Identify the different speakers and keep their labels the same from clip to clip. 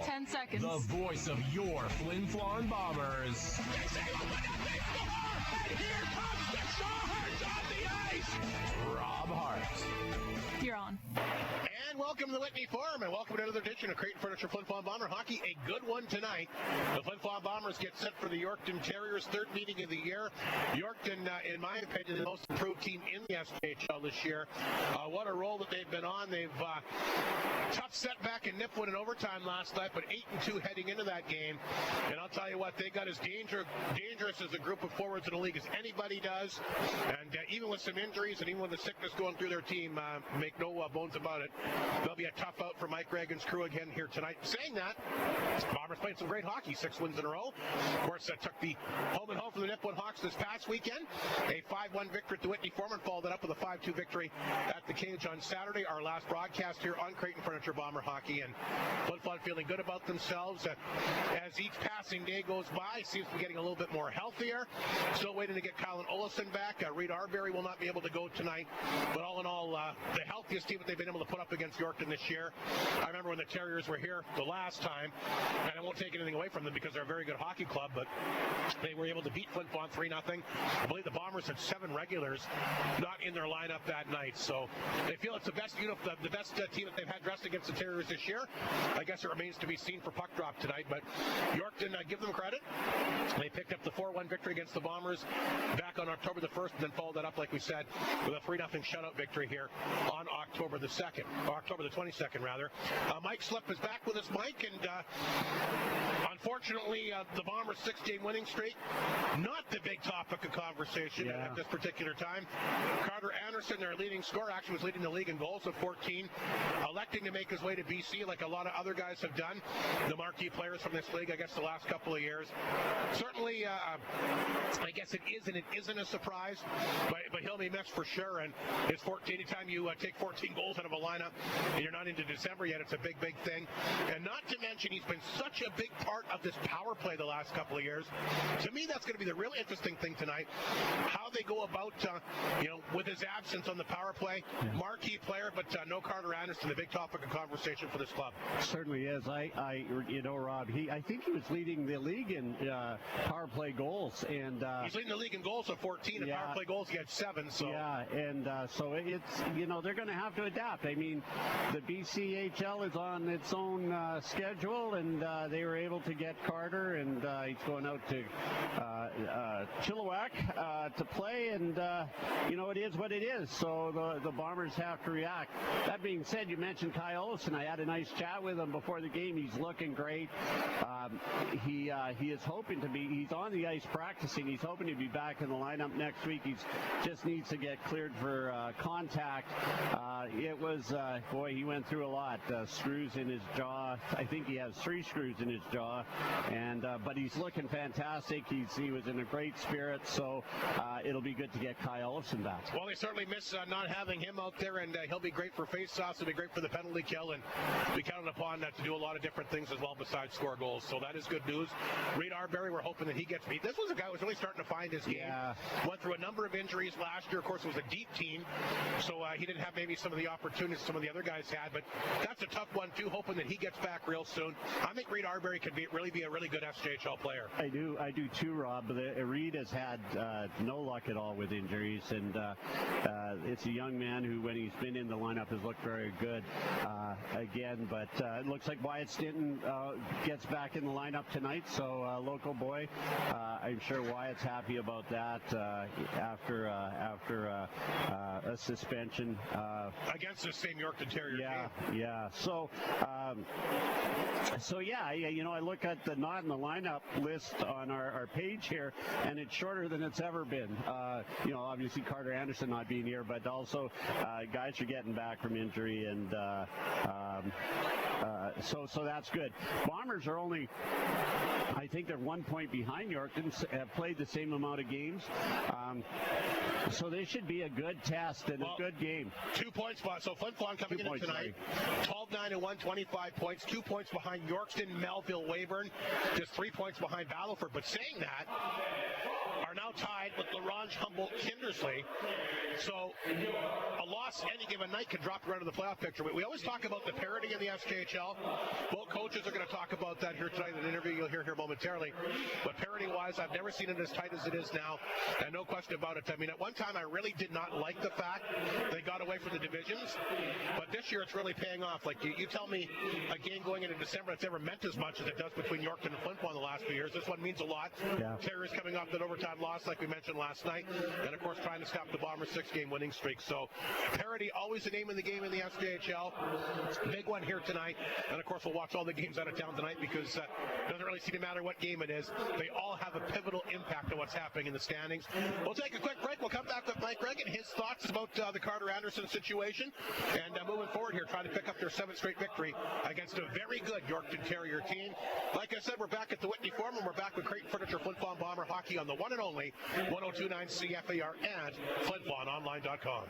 Speaker 1: now,
Speaker 2: 10 seconds.
Speaker 1: The voice of your Flin Flon Bombers.
Speaker 3: And here comes the Stars on the ice.
Speaker 1: Rob Hart.
Speaker 2: You're on.
Speaker 4: And welcome to the Whitney Farm, and welcome to another edition of Creighton Furniture Flin Flon Bomber Hockey. A good one tonight. The Flin Flon Bombers get set for the Yorkton Terriers' third meeting of the year. Yorkton, in my opinion, the most improved team in the SPHL this year. What a roll that they've been on. They've tough setback in Nipwood in overtime last night, but 8-2 heading into that game. And I'll tell you what, they got as dangerous as a group of forwards in the league as anybody does. And even with some injuries and even with the sickness going through their team, make no bones about it, there'll be a tough out for Mike Reagan's crew again here tonight. Saying that, Bombers played some great hockey, 6 wins in a row. Of course, took the home and home from the Nipwood Hawks this past weekend. A 5-1 victory at the Whitney Foreman, followed it up with a 5-2 victory at the Cage on Saturday. Our last broadcast here on Creighton Furniture Bomber Hockey, and Flin Flon feeling good about themselves. As each passing day goes by, seems to be getting a little bit more healthier. Still waiting to get Colin Olafson back. Reed Arbery will not be able to go tonight. But all in all, the healthiest team that they've been able to put up against Yorkton this year. I remember when the Terriers were here the last time, and I won't take anything away from them because they're a very good hockey club, but they were able to beat Flin Flon 3-0. I believe the Bombers had 7 regulars not in their lineup that night. So they feel it's the best team that they've had dressed against the Terriers this year. I guess it remains to be seen for puck drop tonight, but Yorkton, give them credit. They picked up the 4-1 victory against the Bombers back on October the 1st, and then followed that up, like we said, with a 3-0 shutout victory here on October the 22nd, rather. Mike Slip is back with us, Mike, and unfortunately, the Bombers' 6-game winning streak, not the big topic of conversation at this particular time. Carter Anderson, their leading scorer, actually was leading the league in goals with 14, electing to make his way to BC like a lot of other guys have done, the marquee players from this league, I guess, the last couple of years. Certainly, I guess it is and it isn't a surprise, but he'll be missed for sure, and it's 14. Anytime you take 14 goals out of a lineup and you're not into December yet, it's a big, big thing. And not to mention, he's been such a big part of this power play the last couple of years. To me, that's going to be the real interesting thing tonight, how they go about, with his absence on the power play. Marquee player, but no Carter Anderson, the big topic of conversation for this club.
Speaker 5: Certainly is. Rob, I think he was leading the league in power play goals, and
Speaker 4: he's leading the league in goals of 14, and power play goals he had 7. So
Speaker 5: so it's they're going to have to adapt. I mean, the BCHL is on its own schedule, and they were able to get Carter, and he's going out to Chilliwack to play, and it is what it is. So the Bombers have to react. That being said, you mentioned Kyle Olsen. I had a nice chat with him before the game. He's looking great. He is hoping to be. He's on the ice practicing. He's hoping to be back in the lineup next week. He just needs to get cleared for contact. It was he went through a lot. Screws in his jaw. I think he has 3 screws in his jaw, and but he's looking fantastic. He was in a great spirit. So it'll be good to get Kyle Olsen back.
Speaker 4: Well, they certainly miss not having him out there, and he'll be great for face-offs. He'll be great for the penalty kill, and be counted upon to do a lot of different things as well besides score goals. So that is good news. Reed Arbery, we're hoping that he gets beat. This was a guy who was really starting to find his game. Went through a number of injuries last year. Of course, it was a deep team, so he didn't have maybe some of the opportunities some of the other guys had, but that's a tough one too, hoping that he gets back real soon. I think Reed Arbery could really be a really good SJHL player.
Speaker 5: I do too, Rob. Reed has had no luck at all with injuries, and it's a young man who, when he's been in the lineup, has looked very good again, but it looks like Wyatt Stinton gets back in the lineup tonight, so local boy. I'm sure Wyatt's happy about that after a suspension
Speaker 4: against the same Yorkton Terriers team.
Speaker 5: Yeah. So I look at the not in the lineup list on our page here, and it's shorter than it's ever been. Obviously Carter Anderson not being here, but also guys are getting back from injury, and so that's good. Bombers are only, I think they're 1 point behind Yorkton, have played the same amount of games. So this should be a good test and a good game.
Speaker 4: 2 points, so Flin Flon coming in tonight, 12-9 and 125 points, 2 points behind Yorkton, Melville, Weyburn, just 3 points behind Battleford. But saying that, are now tied with LaRange, Humboldt, Kindersley. So a loss any given night can drop you right into the playoff picture. We always talk about the parity in the SJHL. Both coaches are going to talk about that here tonight in an interview you'll hear here momentarily. But parity-wise, I've never seen it as tight as it is now, and no question about it. I mean, at one time, I really did not like the fact they got away from the divisions, but this year it's really paying off. Like, you tell me a game going into December that's ever meant as much as it does between Yorkton and Flin Flon the last few years. This one means a lot. Yeah. Terriers coming off that overtime loss, like we mentioned last night, and of course trying to stop the Bombers' 6-game winning streak. So parity, always the name of the game in the SJHL. Big one here tonight, and of course we'll watch all the games out of town tonight because it doesn't really seem to matter what game it is. They all have a pivotal impact on what's happening in the standings. We'll take a quick break. We'll come back with Mike Gregg and his thoughts about the Carter Anderson situation, and moving forward here, trying to pick up their 7th straight victory against a very good Yorkton Terrier team. Like I said, we're back at the Whitney Forum, and we're back with Creighton Furniture Flin Flon Bomber Hockey on the one and only 1029 CFAR and FlinFlonOnline.com.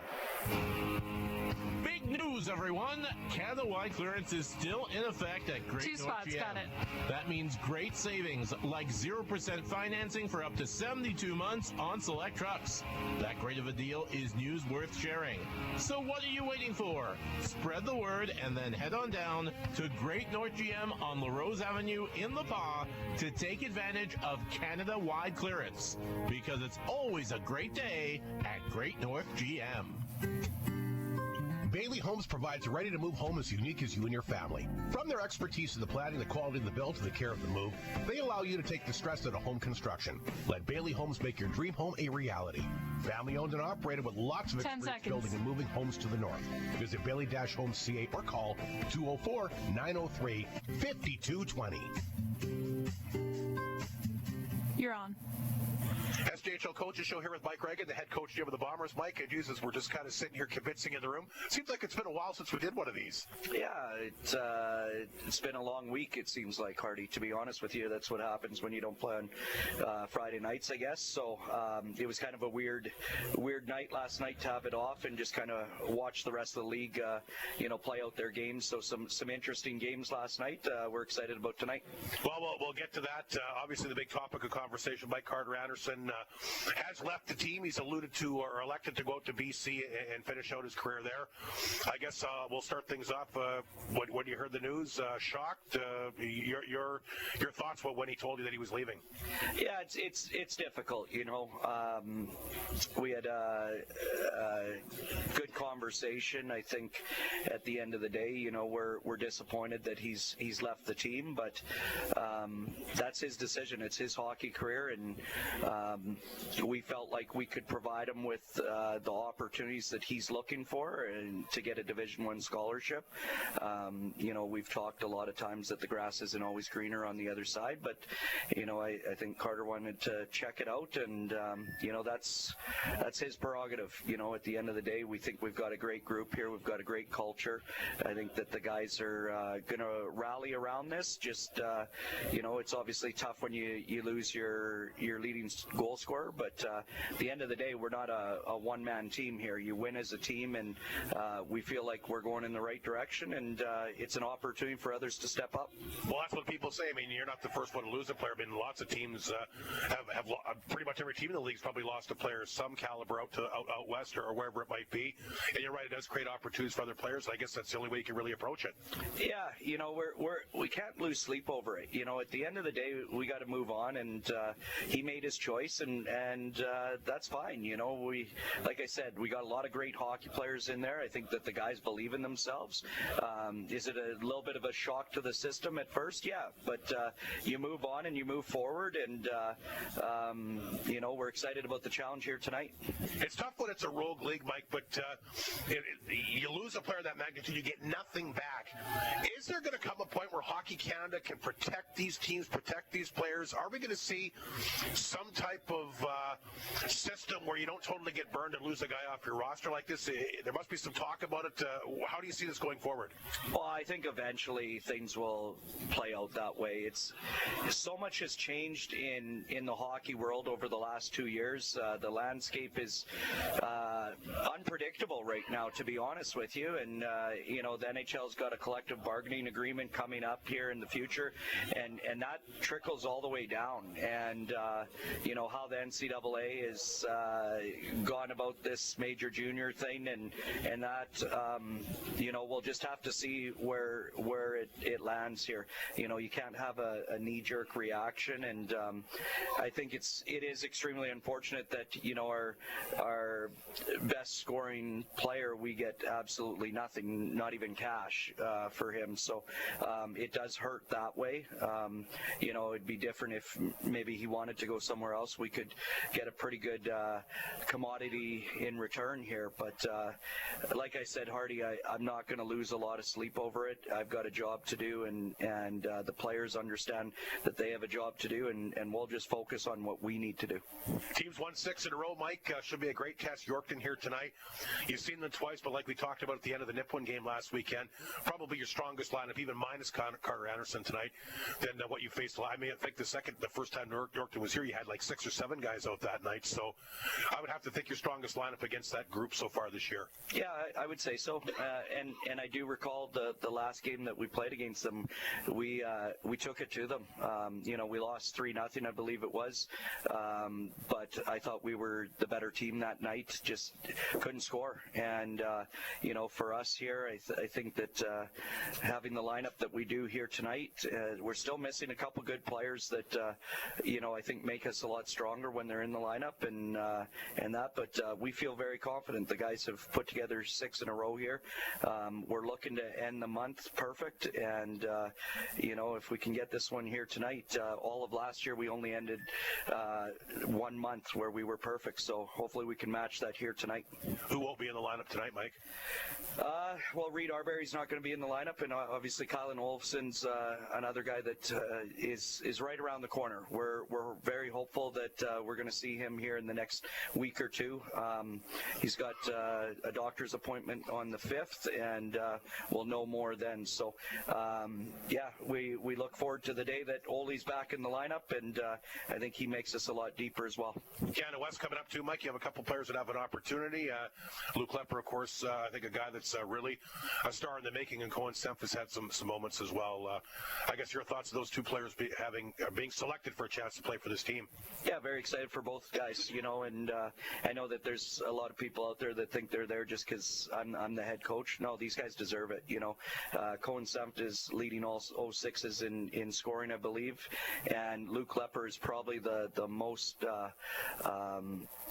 Speaker 1: Big news, everyone! Canada-wide clearance is still in effect at Great
Speaker 2: Two
Speaker 1: North
Speaker 2: spots,
Speaker 1: GM.
Speaker 2: got it.
Speaker 1: That means great savings, like 0% financing for up to 72 months on select trucks. That great of a deal is news worth sharing. So what are you waiting for? Spread the word and then head on down to Great North GM on La Rose Avenue in La Pas to take advantage of Canada-wide clearance. Because it's always a great day at Great North GM.
Speaker 4: Bailey Homes provides a ready-to-move home as unique as you and your family. From their expertise in the planning, the quality of the build, to the care of the move, they allow you to take the stress out of home construction. Let Bailey Homes make your dream home a reality. Family-owned and operated with lots of experience building and moving homes to the north. Visit Bailey-Homes.ca or call 204-903-5220.
Speaker 2: You're on.
Speaker 4: SJHL Coaches Show here with Mike Reagan, the head coach of the Bombers. Mike, and Jesus, we're just kind of sitting here kibitzing in the room. Seems like it's been a while since we did one of these.
Speaker 6: Yeah, it's been a long week, it seems like, Hardy, to be honest with you. That's what happens when you don't play on Friday nights, I guess. So it was kind of a weird night last night to have it off and just kind of watch the rest of the league, play out their games. So some interesting games last night. We're excited about tonight.
Speaker 4: Well, we'll get to that. Obviously, the big topic of conversation, Mike Carter Anderson has left the team. He's alluded to or elected to go out to BC and finish out his career there. I guess we'll start things off. When you heard the news, shocked? Your thoughts when he told you that he was leaving?
Speaker 6: Yeah, it's difficult. We had a good conversation. I think at the end of the day, we're disappointed that he's left the team, but that's his decision. It's his hockey career, and we felt like we could provide him with the opportunities that he's looking for and to get a Division I scholarship. We've talked a lot of times that the grass isn't always greener on the other side, but I think Carter wanted to check it out, and that's his prerogative. At the end of the day, we think we've got a great group here. We've got a great culture. I think that the guys are going to rally around this. Just it's obviously tough when you lose your leading goal scorer, but at the end of the day, we're not a one-man team here. You win as a team, and we feel like we're going in the right direction, and it's an opportunity for others to step up.
Speaker 4: Well, that's what people say. I mean, you're not the first one to lose a player. I mean, lots of teams have pretty much every team in the league's probably lost a player of some caliber out west or wherever it might be. And you're right, it does create opportunities for other players. I guess that's the only way you can really approach it.
Speaker 6: Yeah, we can't lose sleep over it. At the end of the day, we got to move on, and he made his choice, and that's fine. Like I said, we got a lot of great hockey players in there. I think that the guys believe in themselves. Is it a little bit of a shock to the system at first? Yeah, but you move on and you move forward, and we're excited about the challenge here tonight.
Speaker 4: It's tough when it's a rogue league, Mike, but you lose a player of that magnitude, you get nothing back. Is there going to come a point where Hockey Canada can protect these teams, protect these players? Are we going to see some type of system where you don't totally get burned and lose a guy off your roster like this? There must be some talk about it. How do you see this going forward?
Speaker 6: Well, I think eventually things will play out that way. It's so much has changed in the hockey world over the last 2 years. The landscape is unpredictable right now, to be honest with you. And the NHL's got a collective bargaining agreement coming up here in the future, and that trickles all the way down. And how the NCAA has gone about this major junior thing, and that we'll just have to see where it lands here. You can't have a knee-jerk reaction, and I think it is extremely unfortunate that our best scoring player, we get absolutely nothing, not even cash for him. So it does hurt that way. It'd be different if maybe he wanted to go somewhere else. We could get a pretty good commodity in return here. But like I said, Hardy, I'm not going to lose a lot of sleep over it. I've got a job to do, and the players understand that they have a job to do, and we'll just focus on what we need to do.
Speaker 4: Teams won 6 in a row, Mike. Should be a great test. Yorkton here tonight. You've seen them twice, but like we talked about at the end of the Nipawin game last weekend, probably your strongest lineup, even minus Carter Anderson tonight, than what you faced. I think the first time Yorkton was here, you had like 6 or 7 guys out that night. So I would have to think your strongest lineup against that group so far this year.
Speaker 6: Yeah, I would say so. And I do recall the last game that we played against them. We took it to them. We lost 3-0, I believe it was. But I thought we were the better team that night. Just couldn't score. And for us here, I think that having the lineup that we do here tonight, we're still missing a couple good players that I think make us a lot stronger when they're in the lineup and that. But we feel very confident. The guys have put together 6 in a row here. We're looking to end the month perfect, and if we can get this one here tonight, all of last year we only ended 1 month where we were perfect. So hopefully we can match that here tonight.
Speaker 4: Who won't be in the lineup tonight, Mike?
Speaker 6: Well, Reed Arbery's not going to be in the lineup, and obviously Kylan Olofsson's another guy that is right around the corner. We're very hopeful that we're going to see him here in the next week or two. He's got a doctor's appointment on the 5th, and we'll know more then. So, we look forward to the day that Ole's back in the lineup, and I think he makes us a lot deeper as well.
Speaker 4: Canada West coming up too, Mike. You have a couple players that have an opportunity. Luke Lepper, of course, I think a guy that's really a star in the making, and Cohen Semp has had some moments as well. I guess your thoughts of those two players being selected for a chance to play for this team?
Speaker 6: Yeah, very excited for both guys, and I know that there's a lot of people out there that think they're there just because I'm the head coach. No, these guys deserve it. Cohen Semp is leading all 06s in scoring, I believe, and Luke Lepper is probably the most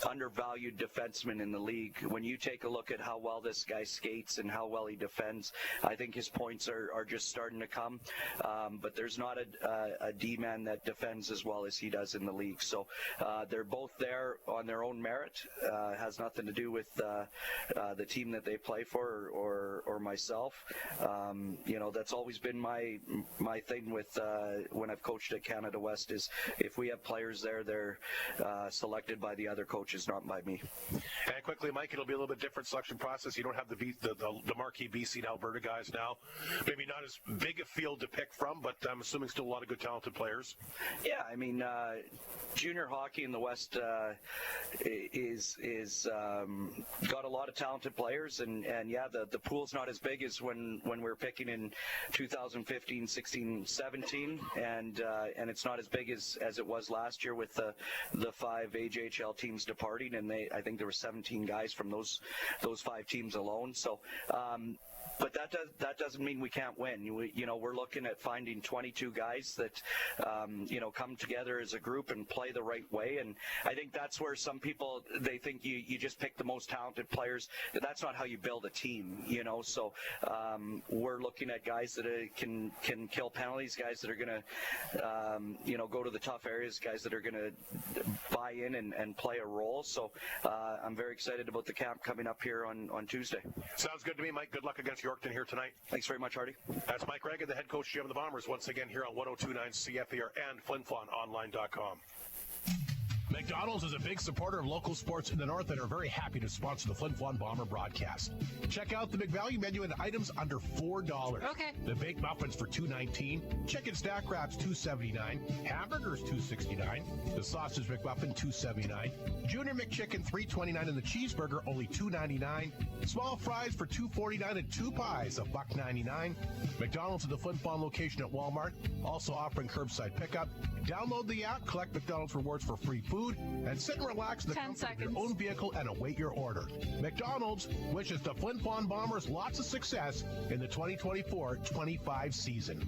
Speaker 6: undervalued defenseman in the league. When you take a look at how well this guy skates and how well he defends, I think his points are just starting to come. But there's not a D-man that defends as well as he does in the league. So they're both there on their own merit. Has nothing to do with the team that they play for or myself. That's always been my thing with when I've coached at Canada West is if we have players there, they're selected by the other coaches, not by me.
Speaker 4: And quickly, Mike, it'll be a little bit different selection process. You don't have the marquee BC and Alberta guys now. Maybe not as big a field to pick from, but I'm assuming still a lot of good talented players.
Speaker 6: Yeah, I mean, junior hockey in the West is got a lot of talented players, and yeah, the pool's not as big as when we were picking in 2015, 16, 17, and it's not as big as it was last year with the 5 AJHL teams departing, and I think there were 17 guys from those 5 teams alone. So. But that doesn't mean we can't win. We're looking at finding 22 guys that, come together as a group and play the right way. And I think that's where some people, they think you just pick the most talented players. That's not how you build a team, So we're looking at guys that can kill penalties, guys that are going to, go to the tough areas, guys that are going to buy in and play a role. So I'm very excited about the camp coming up here on Tuesday.
Speaker 4: Sounds good to me, Mike. Good luck against Yorkton here tonight.
Speaker 6: Thanks very much, Hardy.
Speaker 4: That's Mike Reagan, the head coach GM of the Bombers, once again here on 102.9 CFER and FlinFlonOnline.com. McDonald's is a big supporter of local sports in the north and are very happy to sponsor the Flin Flon Bomber broadcast. Check out the McValue menu and items under $4.
Speaker 2: Okay.
Speaker 4: The baked muffins for $2.19, chicken stack wraps $2.79, hamburgers $2.69, the sausage McMuffin $2.79, Junior McChicken $3.29, and the cheeseburger only $2.99. Small fries for $2.49 and 2 pies of $1.99. McDonald's at the Flin Flon location at Walmart, also offering curbside pickup. Download the app, collect McDonald's rewards for free food, and sit and relax in the
Speaker 2: 10
Speaker 4: comfort of
Speaker 2: seconds.
Speaker 4: your own vehicle and await your order. McDonald's wishes the Flin Flon Bombers lots of success in the 2024-25 season.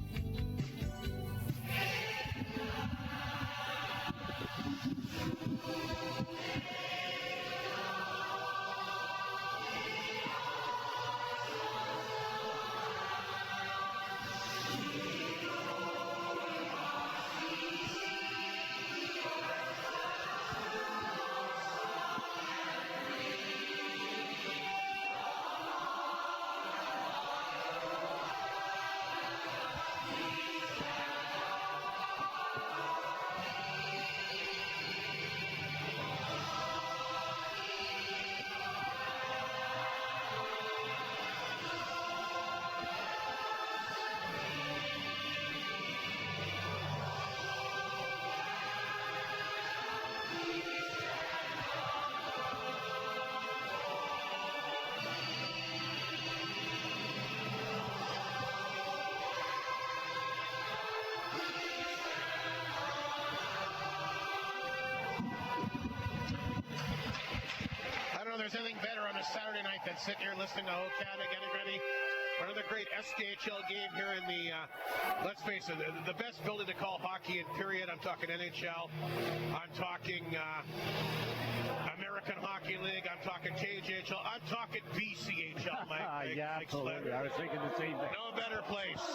Speaker 4: There's anything better on a Saturday night than sitting here listening to Okada getting ready for another great SKHL game here in the, let's face it, the best building to call hockey in period. I'm talking NHL. I'm talking American Hockey League. I'm talking KJHL. I'm talking BCHL, Mike.
Speaker 5: Yeah, absolutely. I was thinking the same thing.
Speaker 4: No better place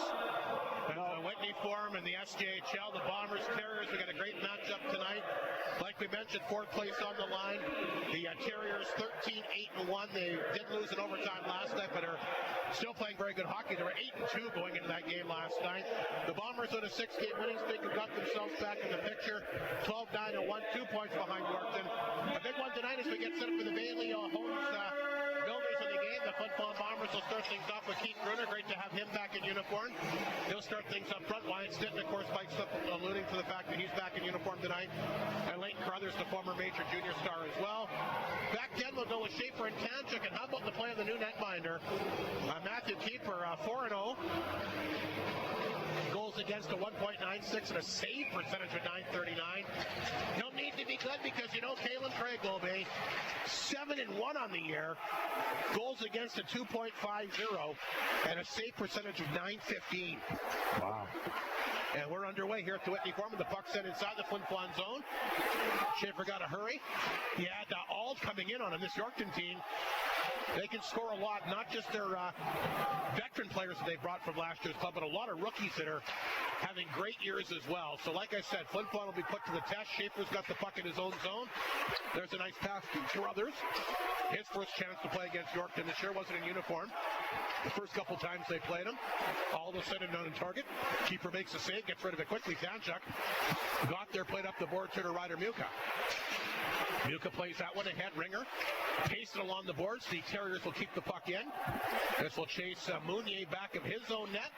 Speaker 4: than the Whitney Forum and the SKHL. The Bombers, Terriers, we got a great matchup tonight. Like we mentioned, fourth place on the line. The Terriers 13-8-1. They did lose in overtime last night, but are still playing very good hockey. They were 8-2 going into that game last night. The Bombers on a 6-game winning streak have got themselves back in the picture. 12-9-1, 2 points behind Yorkton. A big one tonight as we get set up for the Bailey Homes builders in the game. The Flin Flon Bombers will start things off with Keith Gruner. Great to have him back in uniform. He'll start things up front. Wyatt Stinton, of course, Mike's alluding to the fact that he's back in uniform tonight. And Leighton Carruthers, the former major junior star as well. Back 10 will go with Schaefer and Tanchuk. And how about the play of the new netminder? Matthew Keeper, 4-0. Goals against a 1.96 and a save percentage of 939. He'll need to be good because you know Kalen Craig will be 7-1 on the year. Goals against a 2.50 and a save percentage of 915.
Speaker 5: Wow.
Speaker 4: And we're underway here at the Whitney Forum. The puck's set inside the Flin Flon zone. Schaefer got to hurry. He had Ald coming in on him. This Yorkton team, they can score a lot, not just their veteran players that they brought from last year's club, but a lot of rookies that are having great years as well. So like I said, Flin Flon will be put to the test. Schaefer's got the puck in his own zone. There's a nice pass to Carruthers. His first chance to play against Yorkton this year wasn't in uniform. The first couple times they played him, all of a sudden down in target. Keeper makes a save, gets rid of it quickly. Tanchuk got there, played up the board to Ryder Muka. Muka plays that one ahead. Ringer pasted along the boards. The Terriers will keep the puck in. This will chase Mounier back of his own net.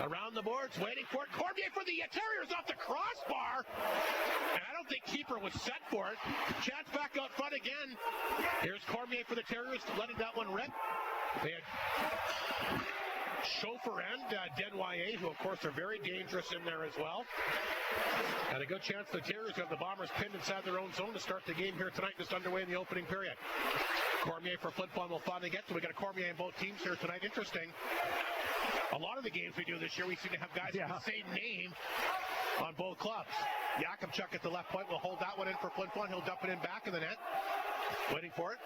Speaker 4: Around the boards, waiting for it. Cormier for the Terriers off the crossbar. And I don't think Keeper was set for it. Chance back out front again. Here's Cormier for the Terriers, letting that one rip. They had Chauffeur and Denwye, who of course are very dangerous in there as well. And a good chance the Terriers have the Bombers pinned inside their own zone to start the game here tonight, just underway in the opening period. Cormier for Flin Flon will finally get to. We got a Cormier in both teams here tonight. Interesting. A lot of the games we do this year, we seem to have guys with the same name on both clubs. Yakubchuk at the left point will hold that one in for Flin Flon. He'll dump it in back in the net. Waiting for it.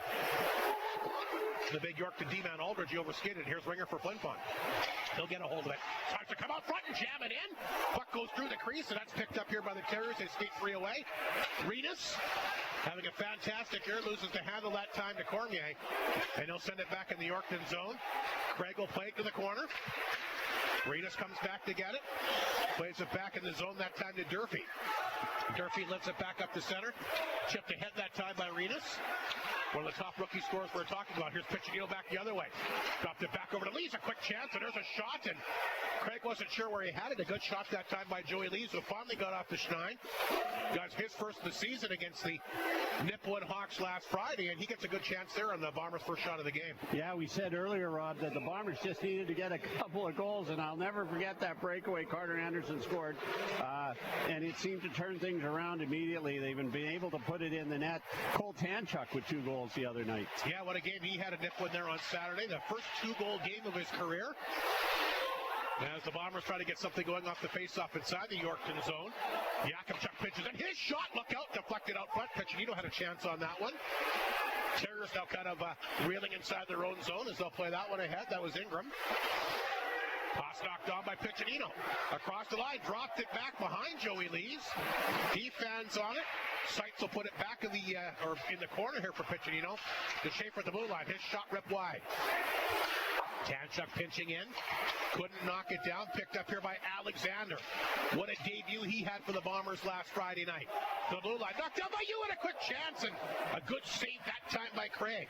Speaker 4: The big Yorkton D-man Aldridge, he overskated. Here's Ringer for Flin Flon. He'll get a hold of it. Tries to come out front and jam it in. Puck goes through the crease, and that's picked up here by the Terriers. They skate 3 away. Reedus having a fantastic year, loses the handle that time to Cormier, and he'll send it back in the Yorkton zone. Craig will play it to the corner. Reedus comes back to get it. Plays it back in the zone that time to Durfee. Durfee lifts it back up to center. Chipped ahead that time by Renas. One of the top rookie scorers we're talking about. Here's Piccinino back the other way. Dropped it back over to Lees. A quick chance, and there's a shot. And Craig wasn't sure where he had it. A good shot that time by Joey Lees, who finally got off the schneid. Got his first of the season against the Nipawin Hawks last Friday, and he gets a good chance there on the Bombers' first shot of the game.
Speaker 5: Yeah, we said earlier, Rob, that the Bombers just needed to get a couple of goals, and I'll never forget that breakaway Carter Anderson scored. And it seemed to turn things around immediately. They've been able to put it in the net. Cole Tanchuk with 2 goals the other night.
Speaker 4: Yeah, what a game he had at Nipawin there on Saturday. The first 2-goal game of his career. As the Bombers try to get something going off the face-off inside the Yorkton zone. Yakimchuk pitches in. His shot, look out, deflected out front. Piccinino had a chance on that one. Terriers now kind of reeling inside their own zone as they'll play that one ahead. That was Ingram. Pass knocked on by Piccinino. Across the line, dropped it back behind Joey Lees. He fans on it. Seitz will put it back in the corner here for Piccinino. To Schaefer at the blue line. His shot ripped wide. Tanchuk pinching in. Couldn't knock it down. Picked up here by Alexander. What a debut he had for the Bombers last Friday night. The blue line knocked down by you and a quick chance. And a good save that time by Craig.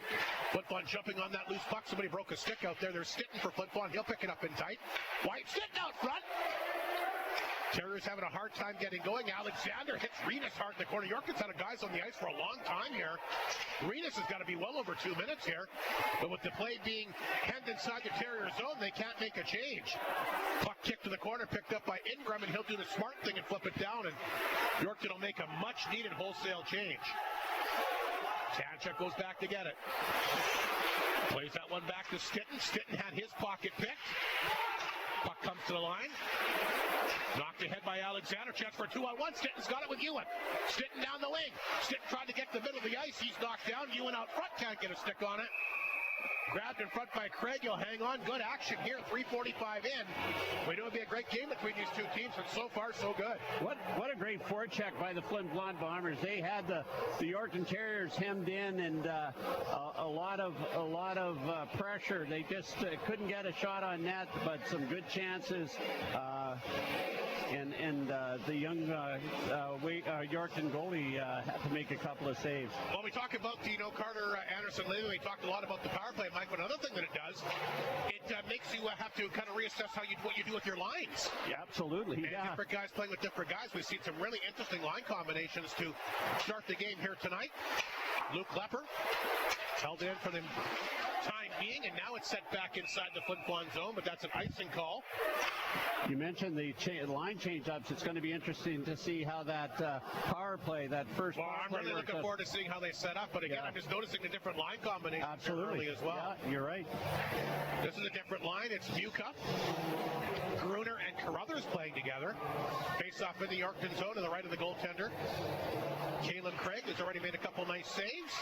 Speaker 4: Flin Flon jumping on that loose puck. Somebody broke a stick out there. There's Stitton for Flin Flon. He'll pick it up in tight. White Stitton out front. Terriers having a hard time getting going. Alexander hits Renas hard in the corner. Yorkton's had guys on the ice for a long time here. Renas has got to be well over 2 minutes here. But with the play being hemmed inside the Terrier zone, they can't make a change. Puck kicked to the corner, picked up by Ingram, and he'll do the smart thing and flip it down. And Yorkton will make a much-needed wholesale change. Tanchuk goes back to get it. Plays that one back to Stitton. Stitton had his pocket picked. Puck comes to the line. Knocked ahead by Alexander. Chance for a 2-on-1. Stitton's got it with Ewan. Stitton down the wing. Stitton tried to get to the middle of the ice. He's knocked down. Ewan out front. Can't get a stick on it. Grabbed in front by Craig. He'll hang on. Good action here. 3:45 in. We know it'll be a great game between these two teams, and so far, so good.
Speaker 5: What a great forecheck by the Flin Flon Bombers. They had the Yorkton Terriers hemmed in, and a lot of pressure. They just couldn't get a shot on net, but some good chances. And the young Yorkton goalie had to make a couple of saves.
Speaker 4: Well, we talk about Carter Anderson lately. We talked a lot about the power play, Mike. But another thing that it does, it makes you have to kind of reassess what you do with your lines.
Speaker 5: Yeah, absolutely.
Speaker 4: And different guys playing with different guys. We've seen some really interesting line combinations to start the game here tonight. Luke Lepper held in for the time being, and now it's set back inside the Flin Flon zone, but that's an icing call.
Speaker 5: You mentioned the line change-ups. It's going to be interesting to see how that power play, that first
Speaker 4: Well, I'm really looking forward to seeing how they set up, but again, I'm just noticing the different line combinations early as well.
Speaker 5: Yeah, you're right.
Speaker 4: This is a different line. It's Muka, Gruner, and Carruthers playing together. Face off in the Yorkton zone to the right of the goaltender. Kalen Craig has already made a couple nice saves.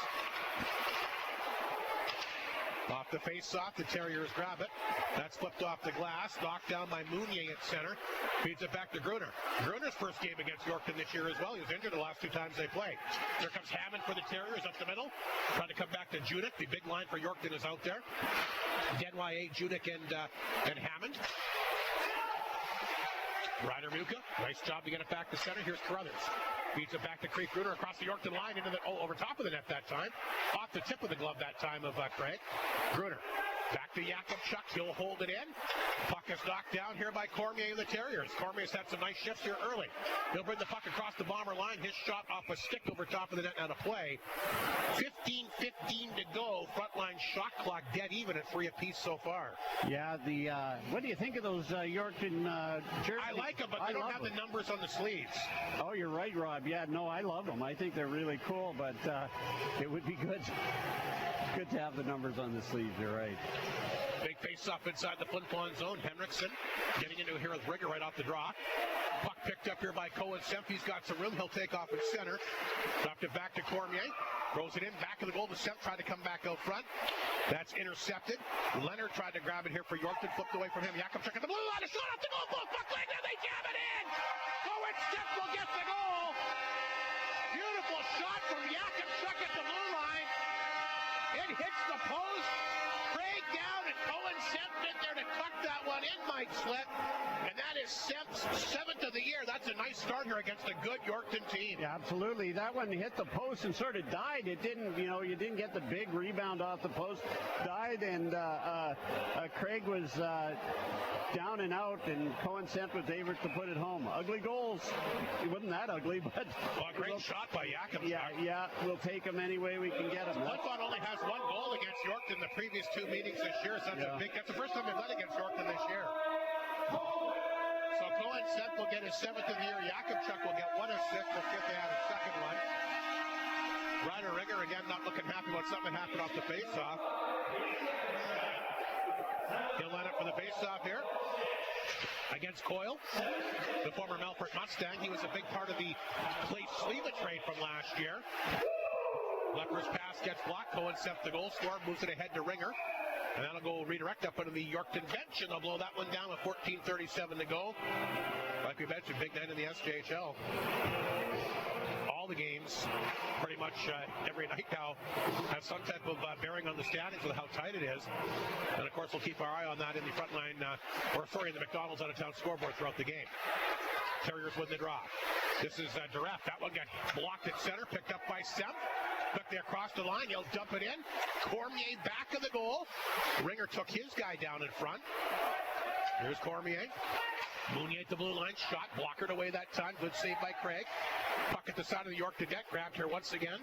Speaker 4: Off the face-off, the Terriers grab it. That's flipped off the glass, knocked down by Mounier at center. Feeds it back to Gruner. Gruner's first game against Yorkton this year as well. He was injured the last 2 times they played. Here comes Hammond for the Terriers up the middle. Trying to come back to Judick. The big line for Yorkton is out there. Denye, Judick, and Hammond. Ryder Muka, nice job to get it back to center. Here's Carruthers. Feeds it back to Creek Gruner across the Yorkton line into over top of the net that time. Off the tip of the glove that time of Craig. Gruner. Back to Yakimchuk. He'll hold it in. Puck is knocked down here by Cormier of the Terriers. Cormier's had some nice shifts here early. He'll bring the puck across the Bomber line. His shot off a stick over top of the net out of play. 15:15 to go. Frontline shot clock dead even at 3 apiece so far.
Speaker 5: Yeah, what do you think of those Yorkton jerseys?
Speaker 4: I like them, but they don't have the numbers on the sleeves.
Speaker 5: Oh, you're right, Rob. Yeah, no, I love them. I think they're really cool, but it would be good to have the numbers on the sleeves. You're right.
Speaker 4: Big face-off inside the Flin Flon zone. Henriksen getting into here with Rigger right off the draw. Puck picked up here by Cohen Semp. He's got some room. He'll take off in center. Dropped it back to Cormier. Throws it in. Back of the goal to Semp. Tried to come back out front. That's intercepted. Leonard tried to grab it here for Yorkton. Flipped away from him. Yakimchuk at the blue line. A shot off the goal post. Puck leg. There they jam it in. Cohen Semp will get the goal. Beautiful shot from Yakimchuk at the blue line. It hits the post. Craig down and Cohen Semp in there to tuck that one in, Mike Slip. And that is Semp's 7th of the year. That's a nice start here against a good Yorkton team.
Speaker 5: Yeah, absolutely. That one hit the post and sort of died. It didn't, you didn't get the big rebound off the post. Died, and Craig was down and out, and Cohen Sent was able to put it home. Ugly goals. It wasn't that ugly, but...
Speaker 4: Well, a great shot by Jakub.
Speaker 5: Yeah, we'll take them any way we can get them.
Speaker 4: Flin Flon only has one goal against Yorkton the previous 2 meetings this year, so that's the first time they've led against Yorkton this year. So Cohen Sent will get his 7th of the year. Jakub will get 1 assist. We'll see if they have a second one. Ryder Ringer again not looking happy about something that happened off the face-off. He'll line up for the face-off here against Coyle, the former Melfort Mustang. He was a big part of the Clay Sleva trade from last year. Lepper's pass gets blocked. Cohen Sent, the goal scorer, moves it ahead to Ringer. And that'll go redirect up into the Yorkton bench, and they'll blow that one down with 14:37 to go. Like we mentioned, big night in the SJHL. All the games, pretty much every night now, have some type of bearing on the standings with how tight it is. And of course, we'll keep our eye on that in the front line, in the McDonald's out-of-town scoreboard throughout the game. Terriers win the draw. This is Durrett. That one got blocked at center, picked up by Semp. Took there across the line. He'll dump it in. Cormier back of the goal. Ringer took his guy down in front. Here's Cormier. Mounier at the blue line. Shot blockered away that time. Good save by Craig. Puck at the side of the Yorkton net. Grabbed here once again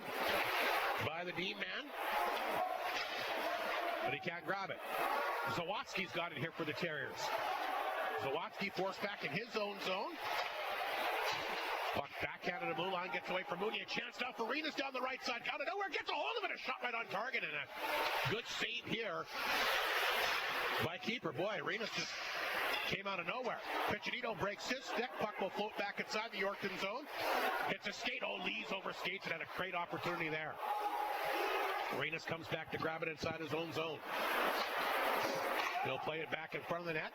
Speaker 4: by the D-man. But he can't grab it. Zawadzki's got it here for the Terriers. Zawadzki forced back in his own zone. Puck backhand of the blue line, gets away from Mooney. A chance now for Arenas down the right side. Out of nowhere, gets a hold of it. A shot right on target, and a good save here by keeper. Boy, Arenas just came out of nowhere. Piccinino breaks his stick. Puck will float back inside the Yorkton zone. It's a skate. Lee's over skates and had a great opportunity there. Arenas comes back to grab it inside his own zone. He'll play it back in front of the net.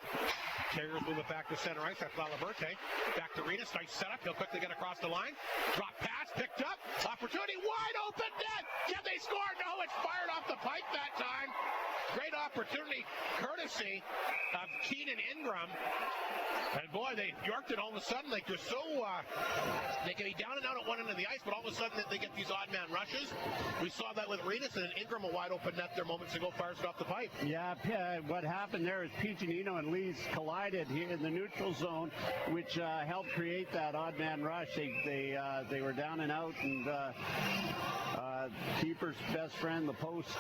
Speaker 4: Terriers move it back to center ice. That's Laliberte. Back to Arenas. Nice setup. He'll quickly get across the line. Drop pass. Picked up. Opportunity. Wide open net. Can they score? No, it's fired off the pipe that time. Great opportunity, courtesy of Keenan Ingram. And boy, Yorkton all of a sudden, like they're so, they can be down and out at one end of the ice, but all of a sudden they get these odd man rushes. We saw that with Arenas, and Ingram, a wide open net there moments ago, fires it off the pipe. Yeah,
Speaker 5: what happened there is Piccinino and Lees collided here in the neutral zone, which helped create that odd man rush. They were down and out, and keeper's best friend, the post,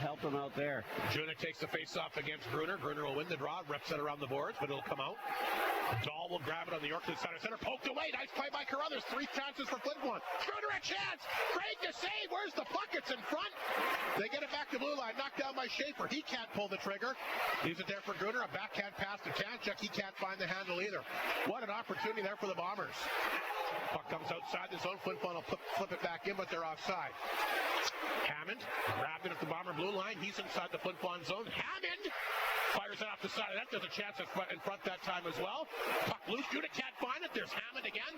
Speaker 5: helped him out there.
Speaker 4: Junik takes the face-off against Gruner. Gruner will win the draw, reps it around the boards, but it'll come out. Dahl will grab it on the Yorkton side of center. Poked away. Nice play by Carruthers. 3 chances for Flin Flon. Gruner a chance. Craig to save. Where's the puck? It's in front. They get it back to blue line. Knocked down by Schaefer. He can't pull the trigger. Leaves it there for Gruner. A backhand pass to Tanchuk. He can't find the handle either. What an opportunity there for the Bombers. Puck comes outside the zone. Flin Flon will flip it back in, but they're offside. Hammond grabbed it at the Bomber blue line. He's inside the Flin Flon zone. Hammond fires it off the side of that. There's a chance in front that time as well. Puck loose. Judah can't find it. There's Hammond again.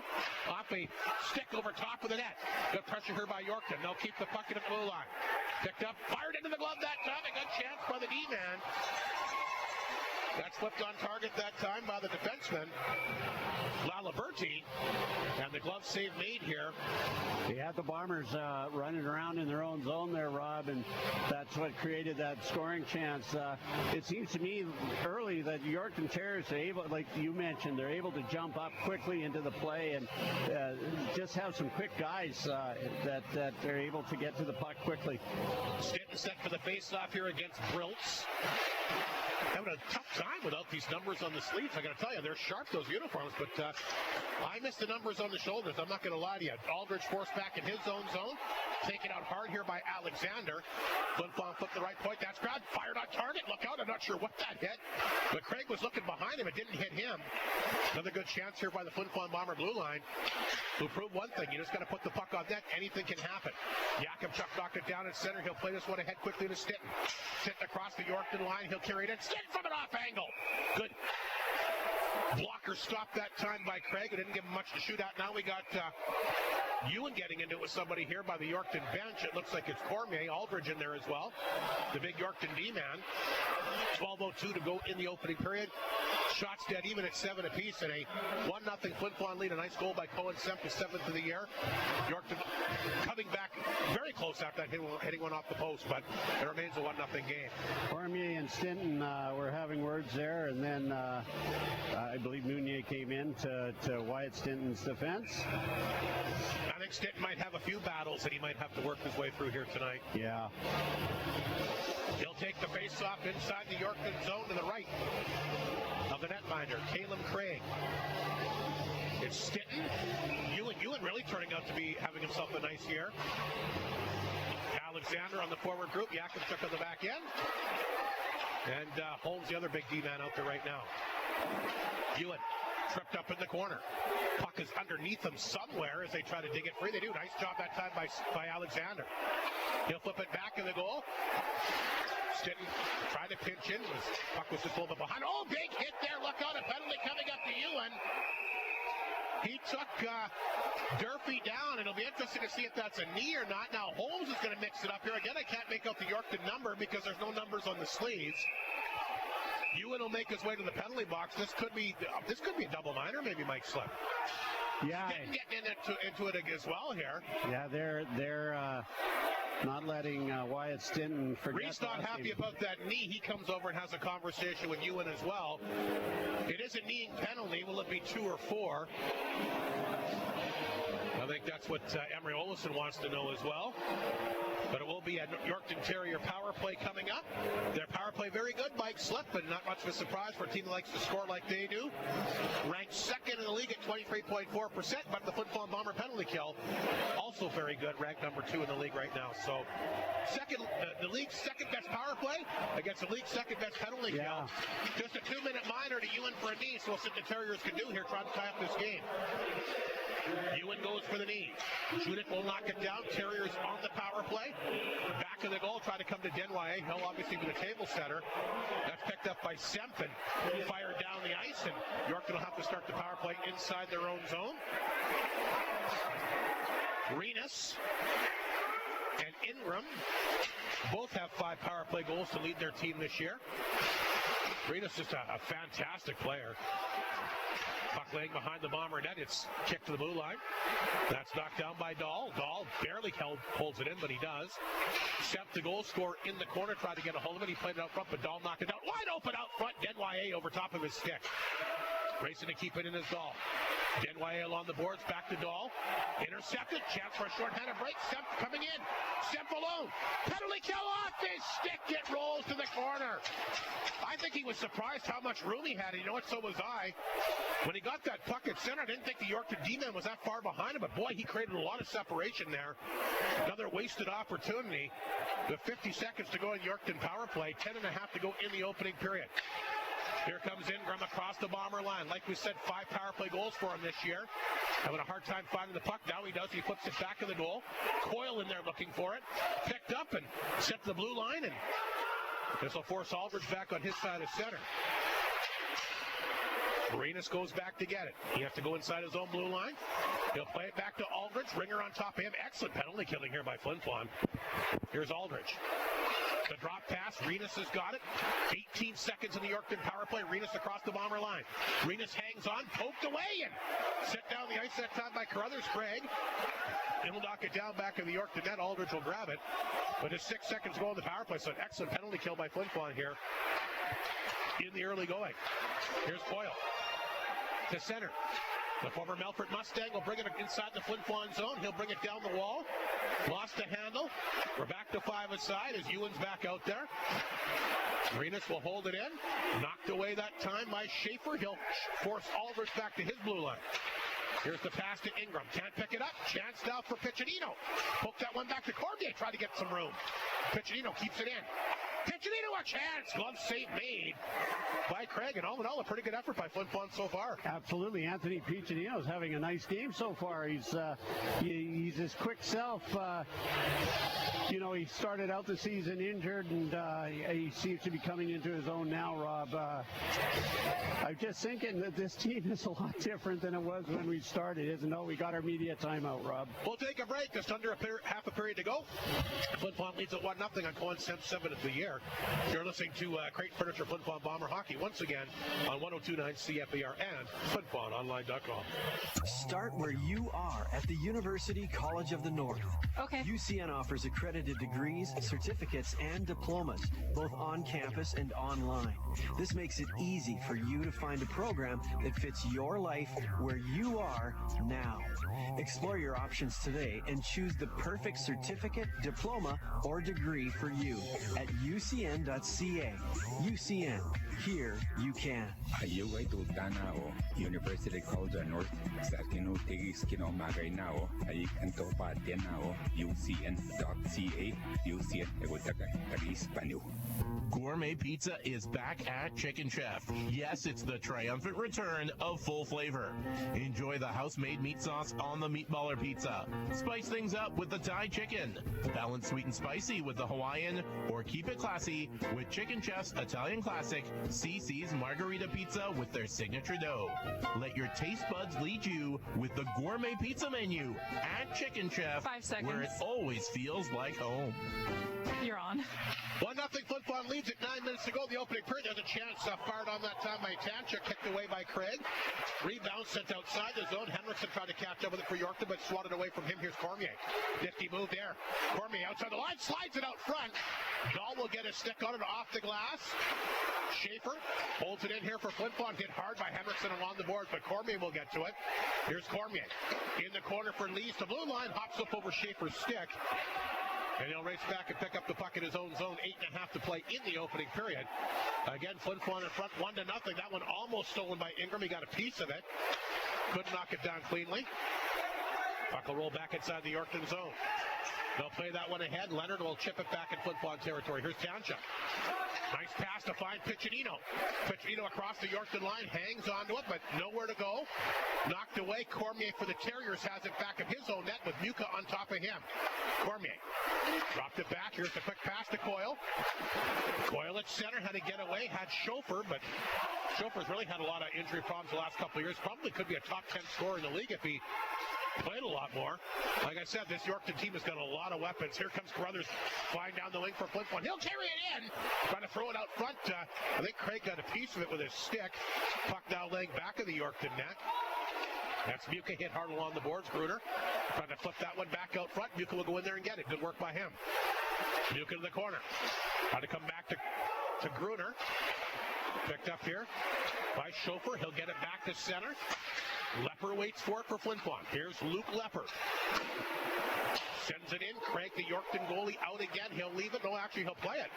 Speaker 4: Off a stick over top of the net. Good pressure here by Yorkton. They'll keep the puck at the blue line. Picked up. Fired into the glove that time. A good chance by the D-man. That's flipped on target that time by the defenseman, Laliberte, and the glove save made here.
Speaker 5: They had the Bombers running around in their own zone there, Rob, and that's what created that scoring chance. It seems to me early that Yorkton Terriers are able, like you mentioned, they're able to jump up quickly into the play and just have some quick guys that they're able to get to the puck quickly.
Speaker 4: Stanton set for the face-off here against Briltz. Having a tough time without these numbers on the sleeves. I got to tell you, they're sharp, those uniforms, but I missed the numbers on the shoulders. I'm not going to lie to you. Aldridge forced back in his own zone. Taken out hard here by Alexander. Flin Flon flipped the right point. That's grabbed. Fired on target. Look out. I'm not sure what that hit. But Craig was looking behind him. It didn't hit him. Another good chance here by the Flin Flon Bomber blue line, who proved one thing. You just got to put the puck on net. Anything can happen. Jakub knocked it down in center. He'll play this one ahead quickly to Stinton. Stinton across the Yorkton line. He'll carry it in. Stinton from an off angle. Good blocker stopped that time by Craig. It didn't give him much to shoot at. Now we got Ewan getting into it with somebody here by the Yorkton bench. It looks like it's Cormier. Aldridge in there as well. The big Yorkton D-man. 12:02 to go in the opening period. Shots dead even at 7 apiece, and a 1-0 Flin Flon lead. A nice goal by Cohen Semp, his 7th of the year. Yorkton coming back very close after that, hitting one off the post, but it remains a 1-0 game.
Speaker 5: Cormier and Stinton were having words there, and then I believe Meunier came in to Wyatt Stinton's defense.
Speaker 4: I think Stinton might have a few battles that he might have to work his way through here tonight.
Speaker 5: Yeah.
Speaker 4: He'll take the face-off inside the Yorkton zone to the right of the netminder, Caleb Craig. It's Stinton. Ewan really turning out to be having himself a nice year. Alexander on the forward group, Yakimchuk on the back end. And Holmes, the other big D-man out there right now. Ewan tripped up in the corner. Puck is underneath them somewhere as they try to dig it free. They do. Nice job that time by Alexander. He'll flip it back in the goal. Stinton tried to pinch in. Puck was just a little bit behind. Oh, big hit there. Look out. A penalty coming up to Ewan. He took Durfee down. It'll be interesting to see if that's a knee or not. Now, Holmes is going to mix it up here. Again, I can't make out the Yorkton number because there's no numbers on the sleeves. Ewan will make his way to the penalty box. This could be a double minor, maybe Mike Slip.
Speaker 5: Yeah.
Speaker 4: Getting into it as well here.
Speaker 5: Yeah, they're not letting Wyatt Stinton forget.
Speaker 4: Reed's not happy about that knee. He comes over and has a conversation with Ewan as well. It is a kneeing penalty. Will it be 2 or 4? I think that's what Emery Olison wants to know as well. But it will be a Yorkton Terrier power play coming up. Their power play very good, Mike Slip, but not much of a surprise for a team that likes to score like they do. Ranked second in the league at 23.4%, but the Flin Flon Bomber penalty kill also very good, ranked number 2 in the league right now. So the league's second best power play against the league's second best penalty kill. Just a 2-minute minor to Ewan for a knee, so we'll see what the Terriers can do here, trying to tie up this game. Ewan goes for the knee. Judith will knock it down. Terriers on the power play. Back of the goal, try to come to Denway. He'll obviously be the table setter. That's picked up by Semp and fired down the ice, and Yorkton will have to start the power play inside their own zone. Renus and Ingram both have 5 power play goals to lead their team this year. Renus just a fantastic player. Puck laying behind the Bomber net. It's kicked to the blue line. That's knocked down by Dahl. Dahl barely holds it in, but he does. Semp, the goal scorer, in the corner, tried to get a hold of it. He played it out front, but Dahl knocked it down. Wide open out front. Denway over top of his stick. Racing to keep it in his Dahl. Denway along the boards, back to Dahl. Intercepted. Chance for a short-handed break. Semp coming in. Semp alone. Penalty kill off his stick. It rolls to the corner. I think he was surprised how much room he had. You know what? So was I. When he got that puck at center, I didn't think the Yorkton D-man was that far behind him, but boy, he created a lot of separation there. Another wasted opportunity. With 50 seconds to go in Yorkton power play, 10.5 to go in the opening period. Here comes Ingram across the Bomber line. Like we said, 5 power play goals for him this year. Having a hard time finding the puck. Now he does. He flips it back in the goal. Coyle in there looking for it. Picked up and sent to the blue line, and this will force Aldridge back on his side of center. Renus goes back to get it. He has to go inside his own blue line. He'll play it back to Aldridge. Ringer on top of him. Excellent penalty killing here by Flin Flon. Here's Aldridge. The drop pass. Renus has got it. 18 seconds in the Yorkton power play. Renus across the Bomber line. Renus hangs on. Poked away and set down the ice that time by Carruthers Craig. And will knock it down back in the Yorkton net. Aldridge will grab it. But just 6 seconds to go in the power play. So an excellent penalty kill by Flin Flon here in the early going. Here's Coyle to center. The former Melfort Mustang will bring it inside the Flin Flon zone. He'll bring it down the wall. Lost the handle. We're back to 5 aside as Ewan's back out there. Renus will hold it in. Knocked away that time by Schaefer. He'll force Aldridge back to his blue line. Here's the pass to Ingram. Can't pick it up. Chance now for Piccinino. Poke that one back to Cormier. Try to get some room. Piccinino keeps it in. Piccinino a chance. Glove save made by Craig. And all in all, a pretty good effort by Flin Flon so far.
Speaker 5: Absolutely. Anthony Piccinino's having a nice game so far. He's his quick self. He started out the season injured, and he seems to be coming into his own now, Rob. I'm just thinking that this team is a lot different than it was when we started, isn't it? We got our media timeout, Rob.
Speaker 4: We'll take a break. Just under half a period to go. Flin Flon leads at 1-0 on Cohen Semp 7th of the year. You're listening to Crate Furniture Flin Flon Bomber Hockey once again on 102.9 CFAR and FlinFlonOnline.com.
Speaker 2: Start where you are at the University College of the North.
Speaker 7: Okay.
Speaker 2: UCN offers accredited degrees, certificates, and diplomas, both on campus and online. This makes it easy for you to find a program that fits your life where you are now. Explore your options today and choose the perfect certificate, diploma, or degree for you at ucn.ca. UCN, here you can.
Speaker 8: Ayugay tultana o University College of North sa kinutigis kinomagay na o ay kanto pa din na o ucn.ca UCN tag-Hispanyo.
Speaker 1: Gourmet Pizza is back at Chicken Chef. Yes, it's the triumphant return of full flavor. Enjoy the house-made meat sauce on the meatballer pizza. Spice things up with the Thai chicken. Balance sweet and spicy with the Hawaiian, or keep it classy with Chicken Chef's Italian classic CC's Margarita Pizza with their signature dough. Let your taste buds lead you with the Gourmet Pizza menu at Chicken Chef,
Speaker 7: 5 seconds.
Speaker 1: where it always feels like home.
Speaker 7: You're on.
Speaker 4: 1-0 Flin Flon leads at 9 minutes to go. The opening period, there's a chance fired on that time by Tancha, kicked away by Craig. Rebound sent outside the zone. Henriksen tried to catch up with it for Yorkton, but swatted away from him. Here's Cormier. Nifty move there. Cormier outside the line, slides it out front. Dahl will get a stick on it off the glass. Schaefer holds it in here for Flin Flon. Hit hard by Henriksen along the boards, but Cormier will get to it. Here's Cormier. In the corner for Lees to blue line, hops up over Schaefer's stick. And he'll race back and pick up the puck in his own zone. 8.5 to play in the opening period. Again, Flin Flon in front, 1-0. That one almost stolen by Ingram. He got a piece of it. Couldn't knock it down cleanly. Puck will roll back inside the Yorkton zone. They'll play that one ahead. Leonard will chip it back in Flin Flon territory. Here's Township. Nice pass to find Piccinino. Piccinino across the Yorkton line, hangs onto it, but nowhere to go. Knocked away. Cormier for the Terriers has it back in his own net with Muka on top of him. Cormier dropped it back. Here's the quick pass to Coyle. Coyle at center, had to get away, had Schofer, but Schofer's really had a lot of injury problems the last couple of years. Probably could be a top 10 scorer in the league if he played a lot more. Like I said, this Yorkton team has got a lot of weapons. Here comes Carruthers flying down the wing for Flin Flon. He'll carry it in. Trying to throw it out front. I think Craig got a piece of it with his stick. Puck now laying back of the Yorkton net. That's Muka hit hard along the boards. Gruner trying to flip that one back out front. Muka will go in there and get it. Good work by him. Muka to the corner. Trying to come back to Gruner. Picked up here by Schofer. He'll get it back to center. Lepper waits for it for Flin Flon. Here's Luke Lepper. Sends it in. Craig, the Yorkton goalie, out again. He'll leave it. No, actually, he'll play it.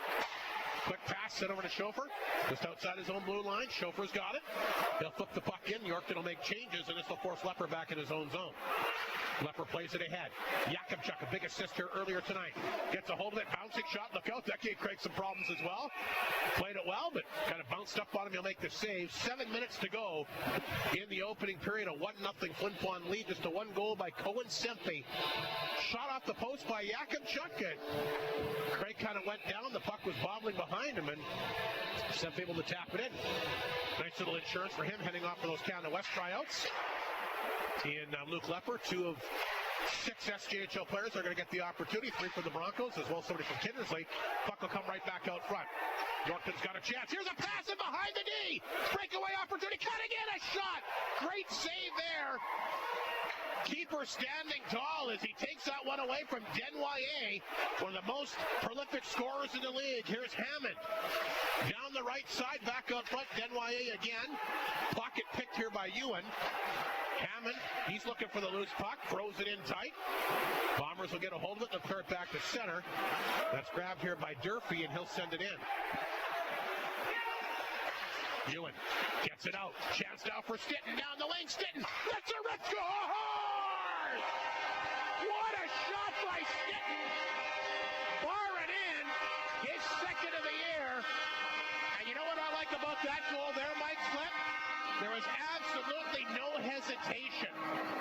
Speaker 4: Quick pass sent over to Schofer. Just outside his own blue line. Schofer's got it. He'll flip the puck in. Yorkton will make changes, and this will force Lepper back in his own zone. Lepper plays it ahead. Yakubchuk, a big assist here earlier tonight. Gets a hold of it. Bouncing shot. Look out. That gave Craig some problems as well. Played it well, but kind of bounced up on him. He'll make the save. 7 minutes to go in the opening period. A 1-0 Flin Flon lead. Just a one goal by Cohen Sempe. Shot off the post by Yakubchuk. Craig kind of went down. The puck was bobbling behind him, and Sempe able to tap it in. Nice little insurance for him heading off for those Canada West tryouts. In Luke Lepper, 2 of 6 SJHL players are going to get the opportunity. 3 for the Broncos, as well as somebody from Kindersley. Puck will come right back out front. Yorkton's got a chance. Here's a pass in behind the D. Breakaway opportunity. Cutting in a shot. Great save there. Keeper standing tall as he takes that one away from Denwyer, one of the most prolific scorers in the league. Here's Hammond. Down the right side, back out front. Denwyer again. Pocket picked here by Ewan. Hammond, he's looking for the loose puck, throws it in tight. Bombers will get a hold of it, they'll clear it back to center. That's grabbed here by Durfee, and he'll send it in. Ewan gets it out. Chance now for Stitton, down the lane. Stitton, let's a rip score! What a shot by Stitton! Bar it in, his second of the year. And you know what I like about that goal there, Mike Flip? There was absolutely no hesitation.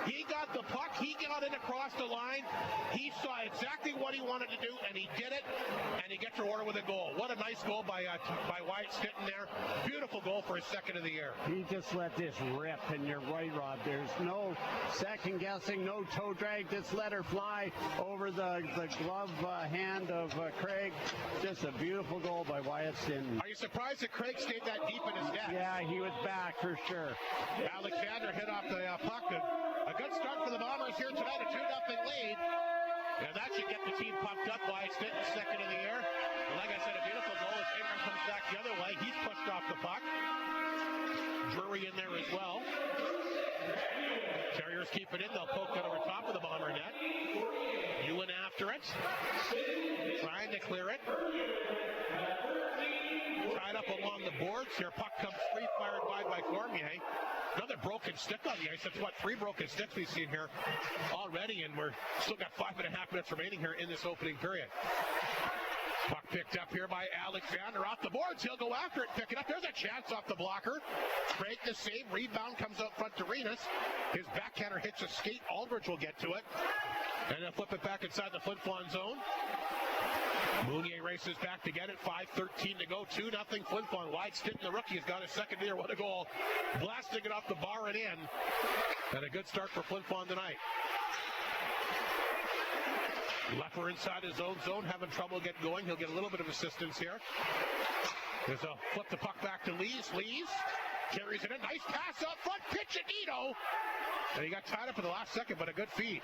Speaker 4: He got the puck, he got it across the line. He saw exactly what he wanted to do, and he did it, and he gets rewarded with a goal. What a nice goal by Wyatt Stinton there. Beautiful goal for his second of the year.
Speaker 5: He just let this rip, and you're right, Rob. There's no second guessing, no toe drag. Just let her fly over the glove hand of Craig. Just a beautiful goal by Wyatt Stinton.
Speaker 4: Are you surprised that Craig stayed that deep in his net?
Speaker 5: Yeah, he was back for sure.
Speaker 4: Alexander hit off the puck. A good start for the Bombers here tonight, a 2-0 lead. And that should get the team pumped up. Wyatt Stinton, second of the year. And like I said, a beautiful goal as Ingram comes back the other way. He's pushed off the puck. Drury in there as well. Terriers keep it in. They'll poke it over top of the Bomber net. Ewan after it. Trying to clear it. Tied up along the boards here. Puck comes free, fired wide by Cormier. Another broken stick on the ice. That's what, 3 broken sticks we've seen here already, and we're still got 5.5 minutes remaining here in this opening period. Puck picked up here by Alexander off the boards. He'll go after it, pick it up. There's a chance off the blocker. Craig the save. Rebound comes out front to Renus. His backhander hits a skate. Aldridge will get to it. And they'll flip it back inside the Flin Flon zone. Mounier races back to get it. 5:13 to go. 2-0 Flin Flon. Wyatt Stinton, the rookie, has got his second year. What a goal. Blasting it off the bar and in. And a good start for Flin Flon tonight. Leffer inside his own zone, having trouble getting going. He'll get a little bit of assistance here. There's a flip the puck back to Lees. Lees carries it in. Nice pass up front. Piccinino. And he got tied up in the last second, but a good feed.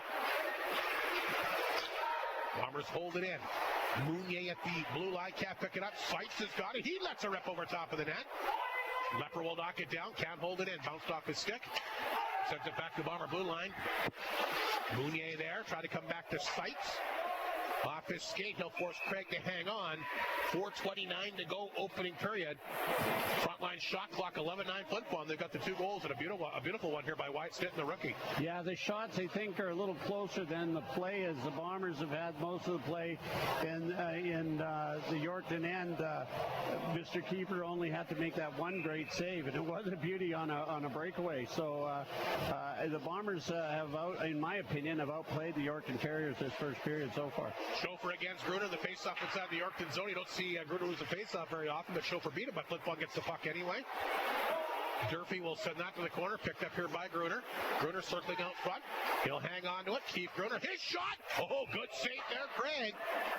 Speaker 4: Bombers hold it in. Mounier at the blue line, can't pick it up. Seitz has got it. He lets a rip over top of the net. Leffer will knock it down, can't hold it in. Bounced off his stick. Sends it back to Bomber blue line. Mounier there, try to come back to Seitz. Off his skate, he'll force Craig to hang on. 4:29 to go, opening period. Frontline shot clock, 11-9 Flin Flon. They've got the 2 goals and a beautiful one here by Wyatt Stinton, the rookie.
Speaker 5: Yeah, the shots, I think, are a little closer than the play, as the Bombers have had most of the play in the Yorkton end. Mr. Keeper only had to make that one great save, and it was a beauty on a breakaway. So the Bombers have, in my opinion, have outplayed the Yorkton Terriers this first period so far.
Speaker 4: Schofer against Gruner, the faceoff inside the Yorkton zone. You don't see Gruner lose a faceoff very often, but Schofer beat him, but Flin Flon gets the puck anyway. Durfee will send that to the corner, picked up here by Gruner. Gruner circling out front. He'll hang on to it. Keith Gruner, his shot! Oh, good save there, Craig.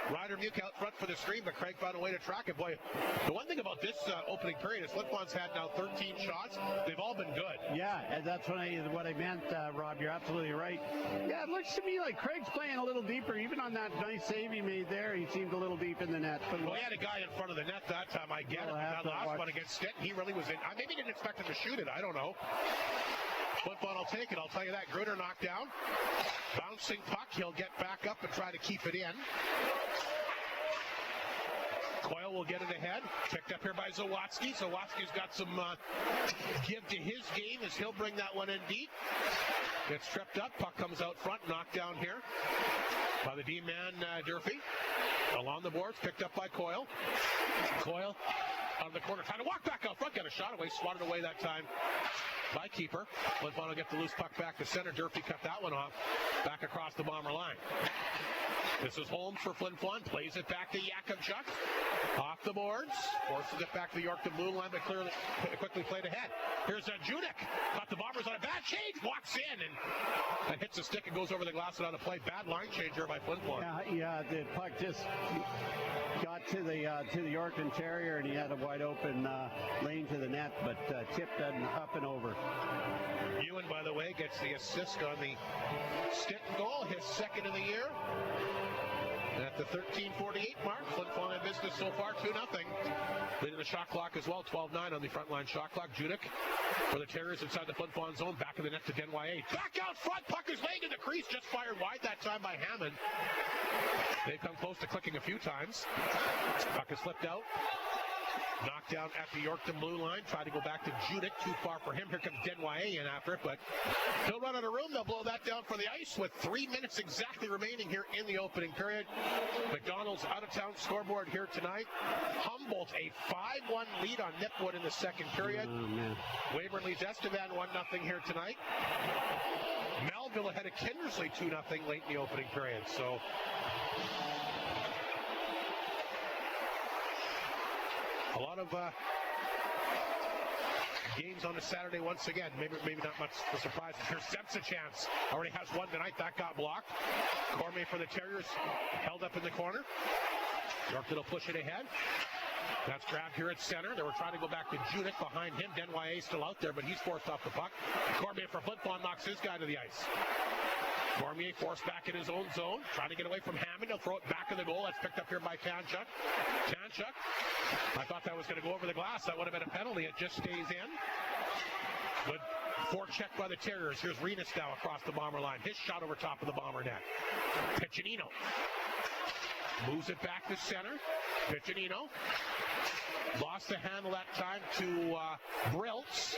Speaker 4: Ryder Muke out front for the screen, but Craig found a way to track it. Boy, the one thing about this opening period is Flin Flon's had now 13 shots. They've all been good.
Speaker 5: Yeah, and that's what I meant, Rob. You're absolutely right. Yeah, it looks to me like Craig's playing a little deeper. Even on that nice save he made there, he seemed a little deep in the net. But
Speaker 4: well, he had a guy in front of the net that time, I get it. That last one against Stinton, he really was in. I maybe didn't expect him to shoot it. I don't know. Flin Flon will take it, I'll tell you that. Gruner knocked down. Bouncing puck. He'll get back up and try to keep it in. Coyle will get it ahead. Picked up here by Zawatsky. Zawatsky's got some give to his game as he'll bring that one in deep. Gets tripped up. Puck comes out front. Knocked down here by the D-man, Durfee. Along the boards. Picked up by Coyle. Coyle out of the corner. Trying to walk back out front. Got a shot away. Swatted away that time by keeper. Flin Flon will get the loose puck back to center. Durfee cut that one off. Back across the Bomber line. This is Holmes for Flin Flon. Plays it back to Yakimchuk. Off the boards. Forces it back to the Yorkton blue line, but quickly played ahead. Here's Judik. Got the Bombers on a bad change. Walks in and hits the stick and goes over the glass without a play. Bad line change here by Flin Flon.
Speaker 5: Yeah, the puck just got to the Yorkton Terrier, and he had a wide open lane to the net, but tipped up and over.
Speaker 4: Ewan, by the way, gets the assist on the Stinton goal, his second of the year. At the 13:48 mark, Flin Flon in business so far, 2-0. Leading the shot clock as well, 12-9 on the front line shot clock. Judik for the Terriers inside the Flin Flon zone, back of the net to Denway. Back out front, puck is laying in the crease, just fired wide that time by Hammond. They've come close to clicking a few times. Puck is flipped out. Knocked down at the Yorkton blue line. Tried to go back to Judik. Too far for him. Here comes Denway in after it, but he'll run out of room. They'll blow that down for the ice with 3 minutes exactly remaining here in the opening period. McDonald's out-of-town scoreboard here tonight. Humboldt a 5-1 lead on Nipwood in the second period. Weyburn leads Estevan 1-0 here tonight. Baldville ahead of Kindersley 2-0 late in the opening period. So a lot of games on a Saturday once again. Maybe not much of a surprise. Here's Semps a chance. Already has one tonight. That got blocked. Cormier for the Terriers held up in the corner. Yorkton will push it ahead. That's grabbed here at center. They were trying to go back to Judith behind him. Denwye still out there, but he's forced off the puck. Cormier for Flin Flon knocks his guy to the ice. Cormier forced back in his own zone, trying to get away from Hammond. He'll throw it back in the goal. That's picked up here by Tanchuk. Tanchuk, I thought that was going to go over the glass. That would have been a penalty. It just stays in. Good forecheck by the Terriers. Here's Renas now across the Bomber line. His shot over top of the Bomber net. Piccinino moves it back to center. Piccinino lost the handle that time to Briltz.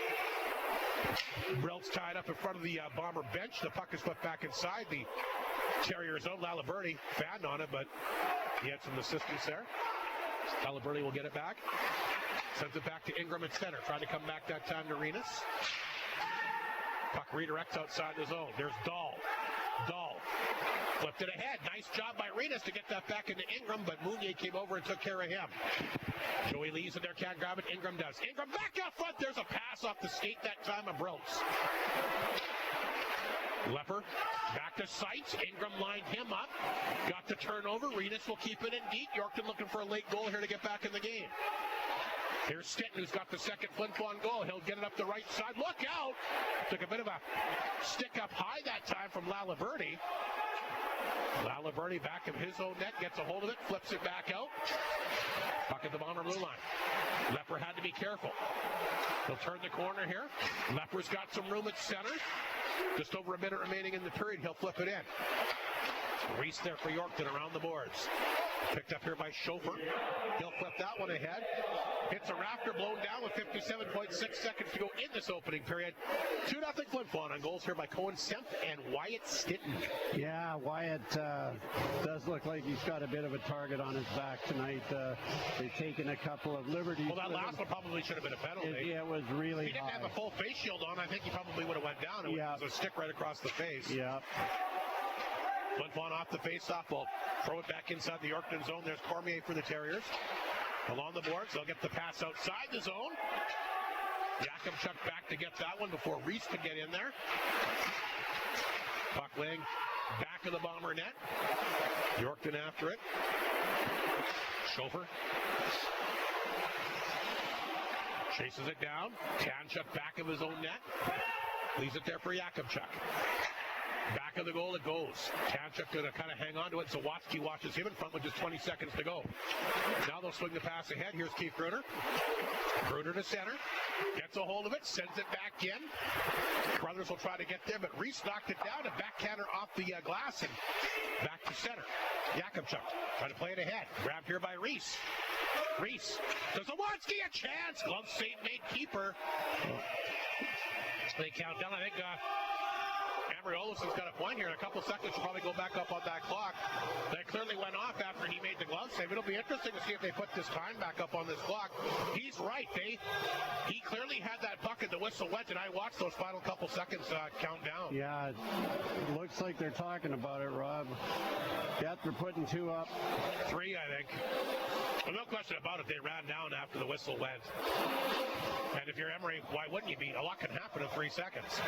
Speaker 4: Briltz tied up in front of the Bomber bench. The puck is put back inside the Terriers' own. Laliberti fanned on it, but he had some assistance there. Laliberti will get it back. Sends it back to Ingram at center. Trying to come back that time to Renas. Puck redirects outside the zone. There's Dahl. Dahl flipped it ahead. Nice job by Renas to get that back into Ingram, but Mounier came over and took care of him. Joey Lee's in there, can't grab it. Ingram does. Ingram back out front. There's a pass off the skate that time of Briltz. Lepper back to Seitz. Ingram lined him up. Got the turnover. Renas will keep it in deep. Yorkton looking for a late goal here to get back in the game. Here's Stinton, who's got the second Flin Flon goal. He'll get it up the right side. Look out! Took a bit of a stick up high that time from Laliberti. Laliberti back of his own net, gets a hold of it, flips it back out. Puck at the Bomber blue line. Lepper had to be careful. He'll turn the corner here. Lepper's got some room at center. Just over a minute remaining in the period. He'll flip it in. Reese there for Yorkton around the boards. Picked up here by Schofer. He'll flip that one ahead. Hits a rafter, blown down with 57.6 seconds to go in this opening period. 2-0 Flin Flon on goals here by Cohen Semp and Wyatt Stinton.
Speaker 5: Yeah, Wyatt does look like he's got a bit of a target on his back tonight. They've taken a couple of liberties.
Speaker 4: Well, that last one probably should have been a penalty.
Speaker 5: It was really
Speaker 4: If he didn't have a full face shield on, I think he probably would have went down. It was a stick right across the face.
Speaker 5: Yeah.
Speaker 4: Flin Flon off the face-off. Will throw it back inside the Yorkton zone. There's Cormier for the Terriers. Along the boards, they'll get the pass outside the zone. Yakimchuk back to get that one before Reese could get in there. Puck laying back of the Bomber net. Yorkton after it. Schofer chases it down. Tanchuk back of his own net. Leaves it there for Yakimchuk. Back of the goal it goes. Tanchuk going to kind of hang on to it. Zawatsky watches him in front with just 20 seconds to go. Now they'll swing the pass ahead. Here's Keith Gruner. Gruner to center. Gets a hold of it. Sends it back in. Brothers will try to get there, but Reese knocked it down. A backhander off the glass and back to center. Yakimchuk trying to play it ahead. Grabbed here by Reese. Reese. Does Zawatsky a chance? Glove save made keeper. They count down. I think Amber Olafson's got a point here. In a couple seconds, will probably go back up on that clock. That clearly went off after he made the glove save. It'll be interesting to see if they put this time back up on this clock. He's right. He clearly had that puck and the whistle went, and I watched those final couple seconds count down.
Speaker 5: Yeah, it looks like they're talking about it, Rob. Yeah, they're putting two up.
Speaker 4: 3, I think. Well, no question about it. They ran down after the whistle went. And if you're Emery, why wouldn't you be? A lot can happen in 3 seconds.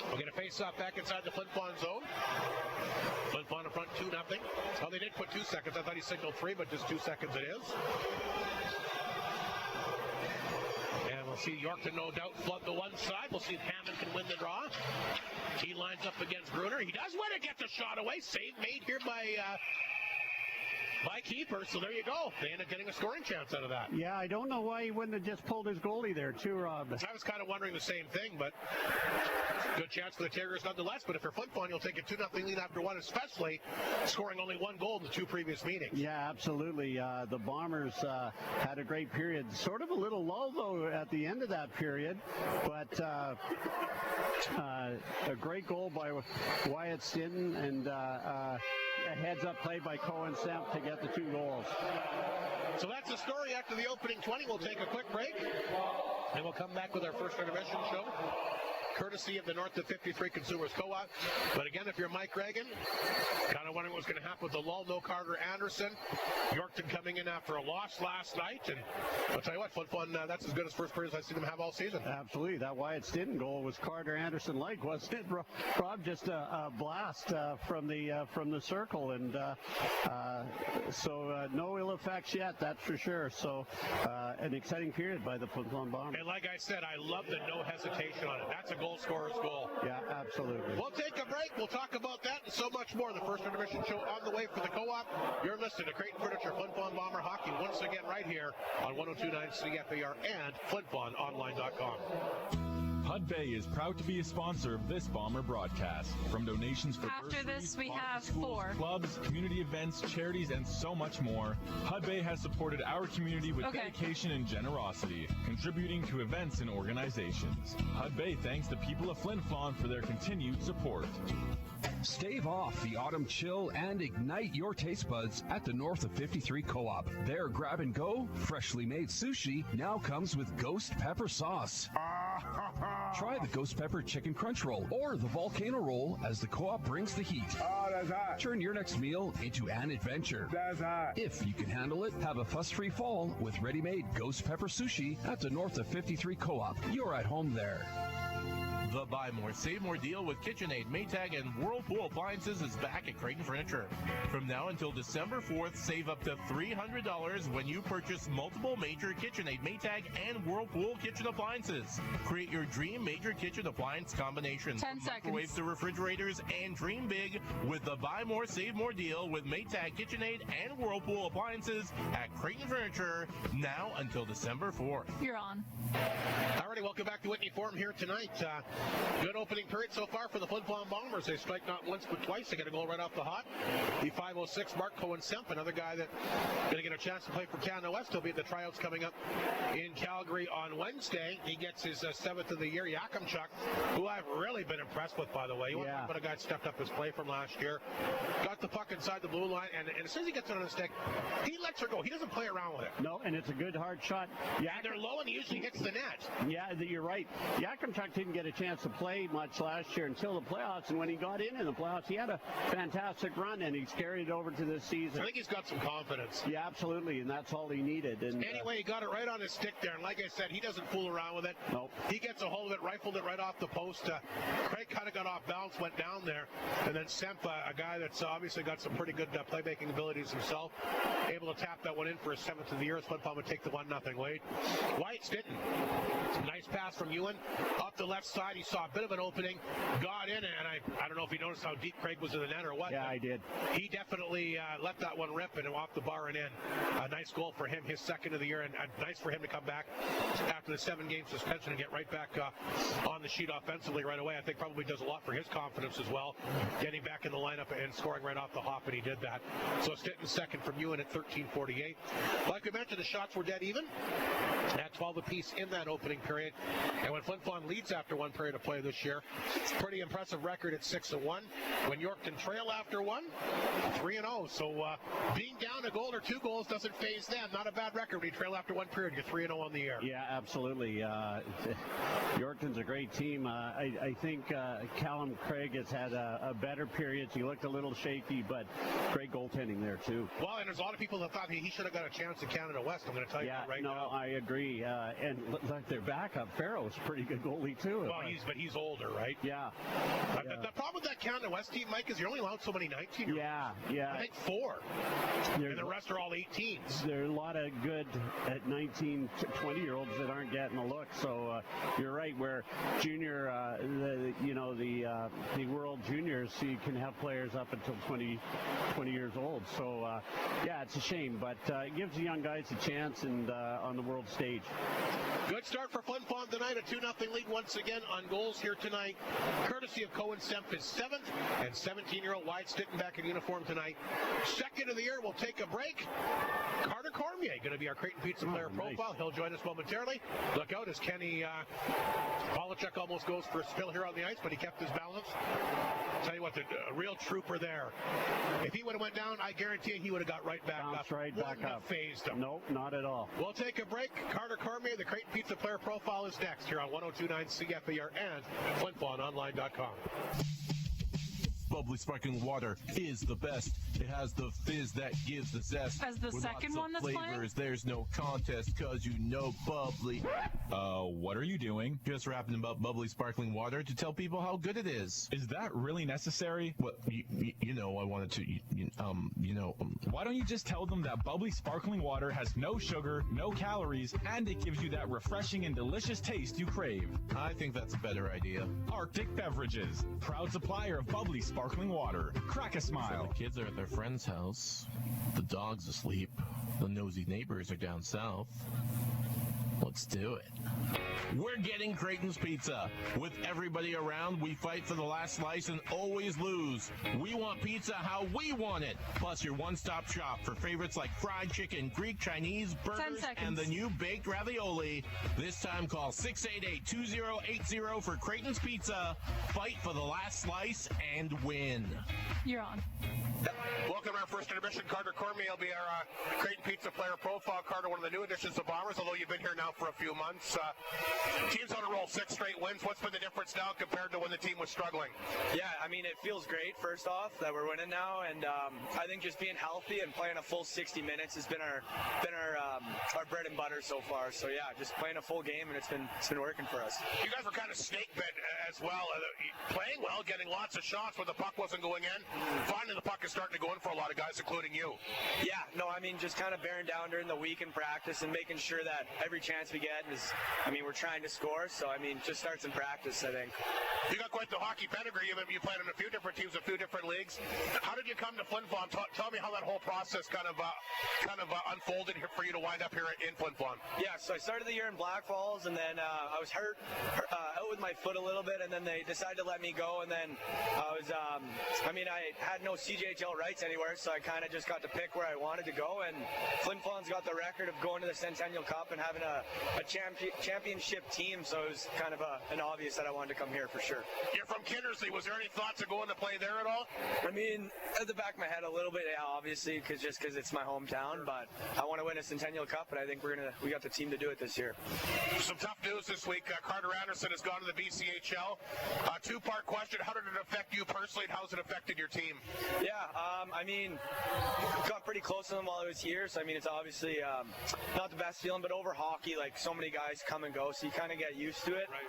Speaker 4: We'll get a face-off back inside the Flin Flon zone. Flin Flon in front 2-0. Well, they did put 2 seconds. I thought he signaled 3, but just 2 seconds it is. And we'll see Yorkton, no doubt, flood the one side. We'll see if Hammond can win the draw. He lines up against Gruner. He does win it, gets a shot away. Save made here by keeper, so there you go. They end up getting a scoring chance out of that.
Speaker 5: Yeah, I don't know why he wouldn't have just pulled his goalie there too, Rob.
Speaker 4: I was kind of wondering the same thing, but good chance for the Terriers nonetheless. But if you're Flin Flon, you'll take a 2-0 lead after one, especially scoring only 1 goal in the 2 previous meetings.
Speaker 5: Yeah, absolutely. The Bombers had a great period. Sort of a little lull, though, at the end of that period. But a great goal by Wyatt Stinton and a heads-up play by Cohen Semp to get the 2 goals.
Speaker 4: So that's the story after the opening 20. We'll take a quick break, and we'll come back with our first intermission show. courtesy of the North of 53 Consumers Co-op. But again, if you're Mike Reagan, kind of wondering what's going to happen with the lull, no Carter Anderson. Yorkton coming in after a loss last night, and I'll tell you what, Flin Flon, that's as good as first periods I've seen them have all season.
Speaker 5: Absolutely. That Wyatt Stinton goal was Carter Anderson-like, wasn't it, Rob? Just a blast from the circle, and so no ill effects yet, that's for sure. So an exciting period by the Flin Flon Bombers.
Speaker 4: And like I said, I love the no hesitation on it. That's a goal scorer's goal.
Speaker 5: Yeah, absolutely.
Speaker 4: We'll take a break. We'll talk about that and so much more. The first intermission show on the way for the Co-op. You're listening to Creighton Furniture Flin Flon Bomber Hockey once again right here on 102.9 CFAR and FlinFlonOnline.com.
Speaker 7: Hud Bay is proud to be a sponsor of this Bomber broadcast. From donations for
Speaker 9: After this, we have
Speaker 7: schools,
Speaker 9: 4.
Speaker 7: clubs, community events, charities, and so much more, Hud Bay has supported our community with dedication and generosity, contributing to events and organizations. Hud Bay thanks the people of Flin Flon for their continued support.
Speaker 10: Stave off the autumn chill and ignite your taste buds at the North of 53 Co-op. Their grab-and-go, freshly made sushi now comes with ghost pepper sauce. Try the ghost pepper chicken crunch roll or the volcano roll as the Co-op brings the heat.
Speaker 11: Oh, that's hot.
Speaker 10: Turn your next meal into an adventure.
Speaker 11: That's hot.
Speaker 10: If you can handle it, have a fuss-free fall with ready-made ghost pepper sushi at the North of 53 Co-op. You're at home there.
Speaker 1: The Buy More, Save More deal with KitchenAid, Maytag, and Whirlpool Appliances is back at Creighton Furniture. From now until December 4th, save up to $300 when you purchase multiple major KitchenAid, Maytag, and Whirlpool kitchen appliances. Create your dream major kitchen appliance combination.
Speaker 9: 10 seconds.
Speaker 1: Microwaves to refrigerators, and dream big with the Buy More, Save More deal with Maytag, KitchenAid, and Whirlpool Appliances at Creighton Furniture, now until December 4th.
Speaker 9: You're on.
Speaker 4: Alrighty, welcome back to Whitney Forum here tonight. Good opening period so far for the Flin Flon Bombers. They strike not once but twice. They get a goal right off the hop. The 506 Mark Cohen-Semp, another guy that's going to get a chance to play for Canada West. He'll be at the tryouts coming up in Calgary on Wednesday. He gets his 7th of the year. Yakimchuk, who I've really been impressed with, by the way. You want to talk about a guy that stepped up his play from last year. Got the puck inside the blue line, and as soon as he gets it on his stick, he lets her go. He doesn't play around with it.
Speaker 5: No, and it's a good hard shot.
Speaker 4: Yeah, they're low, and he usually hits the net.
Speaker 5: Yeah, you're right. Yakimchuk didn't get a chance to play much last year until the playoffs, and when he got in the playoffs, he had a fantastic run, and he's carried it over to this season.
Speaker 4: I think he's got some confidence.
Speaker 5: Yeah, absolutely, and that's all he needed. And
Speaker 4: anyway, he got it right on his stick there, and like I said, he doesn't fool around with it.
Speaker 5: Nope.
Speaker 4: He gets a hold of it, rifled it right off the post. Craig kind of got off balance, went down there, and then Semp, a guy that's obviously got some pretty good playmaking abilities himself, able to tap that one in for his 7th of the year. Flin Flon would take the 1-0 lead. Wyatt Stinton, nice pass from Ewan up the left side. He saw a bit of an opening, got in, and I don't know if he noticed how deep Craig was in the net or what.
Speaker 5: Yeah, I did.
Speaker 4: He definitely let that one rip and off the bar and in. A nice goal for him, his 2nd of the year, and nice for him to come back after the 7-game suspension and get right back on the sheet offensively right away. I think probably does a lot for his confidence as well, getting back in the lineup and scoring right off the hop, and he did that. So Stinton's 2nd from Ewan at 13:48. Like we mentioned, the shots were dead even at 12 apiece in that opening period. And when Flin Flon leads after one period of play this year, it's a pretty impressive record at 6-1. When Yorkton trail after one, 3-0. So being down a goal or 2 goals doesn't faze them. Not a bad record when you trail after one period. You're 3-0 on the year.
Speaker 5: Yeah, absolutely. Yorkton's a great team. I think Callum Craig has had a better period. He looked a little shaky, but great goaltending there too.
Speaker 4: Well, and there's a lot of people that thought he should have got a chance at Canada West. I'm going to tell you that right now.
Speaker 5: I agree. And like their backup, Farrell's a pretty good goalie too.
Speaker 4: Well, he's older, right?
Speaker 5: Yeah.
Speaker 4: The problem with that Canada West team, Mike, is you're only allowed so many 19-year-olds.
Speaker 5: Yeah.
Speaker 4: I think 4. And the rest are all 18s.
Speaker 5: There are a lot of good at 19, 20-year-olds that aren't getting a look. So you're right. Where junior, the World Juniors, you can have players up until 20 years old. So yeah, it's a shame, but it gives the young guys a chance and on the world stage.
Speaker 4: Good start for Flin Flon tonight. A 2-0 lead once again on goals here tonight. Courtesy of Cohen-Semp, his 7th and 17-year-old Wyatt Stitton back in uniform tonight. Second of the year, we'll take a break. Carter Cormier going to be our Creighton Pizza player profile. He'll join us momentarily. Look out as Kenny Polachuk almost goes for a spill here on the ice, but he kept his balance. Tell you what, a real trooper there. If he would have went down, I guarantee you he would have got right back up.
Speaker 5: Right back up.
Speaker 4: Phased him.
Speaker 5: Nope, not at all.
Speaker 4: We'll take a break. Carter Cormier, the Creighton Pizza player profile, is next here on 102.9 CFAR and FlinFlonOnline.com.
Speaker 1: Bubbly sparkling water is the best. It has the fizz that gives the zest.
Speaker 9: As the
Speaker 1: With
Speaker 9: second
Speaker 1: lots
Speaker 9: one
Speaker 1: of
Speaker 9: that's
Speaker 1: flavors,
Speaker 9: playing?
Speaker 1: there's no contest, cause you know bubbly.
Speaker 7: What are you doing?
Speaker 1: Just rapping about bubbly sparkling water to tell people how good it is.
Speaker 7: Is that really necessary?
Speaker 1: Well, you know, I wanted to,
Speaker 7: Why don't you just tell them that bubbly sparkling water has no sugar, no calories, and it gives you that refreshing and delicious taste you crave?
Speaker 1: I think that's a better idea.
Speaker 7: Arctic Beverages, proud supplier of bubbly sparkling water. Crack a
Speaker 1: So
Speaker 7: smile.
Speaker 1: the kids are at their friend's house. The dog's asleep. The nosy neighbors are down south. Let's do it. We're getting Creighton's Pizza. With everybody around, we fight for the last slice and always lose. We want pizza how we want it. Plus your one-stop shop for favorites like fried chicken, Greek, Chinese,
Speaker 9: 10
Speaker 1: burgers,
Speaker 9: seconds.
Speaker 1: and the new baked ravioli. This time call 688-2080 for Creighton's Pizza. Fight for the last slice and win.
Speaker 9: You're on.
Speaker 4: Welcome to our first intermission. Carter Cormier will be our Creighton Pizza player profile. Carter, one of the new additions to Bombers, although you've been here now for a few months. Team's on a roll, 6 straight wins. What's been the difference now compared to when the team was struggling?
Speaker 11: Yeah, I mean, it feels great, first off, that we're winning now, and I think just being healthy and playing a full 60 minutes has been our bread and butter so far. So yeah, just playing a full game, and it's been working for us.
Speaker 4: You guys were kind of snake bit as well, playing well, getting lots of shots when the puck wasn't going in. Finally, the puck is starting to go in for a lot of guys, including you.
Speaker 11: Yeah, no, I mean, just kind of bearing down during the week in practice and making sure that every chance we get is, I mean, we're trying to score, so I mean, just starts in practice, I think.
Speaker 4: You got quite the hockey pedigree. You played in a few different teams, a few different leagues. How did you come to Flin Flon? Tell me how that whole process kind of unfolded here for you to wind up here in Flin Flon.
Speaker 11: Yeah, so I started the year in Black Falls, and then I was hurt out with my foot a little bit, and then they decided to let me go, and then I was, I had no CJHL rights anywhere, so I kind of just got to pick where I wanted to go, and Flin Flon's got the record of going to the Centennial Cup and having a championship team, so it was kind of an obvious that I wanted to come here for sure.
Speaker 4: You're from Kindersley. Was there any thoughts of going to play there at all?
Speaker 11: I mean, at the back of my head a little bit, yeah, obviously, because it's my hometown, but I want to win a Centennial Cup, and I think we got the team to do it this year.
Speaker 4: Some tough news this week. Carter Anderson has gone to the BCHL. Two-part question. How did it affect you personally, and how has it affected your team?
Speaker 11: Yeah, I mean, got pretty close to them while I was here, so I mean, it's obviously not the best feeling, but over hockey, like, so many guys come and go, so you kind of get used to it.
Speaker 4: Right.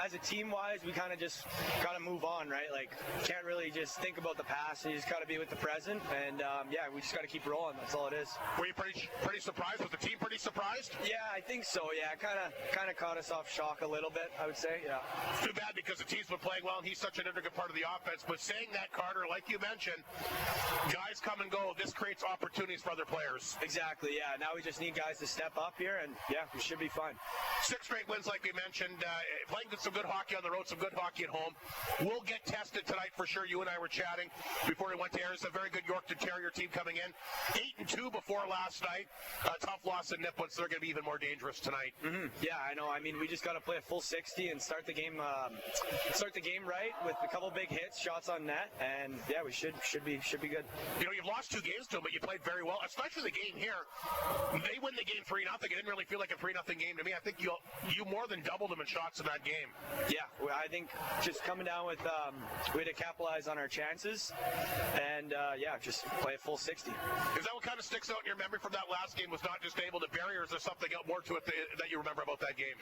Speaker 11: As a team-wise, we kind of just got to move on, right? Like, can't really just think about the past, you just got to be with the present, and yeah, we just got to keep rolling, that's all it is.
Speaker 4: Were you pretty surprised? Was the team pretty surprised?
Speaker 11: Yeah, I think so, yeah, kind of caught us off shock a little bit, I would say, yeah.
Speaker 4: It's too bad because the team's been playing well, and he's such an integral part of the offense, but saying that, Carter, like you mentioned, guys come and go, this creates opportunities for other players.
Speaker 11: Exactly, yeah, now we just need guys to step up here, and yeah, we should be fine.
Speaker 4: 6 straight wins, like we mentioned, playing some good hockey on the road, some good hockey at home. We'll get tested tonight for sure. You and I were chatting before we went to air. It's a very good Yorkton Terrier team coming in. 8-2 before last night. Tough loss in Nipwood, so they're going to be even more dangerous tonight.
Speaker 11: Mm-hmm. Yeah, I know. I mean, we just got to play a full 60 and start the game right with a couple big hits, shots on net, and yeah, we should be good.
Speaker 4: You know, you've lost 2 games to them, but you played very well, especially the game here. They win the game 3-0. It didn't really feel like a 3-0 game to me. I think you more than doubled them in shots in that game.
Speaker 11: Yeah, I think just coming down with we had to capitalize on our chances, and yeah, just play a full 60.
Speaker 4: Is that what kind of sticks out in your memory from that last game? Was not just able to bury, or is there something more to it that you remember about that game?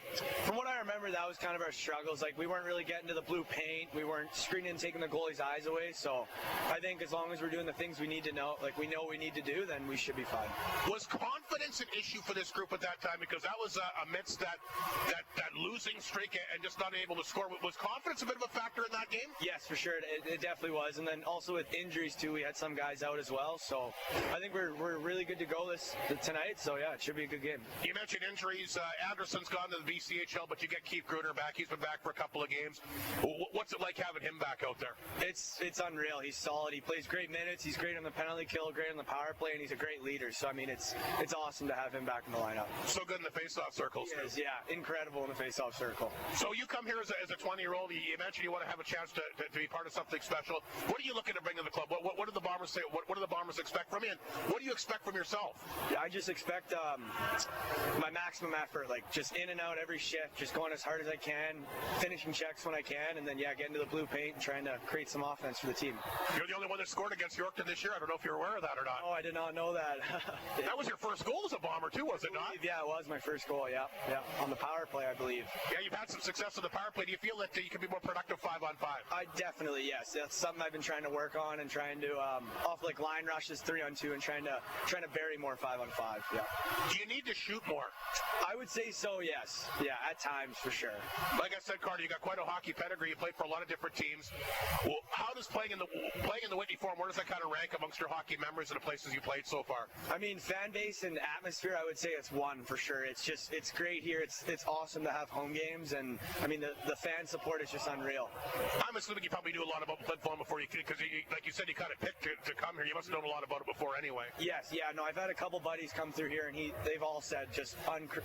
Speaker 11: From what I remember, that was kind of our struggles. Like, we weren't really getting to the blue paint. We weren't screening and taking the goalie's eyes away. So I think as long as we're doing the things we need to know, like we know we need to do, then we should be fine.
Speaker 4: Was confidence an issue for this group at that time? Because that was amidst that losing streak and just not able to score. Was confidence a bit of a factor in that game?
Speaker 11: Yes, for sure. It definitely was. And then also with injuries too, we had some guys out as well. So I think we're really good to go tonight. So yeah, it should be a good game.
Speaker 4: You mentioned injuries. Anderson's gone to the BCHL, but you get Keith Gruner back. He's been back for a couple of games. What's it like like having him back out there?
Speaker 11: It's unreal. He's solid. He plays great minutes. He's great on the penalty kill, great on the power play, and he's a great leader. So, I mean, it's awesome to have him back in the lineup.
Speaker 4: So good in the face-off circles,
Speaker 11: He is, yeah. Incredible in the face-off circle.
Speaker 4: So you come here as a 20-year-old. You mentioned you want to have a chance to be part of something special. What are you looking to bring to the club? What do the Bombers say? What do the Bombers expect from you? And what do you expect from yourself?
Speaker 11: Yeah, I just expect my maximum effort, like just in and out every shift, just going as hard as I can, finishing checks when I can, and then, getting to the blue paint and trying to create some offense for the team.
Speaker 4: You're the only one that scored against Yorkton this year. I don't know if you're aware of that or not.
Speaker 11: Oh, I did not know that.
Speaker 4: That was your first goal as a Bomber, too, was it not?
Speaker 11: Yeah, it was my first goal, yeah. On the power play, I believe.
Speaker 4: Yeah, you've had some success on the power play. Do you feel that you can be more productive 5-on-5?
Speaker 11: I definitely, yes. That's something I've been trying to work on and trying to, off like line rushes 3-on-2 and trying to bury more 5-on-5, yeah.
Speaker 4: Do you need to shoot more?
Speaker 11: I would say so, yes. Yeah, at times, for sure.
Speaker 4: Like I said, Carter, you got quite a hockey pedigree. You played for a lot of different teams. Well, how does playing in the Whitney Forum, where does that kind of rank amongst your hockey memories of the places you played so far?
Speaker 11: I mean, fan base and atmosphere, I would say it's one for sure. It's great here. It's awesome to have home games, and I mean the fan support is just unreal.
Speaker 4: I'm assuming you probably knew a lot about Flin Flon before because like you said, you kind of picked to come here. You must have known a lot about it before anyway.
Speaker 11: Yes, yeah, no, I've had a couple buddies come through here, and they've all said just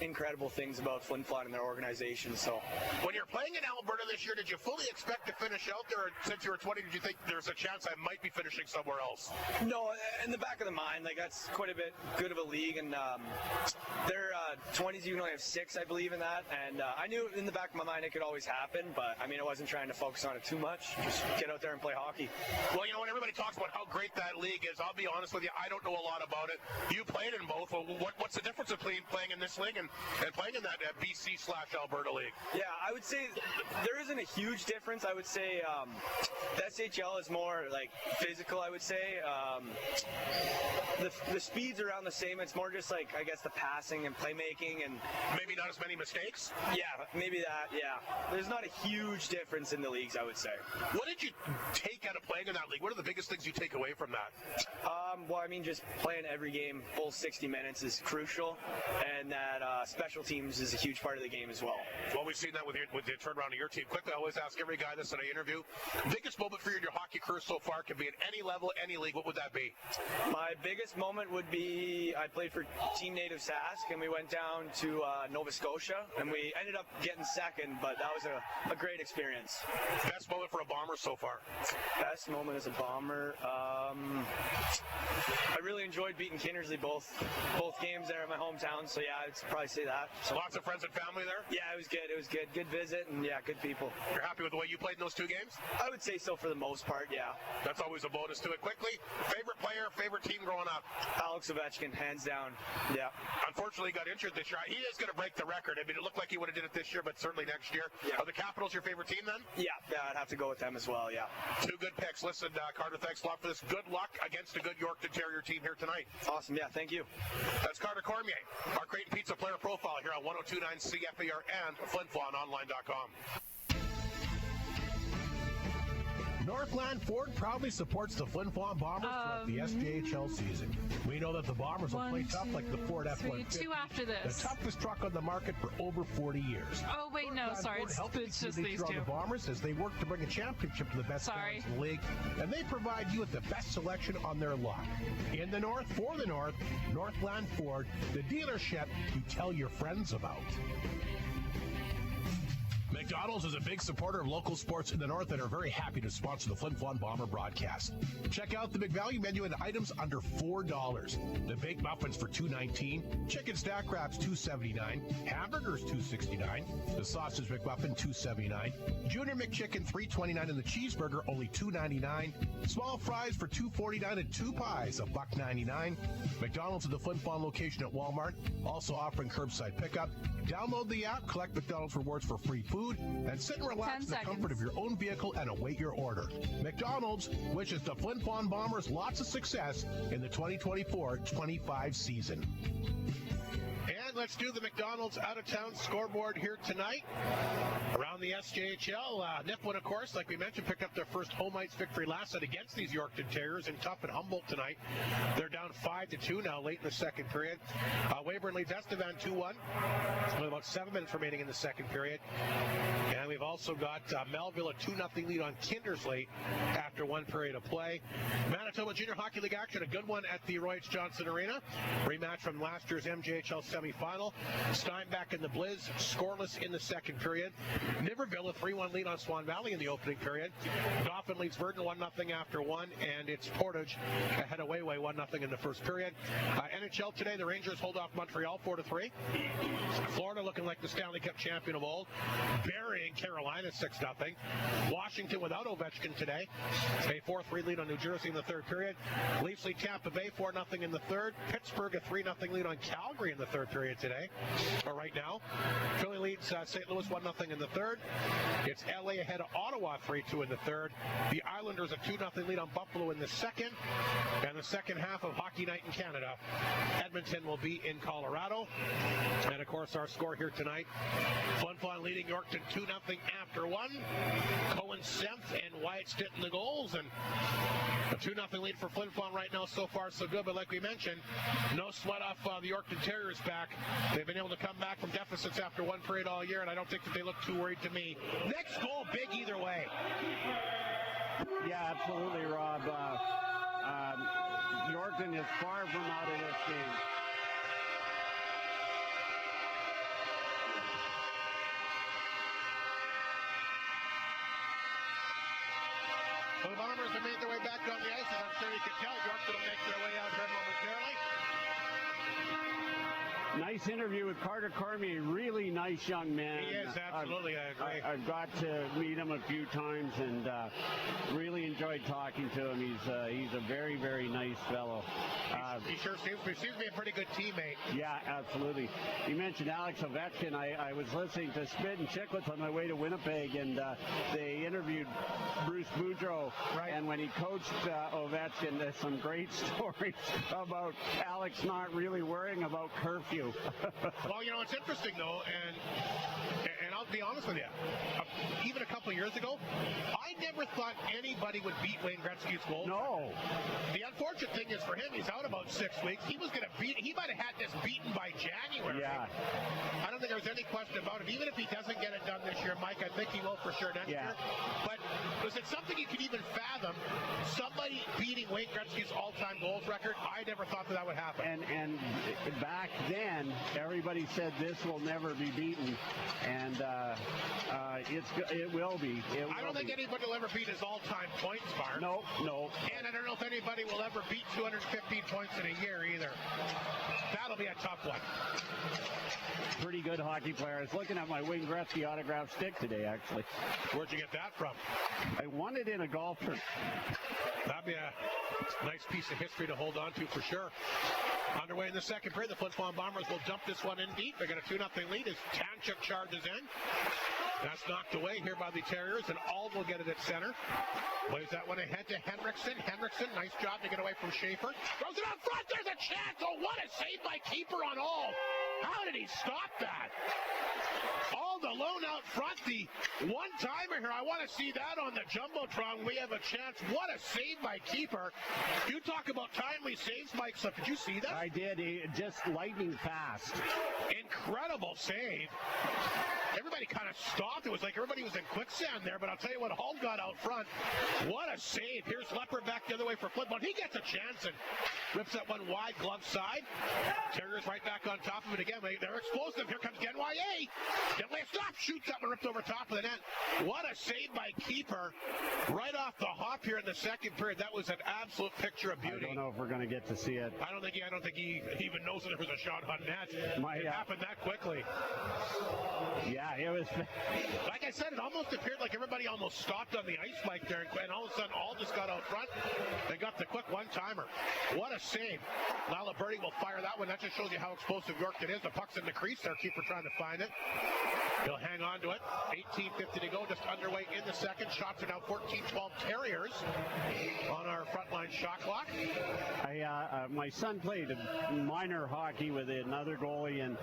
Speaker 11: incredible things about Flin Flon and their organization. So,
Speaker 4: when you're playing in Alberta this year, did you fully expect to finish out there? Since you were 20, did you think there's a chance I might be finishing somewhere else?
Speaker 11: No, in the back of the mind, like that's quite a bit good of a league, and their 20s you can only have 6, I believe, in that. And I knew in the back of my mind it could always happen, but I mean, I wasn't trying to focus on it too much. Just get out there and play hockey.
Speaker 4: Well, when everybody talks about how great that league is, I'll be honest with you, I don't know a lot about it. You played in both. Well, what's the difference between playing in this league and playing in that BC/Alberta league?
Speaker 11: Yeah, I would say there isn't a huge difference. I would say the SHL is more like physical, I would say. The speed's around the same. It's more just like, I guess, the passing and playmaking, and
Speaker 4: maybe not as many mistakes?
Speaker 11: Yeah, maybe that, yeah. There's not a huge difference in the leagues, I would say.
Speaker 4: What did you take out of playing in that league? What are the biggest things you take away from that?
Speaker 11: Well, I mean, just playing every game, full 60 minutes is crucial, and that special teams is a huge part of the game as well.
Speaker 4: Well, we've seen that with the turnaround of your team. Quickly, I always ask every guy this that I interview. Biggest moment for you in your hockey career so far can be at any level, any league. What would that be?
Speaker 11: My biggest moment would be I played for Team Native Sask, and we went down to Nova Scotia, and we ended up getting second, but that was a great experience.
Speaker 4: Best moment for a Bomber so far?
Speaker 11: Best moment as a Bomber? I really enjoyed beating Kinnersley both games there in my hometown, so yeah, I'd probably say that.
Speaker 4: So lots of friends and family there?
Speaker 11: Yeah, it was good. It was good. Good visit, and yeah, good people.
Speaker 4: You're happy with the way you played in those 2 games?
Speaker 11: I would say so for the most part, yeah.
Speaker 4: That's always a bonus to it. Quickly, favorite player, favorite team growing up?
Speaker 11: Alex Ovechkin, hands down. Yeah.
Speaker 4: Unfortunately, he got injured this year. He is going to break the record. I mean, it looked like he would have did it this year, but certainly next year.
Speaker 11: Yeah.
Speaker 4: Are the Capitals your favorite team then?
Speaker 11: Yeah, I'd have to go with them as well, yeah.
Speaker 4: 2 good picks. Listen, Carter, thanks a lot for this. Good luck against a good Yorkton Terrier team here tonight.
Speaker 11: Awesome, yeah, thank you.
Speaker 4: That's Carter Cormier, our Creighton Pizza player profile here on 102.9 CFAR and FlinFlonOnline.com. Northland Ford proudly supports the Flin Flon Bombers throughout the SJHL season. We know that the Bombers will play tough like the Ford F-150.
Speaker 9: 2 after this.
Speaker 4: The toughest truck on the market for over 40 years.
Speaker 9: Oh, wait, no, sorry. It's just these 2.
Speaker 4: The Bombers as they work to bring a championship to the best fans in the league, and they provide you with the best selection on their lot. In the North, for the North, Northland Ford, the dealership you tell your friends about. McDonald's is a big supporter of local sports in the North and are very happy to sponsor the Flin Flon Bomber broadcast. Check out the big value menu and items under $4. The baked muffins for $2.19, chicken stack wraps $2.79, hamburgers $2.69, the sausage McMuffin $2.79, Junior McChicken $3.29 and the cheeseburger only $2.99, small fries for $2.49 and 2 pies $1.99. McDonald's at the Flin Flon location at Walmart, also offering curbside pickup. Download the app, collect McDonald's rewards for free food, and sit and relax in the comfort of your own vehicle and await your order. McDonald's wishes the Flin Flon Bombers lots of success in the 2024-25 season. And let's do the McDonald's out-of-town scoreboard here tonight. Around the SJHL, Nipawin, of course, like we mentioned, picked up their first home ice victory last night against these Yorkton Terriers in tough and Humboldt tonight. They're down 5-2 now late in the second period. Weyburn leads Estevan 2-1 with about 7 minutes remaining in the second period. And And we've also got Melville a 2-0 lead on Kindersley after one period of play. Manitoba Junior Hockey League action, a good one at the Roy H. Johnson Arena. Rematch from last year's MJHL semifinal. Steinbach and the Blizz scoreless in the second period. Niverville a 3-1 lead on Swan Valley in the opening period. Dauphin leads Verdun 1-0 after one, and it's Portage ahead of Wayway 1-0 in the first period. NHL today, the Rangers hold off Montreal 4-3. Florida looking like the Stanley Cup champion of old, burying Carolina 6-0. Washington without Ovechkin today, a 4-3 lead on New Jersey in the third period. Leafs lead Tampa Bay 4-0 in the third. Pittsburgh a 3-0 lead on Calgary in the third period today, or right now. Philly leads St. Louis 1-0 in the third. It's LA ahead of Ottawa 3-2 in the third. The Islanders a 2-0 lead on Buffalo in the second. And the second half of Hockey Night in Canada, Edmonton will be in Colorado. And of course our score here tonight, Flin Flon leading Yorkton 2-0 after one. Cohen 7th and Wyatt Stitton the goals, and a 2-0 lead for Flin Flon right now. So far so good, but like we mentioned, no sweat off the Yorkton Terriers back. They've been able to come back from deficits after one period all year, and I don't think that they look too worried to me. Next goal, big either way.
Speaker 5: Yeah, absolutely, Rob. Yorkton is far from out of this game.
Speaker 4: Well, the Bombers have made their way back on the ice, and I'm sure you can tell Yorkton will make their way out here momentarily.
Speaker 5: Nice interview with Carter Cormier, really nice young man.
Speaker 4: He is, absolutely, I agree.
Speaker 5: I've got to meet him a few times and really enjoyed talking to him. He's a very, very nice fellow.
Speaker 4: He sure seems to be a pretty good teammate.
Speaker 5: Yeah, absolutely. You mentioned Alex Ovechkin. I was listening to Spit and Chicklets on my way to Winnipeg, and they interviewed Bruce Boudreau.
Speaker 4: Right.
Speaker 5: And when he coached Ovechkin, there's some great stories about Alex not really worrying about curfew.
Speaker 4: Well, you know, it's interesting, though, and I'll be honest with you. Even a couple of years ago, I never thought anybody would beat Wayne Gretzky's goal.
Speaker 5: No.
Speaker 4: The unfortunate thing is for him, he's out about 6 weeks. He was going to beat. He might have had this beaten by January.
Speaker 5: Yeah.
Speaker 4: I don't think there's any question about it. Even if he doesn't get it done this year, Mike, I think he will for sure next year. But was it something you could even fathom? Somebody beating Wayne Gretzky's all-time goals record? I never thought that would happen.
Speaker 5: And back then, everybody said this will never be beaten, and it will be.
Speaker 4: I don't think anybody will ever beat his all-time points, Bart.
Speaker 5: No.
Speaker 4: And I don't know if anybody will ever beat 215 points in a year either. That'll be a tough one.
Speaker 5: Pretty good hockey player. I was looking at my Wayne Gretzky autograph stick today, actually.
Speaker 4: Where'd you get that from?
Speaker 5: I won it in a golf tournament.
Speaker 4: That'd be a nice piece of history to hold on to for sure. Underway in the second period, the Flin Flon Bombers will dump this one in deep. They got a 2-0 lead as Tanchuk charges in. That's knocked away here by the Terriers, and Ald will get it at center. Plays that one ahead to Henriksen. Henriksen, nice job to get away from Schaefer. Throws it out front. There's a chance. Oh, what a save by keeper on Ald. How did he stop that? Ald alone out front. The one-timer here. I want to see that on the Jumbotron. We have a chance. What a save by keeper. You talk about timely saves, Mike. So did you see that?
Speaker 5: I did. Just lightning fast.
Speaker 4: Incredible save. Everybody kind of stopped. It was like everybody was in quicksand there, but I'll tell you what, Hall got out front. What a save. Here's Lepper back the other way for Flin Flon. He gets a chance and rips that one wide glove side. Terriers right back on top of it again. They're explosive. Here comes Denwye. Denwye stops, shoots up and ripped over top of the net. What a save by keeper. Right off the hop here in the second period. That was an absolute picture of beauty.
Speaker 5: I don't know if we're going to get to see it.
Speaker 4: I don't think he even knows that there was a shot on net. It happened that quickly.
Speaker 5: Yeah, it was.
Speaker 4: Like I said, it almost appeared like everybody almost stopped on the ice bike there, and all of a sudden, all just got out front and got the quick one-timer. What a save. Lala Birdie will fire that one. That just shows you how explosive Yorkton is. The puck's in the crease there. Keeper trying to find it. He'll hang on to it. 18:50 to go, just underway in the second. Shots are now 14-12 Terriers on our frontline shot clock.
Speaker 5: My son played minor hockey with another goalie and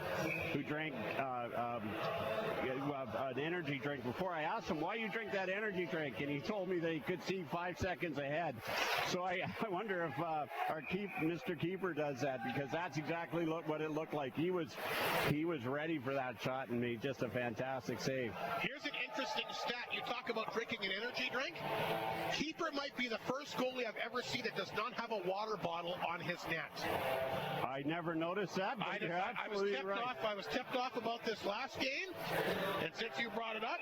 Speaker 5: who drank an energy drink drink. Before I asked him, why you drink that energy drink? And he told me that he could see 5 seconds ahead. So I wonder if Mr. Keeper does that, because that's exactly what it looked like. He was ready for that shot and made just a fantastic save.
Speaker 4: Here's an interesting stat. You talk about drinking an energy drink. Keeper might be the first goalie I've ever seen that does not have a water bottle on his net.
Speaker 5: I never noticed that, but you're absolutely right.
Speaker 4: I was tipped off about this last game, and since you brought it up,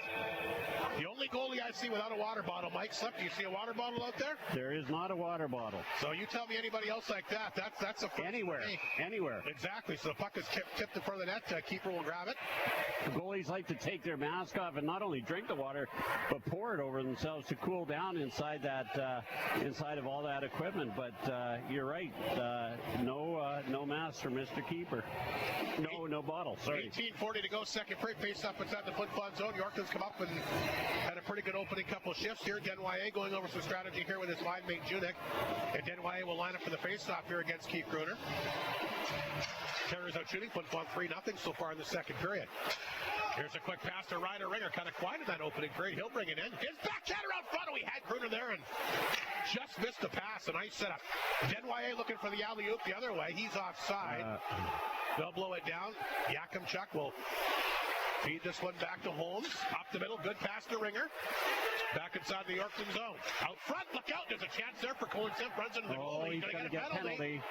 Speaker 4: the only goalie I see without a water bottle, Mike Slip, do you see a water bottle out there?
Speaker 5: There is not a water bottle.
Speaker 4: So you tell me anybody else like that. That's a first.
Speaker 5: Anywhere.
Speaker 4: Exactly. So the puck is tipped in front of the net. Keeper will grab it.
Speaker 5: Goalies like to take their mask off and not only drink the water, but pour it over themselves to cool down inside of all that equipment. But you're right. No mask for Mr. Keeper. No bottle. Sorry.
Speaker 4: 18:40 to go. Second period. Face up inside the Flin Flon zone. Yorkton's come up and had a pretty good opening couple shifts here. Denwye going over some strategy here with his line mate Junik. And Denwye will line up for the face-off here against Keith Gruner. Terriers out shooting. Flin Flon 3-0 so far in the second period. Here's a quick pass to Ryder Ringer. Kind of quiet in that opening period. He'll bring it in. His backhander out front. We had Gruner there and just missed the pass. A nice setup. Denwye looking for the alley-oop the other way. He's offside. They'll blow it down. Yakimchuk will feed this one back to Holmes. Up the middle. Good pass to Ringer. Back inside the Yorkton zone. Out front. Look out. There's a chance there for Colin Simp. Runs into the goal.
Speaker 5: He's going to get a penalty.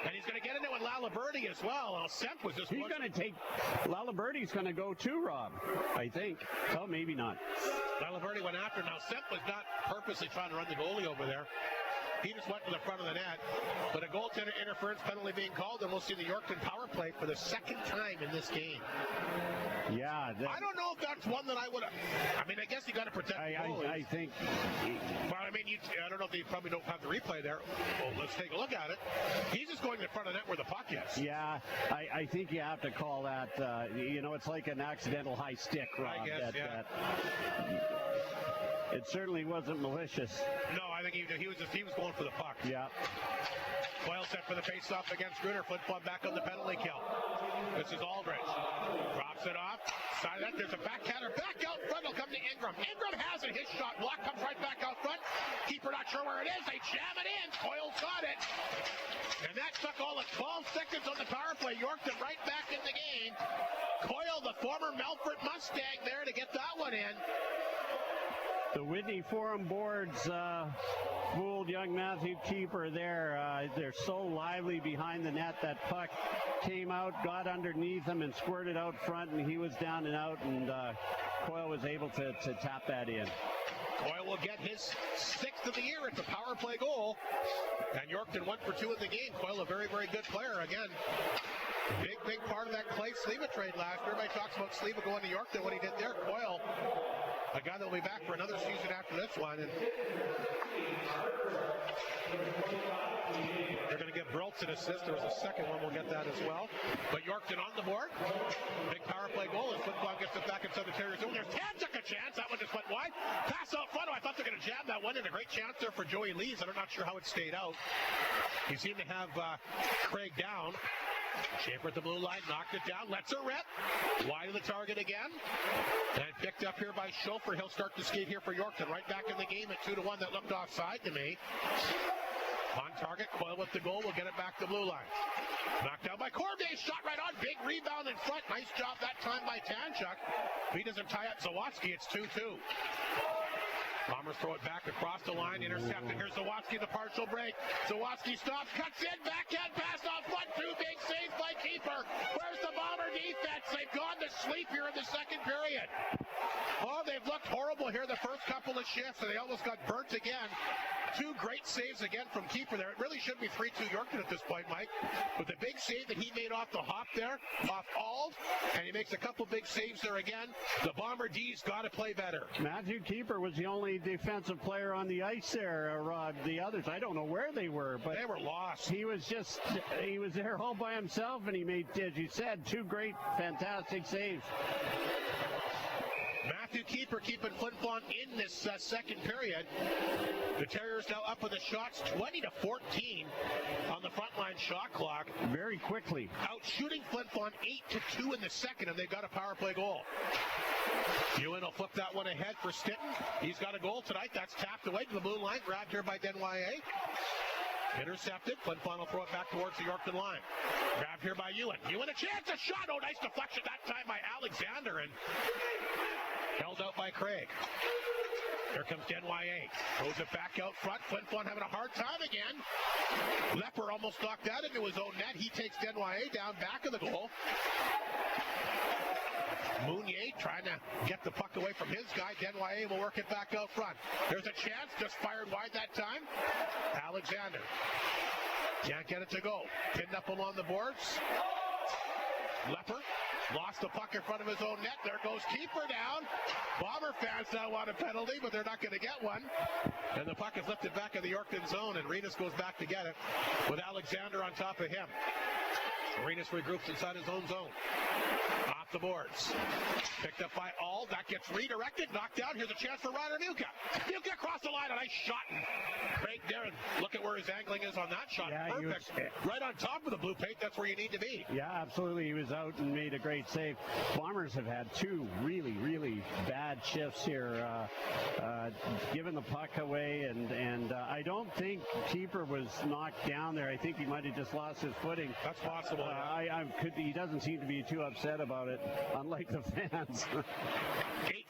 Speaker 4: And he's going to get into it with Laliberti as well. Semp was just...
Speaker 5: He's going to take... Laliberti's going to go too, Rob, I think. Oh, maybe not.
Speaker 4: Laliberti went after. Now, Semp was not purposely trying to run the goalie over there. He just went to the front of the net. But a goaltender interference penalty being called, and we'll see the Yorkton power play for the second time in this game.
Speaker 5: Yeah.
Speaker 4: I don't know if that's one that I would have... I mean, I guess you got to protect the goalies.
Speaker 5: I think...
Speaker 4: But, I mean, I don't know if they probably don't have the replay there. Well, let's take a look at it. He's just going to the front of the net where the puck is.
Speaker 5: Yeah, I think you have to call that, it's like an accidental high stick, Rob.
Speaker 4: I guess,
Speaker 5: It certainly wasn't malicious.
Speaker 4: No, I think he was going for the puck.
Speaker 5: Yeah.
Speaker 4: Coyle set for the face-off against Gruner. Flin Flon back on the penalty kill. This is Aldrich. Drops it off. Side of that, there's a backhander. Back out front. It'll come to Ingram. Ingram has it. His shot block comes right back out front. Keeper not sure where it is. They jam it in. Coyle got it. And that took all of 12 seconds on the power play. Yorkton right back in the game. Coyle, the former Melfort Mustang, there to get that one in.
Speaker 5: The Whitney Forum boards fooled young Matthew Keeper there. They're so lively behind the net. That puck came out, got underneath him, and squirted out front, and he was down and out, and Coyle was able to tap that in.
Speaker 4: Coyle will get his 6th of the year. It's a power play goal. And Yorkton 1 for 2 in the game. Coyle, a very, very good player. Again, big part of that Clay Sleva trade last year. Everybody talks about Sleva going to Yorkton, what he did there. Coyle, a guy that will be back for another season after this one. And they're going to give Briltz an assist. There was a second one. We'll get that as well. But Yorkton on the board. Big power play goal as Flin Flon gets it back inside the Terriers zone. There's Tanchuk a chance. That one just went wide. Pass out front. I thought they were going to jam that one in. A great chance there for Joey Lees. I'm not sure how it stayed out. You seem to have Craig down. Schaefer at the blue line, knocked it down, lets her rip. Wide of the target again. And picked up here by Schofer. He'll start to skate here for Yorkton. Right back in the game at 2-1. That looked offside to me. On target, Coyle with the goal. We'll get it back to blue line. Knocked down by Corday. Shot right on. Big rebound in front. Nice job that time by Tanchuk. If he doesn't tie up Zawatsky, it's 2-2. Bombers throw it back across the line, intercepted. Here's Zawatsky, the partial break. Zawatsky stops, cuts in, backhand pass off front. 2 big saves by Keeper. Where's the Bomber defense? They've gone to sleep here in the second period. Oh, they've looked horrible here the first couple of shifts, and they almost got burnt again. 2 great saves again from Keeper there. It really should be 3-2 Yorkton at this point, Mike. With the big save that he made off the hop there, off Ald, and he makes a couple big saves there again. The Bomber D's got to play better.
Speaker 5: Matthew Keeper was the only defensive player on the ice there, Rod. The others, I don't know where they were, but
Speaker 4: they were lost.
Speaker 5: He was there all by himself, and he made, as you said, 2 great, fantastic saves.
Speaker 4: 3-2 keeper keeping Flin Flon in this second period. The Terriers now up with the shots 20-14 on the front line shot clock.
Speaker 5: Very quickly.
Speaker 4: Out shooting Flin Flon 8-2 in the second, and they've got a power play goal. Ewan will flip that one ahead for Stinton. He's got a goal tonight. That's tapped away to the blue line. Grabbed here by Denwye. Intercepted. Flin Flon will throw it back towards the Yorkton line. Grabbed here by Ewan. Ewan a chance, a shot. Oh, nice deflection that time by Alexander, and held out by Craig. Here comes Denwye. Throws it back out front. Flin Flon having a hard time again. Lepper almost knocked that into his own net. He takes Denwye down back of the goal. Mounier trying to get the puck away from his guy. Denwye will work it back out front. There's a chance, just fired wide that time. Alexander can't get it to go. Pinned up along the boards. Lepper lost the puck in front of his own net. There goes keeper down. Bomber fans now want a penalty, but they're not going to get one. And the puck is lifted back in the Yorkton zone, and Renus goes back to get it with Alexander on top of him. Renus regroups inside his own zone. Off the boards. Picked up by Auld. That gets redirected. Knocked down. Here's a chance for Ryder Muka. Muka across the line. A nice shot. And Craig Darren, look at where his angling is on that shot.
Speaker 5: Yeah,
Speaker 4: perfect. Right on top of the blue paint. That's where you need to be.
Speaker 5: Yeah, absolutely. He was out and made a great save. Bombers have had two really, really bad shifts here, giving the puck away. And I don't think keeper was knocked down there. I think he might have just lost his footing.
Speaker 4: That's possible.
Speaker 5: He doesn't seem to be too upset about it, unlike the fans.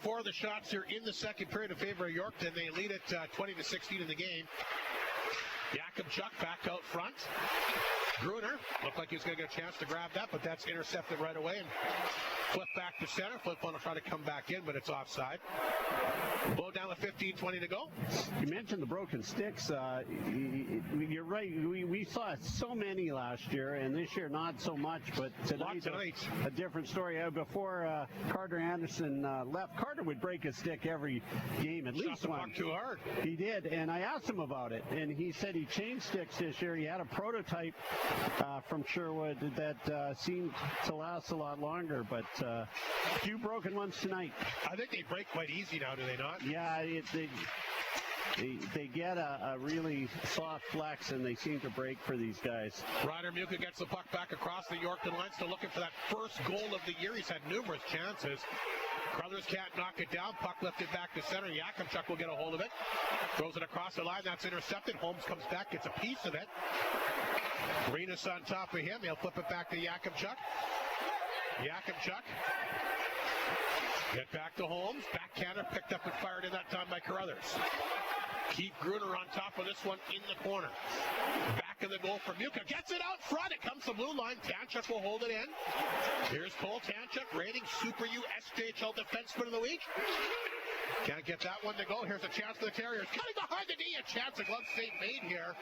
Speaker 4: 8-4 of the shots here in the second period in favor of Yorkton. They lead it 20-16 in the game. Yakubchuk back out front. Gruner looked like he was going to get a chance to grab that, but that's intercepted right away and flipped back to center. Flip on to try to come back in, but it's offside. Blow down with 15-20 to go.
Speaker 5: You mentioned the broken sticks. You're right. We saw so many last year, and this year not so much, but tonight a different story. Before Carter Anderson left, Carter would break a stick every game, at least
Speaker 4: the
Speaker 5: one.
Speaker 4: puck too hard.
Speaker 5: He did, and I asked him about it, and he said he changed sticks this year. He had a prototype from Sherwood that seemed to last a lot longer, but a few broken ones tonight.
Speaker 4: I think they break quite easy now, do they not?
Speaker 5: Yeah, they get a really soft flex, and they seem to break for these guys.
Speaker 4: Ryder Muka gets the puck back across the Yorkton line, still looking for that first goal of the year. He's had numerous chances. Crothers can't knock it down. Puck lifted back to center. Yakubchuk will get a hold of it. Throws it across the line. That's intercepted. Holmes comes back, gets a piece of it. Renus on top of him. He'll flip it back to Yakubchuk. Yakubchuk. Get back to Holmes. Backhander picked up and fired in that time by Carruthers. Keith Gruner on top of this one in the corner. Back of the goal for Muka. Gets it out front. It comes to blue line. Tanchuk will hold it in. Here's Cole Tanchuk, rating Super U SJHL Defenseman of the Week. Can't get that one to go. Here's a chance for the Terriers. Cutting behind the knee. A chance. A glove save made here.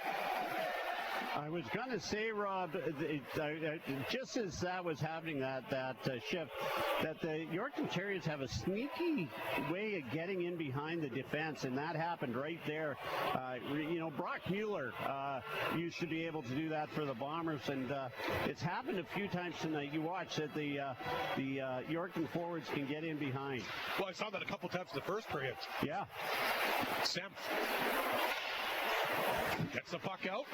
Speaker 5: I was going to say, Rob, just as that was happening, that shift, that the Yorkton Terriers have a sneaky way of getting in behind the defense, and that happened right there. Brock Mueller used to be able to do that for the Bombers, and it's happened a few times tonight. You watch that the Yorkton forwards can get in behind.
Speaker 4: Well, I saw that a couple times in the first period.
Speaker 5: Yeah.
Speaker 4: Semp gets the puck out.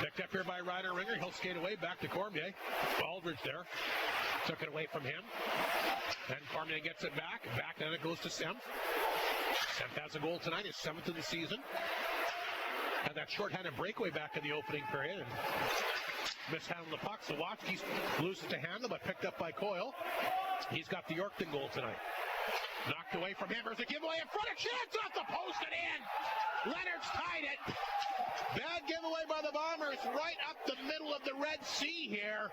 Speaker 4: Picked up here by Ryder Ringer. He'll skate away back to Cormier. Aldridge there. Took it away from him. Then Cormier gets it back. Back, then it goes to Semp. Semp has a goal tonight. His 7th of the season. Had that short-handed breakaway back in the opening period. And mishandled the puck. So Watsky loses to handle, but picked up by Coyle. He's got the Yorkton goal tonight. Knocked away from him. There's a giveaway in front. A chance off the post and in. Leonard's tied it. Bad giveaway by the Bombers right up the middle of the Red Sea here.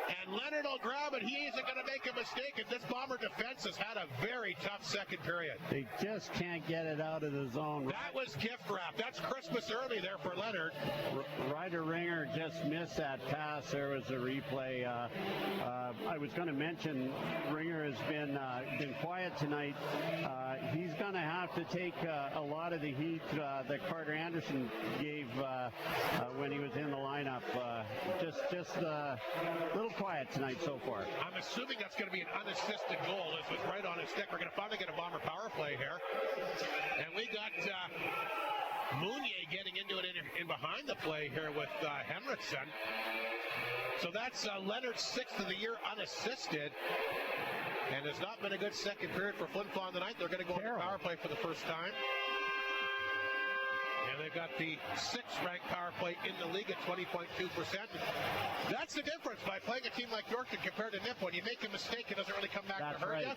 Speaker 4: And Leonard will grab it. He isn't going to make a mistake, and this Bomber defense has had a very tough second period.
Speaker 5: They just can't get it out of the zone.
Speaker 4: That was gift wrap. That's Christmas early there for Leonard.
Speaker 5: Ryder Ringer just missed that pass. There was a replay. I was going to mention Ringer has been quiet tonight. He's going to have to take a lot of the heat that Carter Anderson gave when he was in the lineup. Just a little quiet tonight so far.
Speaker 4: I'm assuming that's going to be an unassisted goal. This was right on his stick. We're going to finally get a Bomber power play here. And we got Mounier getting into it in behind the play here with Henriksen. So that's Leonard's 6th of the year unassisted. And it's not been a good second period for Flin Flon tonight. They're going to go on the power play for the first time. And they've got the 6th ranked power play in the league at 20.2%. That's the difference by playing a team like Yorkton compared to Nip. When you make a mistake, it doesn't really come back to hurt you.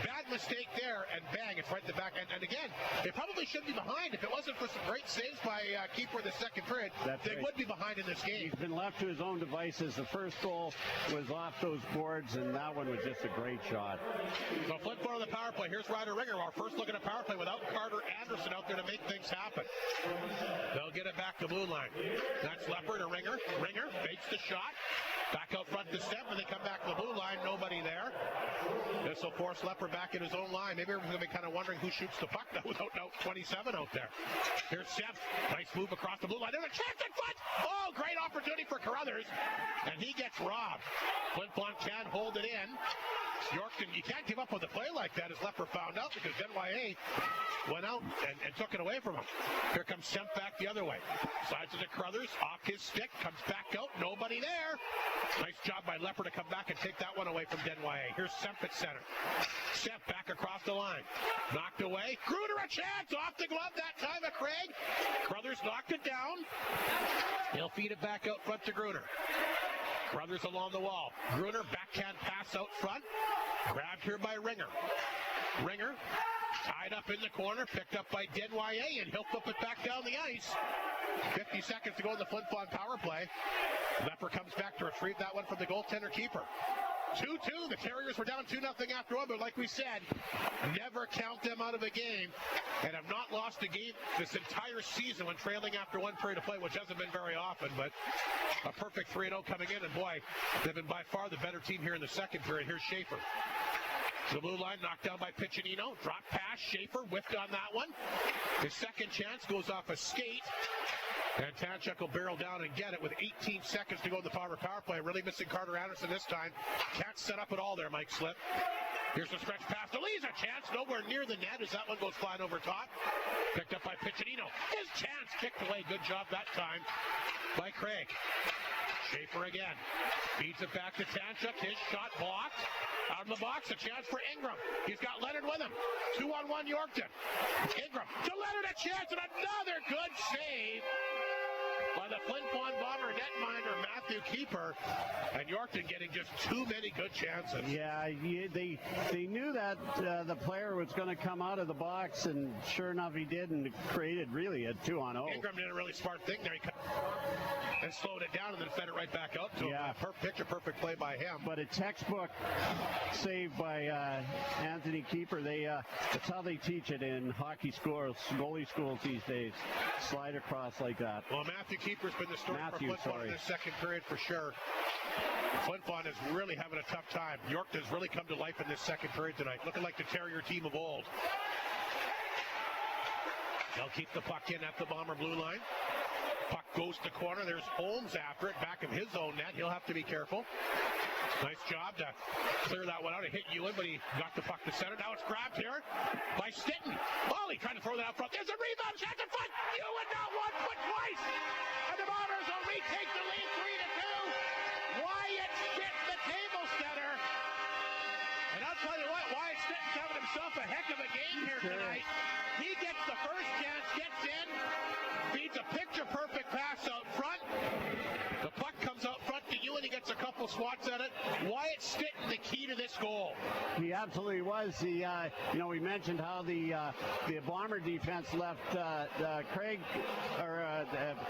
Speaker 4: Bad mistake there, and bang, it's right in the back. And again, they probably should be behind. If it wasn't for some great saves by keeper in the second period, they would be behind in this game.
Speaker 5: He's been left to his own devices. The first goal was off those boards, and that one was just a great shot.
Speaker 4: So Flin Flon on the power play. Here's Ryder Ringer, our first look at a power play without Carter Anderson out there to make things happen. They'll get it back to blue line. That's Leopard to Ringer. Ringer fakes the shot. Back out front to Step, and they come back to the blue line. Nobody there. This will force Leopard back in his own line. Maybe everyone's going to be kind of wondering who shoots the puck now without 27 out there. Here's Step. Nice move across the blue line. There's a chance in front. Oh, great opportunity for Carruthers. And he gets robbed. Flin Flon can't hold it in. Yorkton, you can't give up on the play like that, as Leopard found out, because NYA went out and took it away from him. Here comes Semp back the other way. Slides it to Carruthers, off his stick, comes back out, nobody there. Nice job by Leopard to come back and take that one away from NYA. Here's Semp at center. Semp back across the line. Knocked away. Gruner a chance, off the glove that time of Craig. Carruthers knocked it down. He'll feed it back out front to Gruner. Carruthers along the wall. Gruner backhand pass out front. Grabbed here by Ringer. Ringer tied up in the corner, picked up by NYA, and he'll flip it back down the ice. 50 seconds to go in the Flin Flon power play. Leopard comes back to retrieve that one from the goaltender keeper. 2-2. The Terriers were down 2-0 after one, but like we said, never count them out of a game, and have not lost a game this entire season when trailing after one period of play, which hasn't been very often, but a perfect 3-0 coming in, and boy, they've been by far the better team here in the second period. Here's Schaefer. The blue line knocked down by Piccinino. Drop pass. Schaefer whiffed on that one. His second chance goes off a skate. And Tanchuk will barrel down and get it with 18 seconds to go in the power play. Really missing Carter Anderson this time. Can't set up at all there, Mike Slip. Here's the stretch pass to Lee's a chance. Nowhere near the net as that one goes flying over top. Picked up by Piccinino. His chance kicked away. Good job that time by Craig. Schaefer again. Feeds it back to Tanchuk. His shot blocked. Out of the box, a chance for Ingram. He's got Leonard with him. 2-on-1 Yorkton. Ingram to Leonard, a chance, and another good save by the Flin Flon Bomber netminder Matthew Keeper, and Yorkton getting just too many good chances.
Speaker 5: Yeah, they knew that the player was going to come out of the box, and sure enough he did, and created really a 2-on-0.
Speaker 4: Ingram did a really smart thing there. He and slowed it down and then fed it right back out to him. Picture-perfect play by him.
Speaker 5: But a textbook save by Anthony Keeper. That's how they teach it in hockey schools, goalie schools these days. Slide across like that.
Speaker 4: Well, Matthew Keeper's been the story for Flin Flon in the second period for sure. Flin Flon is really having a tough time. Yorkton's really come to life in this second period tonight, looking like the Terrier team of old. They'll keep the puck in at the Bomber blue line. Puck goes to corner. There's Holmes after it, back of his own net. He'll have to be careful. Nice job to clear that one out. It hit Ewan, but he got the puck to center. Now it's grabbed here by Stitton. Oh, he tried to throw that out front. There's a rebound. Chance in front. Ewan not once, but twice. And the Bombers will retake the lead 3-2. Wyatt Stitton, the table setter. And I'll tell you what, Wyatt Stitton's having himself a heck of a game here tonight. He gets the first chance, gets in, feeds a picture-perfect pass out front. The puck comes out front to Ewan. He gets a couple swats at it. Wyatt Stitton, the key to this goal.
Speaker 5: He absolutely was. We mentioned how the Bomber defense left Craig or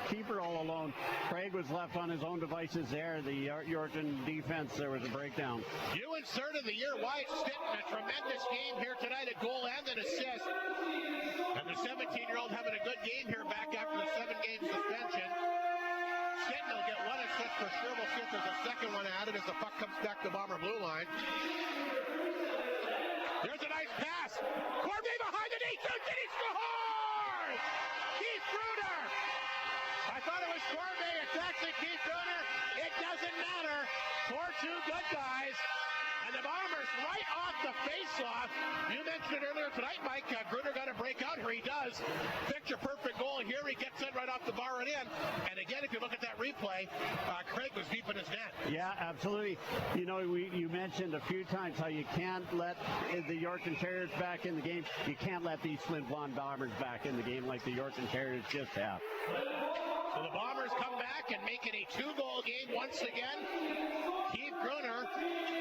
Speaker 5: Keeper all alone. Craig was left on his own devices there. The Yorkton defense, there was a breakdown.
Speaker 4: Ewan's third of the year. Wyatt Stitton, a tremendous game here tonight, a goal and an assist. And the 17-year-old having a good game here back after the 7-game suspension. Stitton will get one assist for sure. We'll see if there's a second one added as the puck comes back to Bomber blue line. There's a nice pass. Cormier behind the net. He scores! Keith Gruner! I thought it was Gourmet. It's actually Keith Gruner. It doesn't matter. 4-2 good guys. And the Bombers right off the face-off. You mentioned it earlier tonight, Mike. Gruner got a break out here. He does. Picture-perfect goal here. He gets it right off the bar and in. And again, if you look at that replay, Craig was deep in his net.
Speaker 5: Yeah, absolutely. You know, you mentioned a few times how you can't let the Yorkton Terriers back in the game. You can't let these Flin Flon Bombers back in the game like the Yorkton Terriers just have.
Speaker 4: So the Bombers come back and make it a 2-goal game once again. Keith Gruner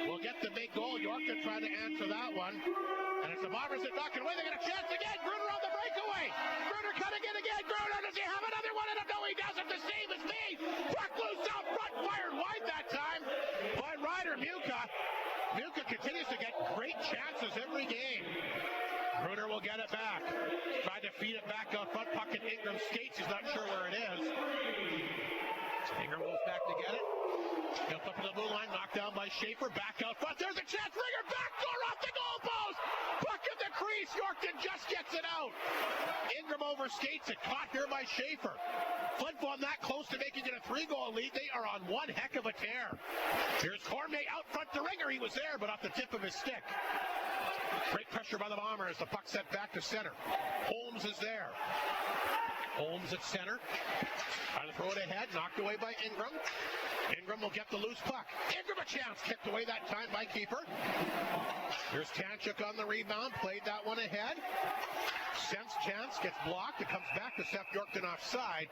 Speaker 4: will get the big goal. Yorkton trying to answer that one. And it's the Bombers that knock it away. They get a chance again. Gruner on the breakaway. Gruner cutting it again. Gruner, does he have another one? And no, he doesn't. The save is made. Puck loose out front. Fired wide that time by Ryder Muka. Muka continues to get great chances every game. Gruner will get it back. Tried to feed it back out front. Puck in Ingram's skates. He's not sure where it is. Ingram goes back to get it. He'll flip to the blue line. Knocked down by Schaefer. Back out front. There's a chance. Ringer backdoor off the goalpost. Puck in the crease. Yorkton just gets it out. Ingram over skates it. Caught here by Schaefer. Flin Flon that close to making it a 3-goal lead. They are on one heck of a tear. Here's Cormier out front to Ringer. He was there, but off the tip of his stick. Great pressure by the Bombers. The puck sent back to center. Holmes is there. Holmes at center. Trying to throw it ahead. Knocked away by Ingram. Ingram will get the loose puck. Ingram a chance. Kicked away that time by keeper. Here's Tanchuk on the rebound. Played that one ahead. Sends chance. Gets blocked. It comes back to Seth Yorkton offside.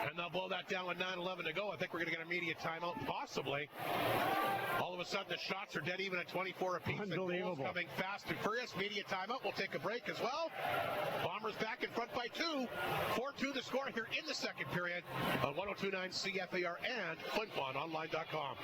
Speaker 4: And they'll blow that down with 9:11 to go. I think we're going to get an immediate timeout, possibly. All of a sudden, the shots are dead even at 24 apiece.
Speaker 5: Unbelievable.
Speaker 4: The coming fast and furious. Media timeout. We'll take a break as well. Bombers back in front by 2. 4-2 the score here in the second period on 102.9 CFAR and FlinFlonOnline.com.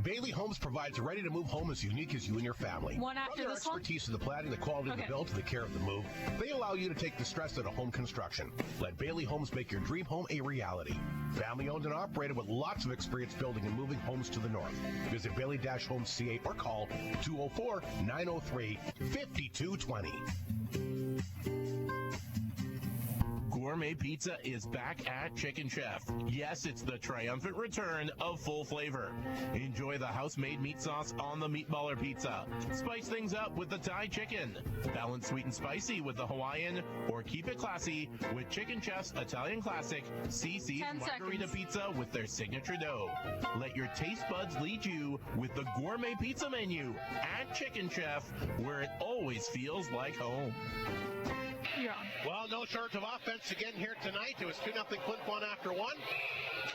Speaker 12: Bailey Homes provides a ready-to-move home as unique as you and your family.
Speaker 9: One after
Speaker 12: From their
Speaker 9: this one?
Speaker 12: expertise in the planning, the quality of the build, to the care of the move, they allow you to take the stress out of home construction. Let Bailey Homes make your dream home a reality. Family-owned and operated with lots of experience building and moving homes to the north. Visit Bailey-Homes.ca or call 204-903-5220.
Speaker 1: Gourmet Pizza is back at Chicken Chef. Yes, it's the triumphant return of full flavor. Enjoy the house-made meat sauce on the Meatballer Pizza. Spice things up with the Thai chicken. Balance sweet and spicy with the Hawaiian, or keep it classy with Chicken Chef's Italian classic CC's Margarita Pizza with their signature dough. Let your taste buds lead you with the Gourmet Pizza menu at Chicken Chef, where it always feels like home.
Speaker 9: You're on.
Speaker 4: Well, no shortage of offense again here tonight. It was 2-0 Flin Flon after 1.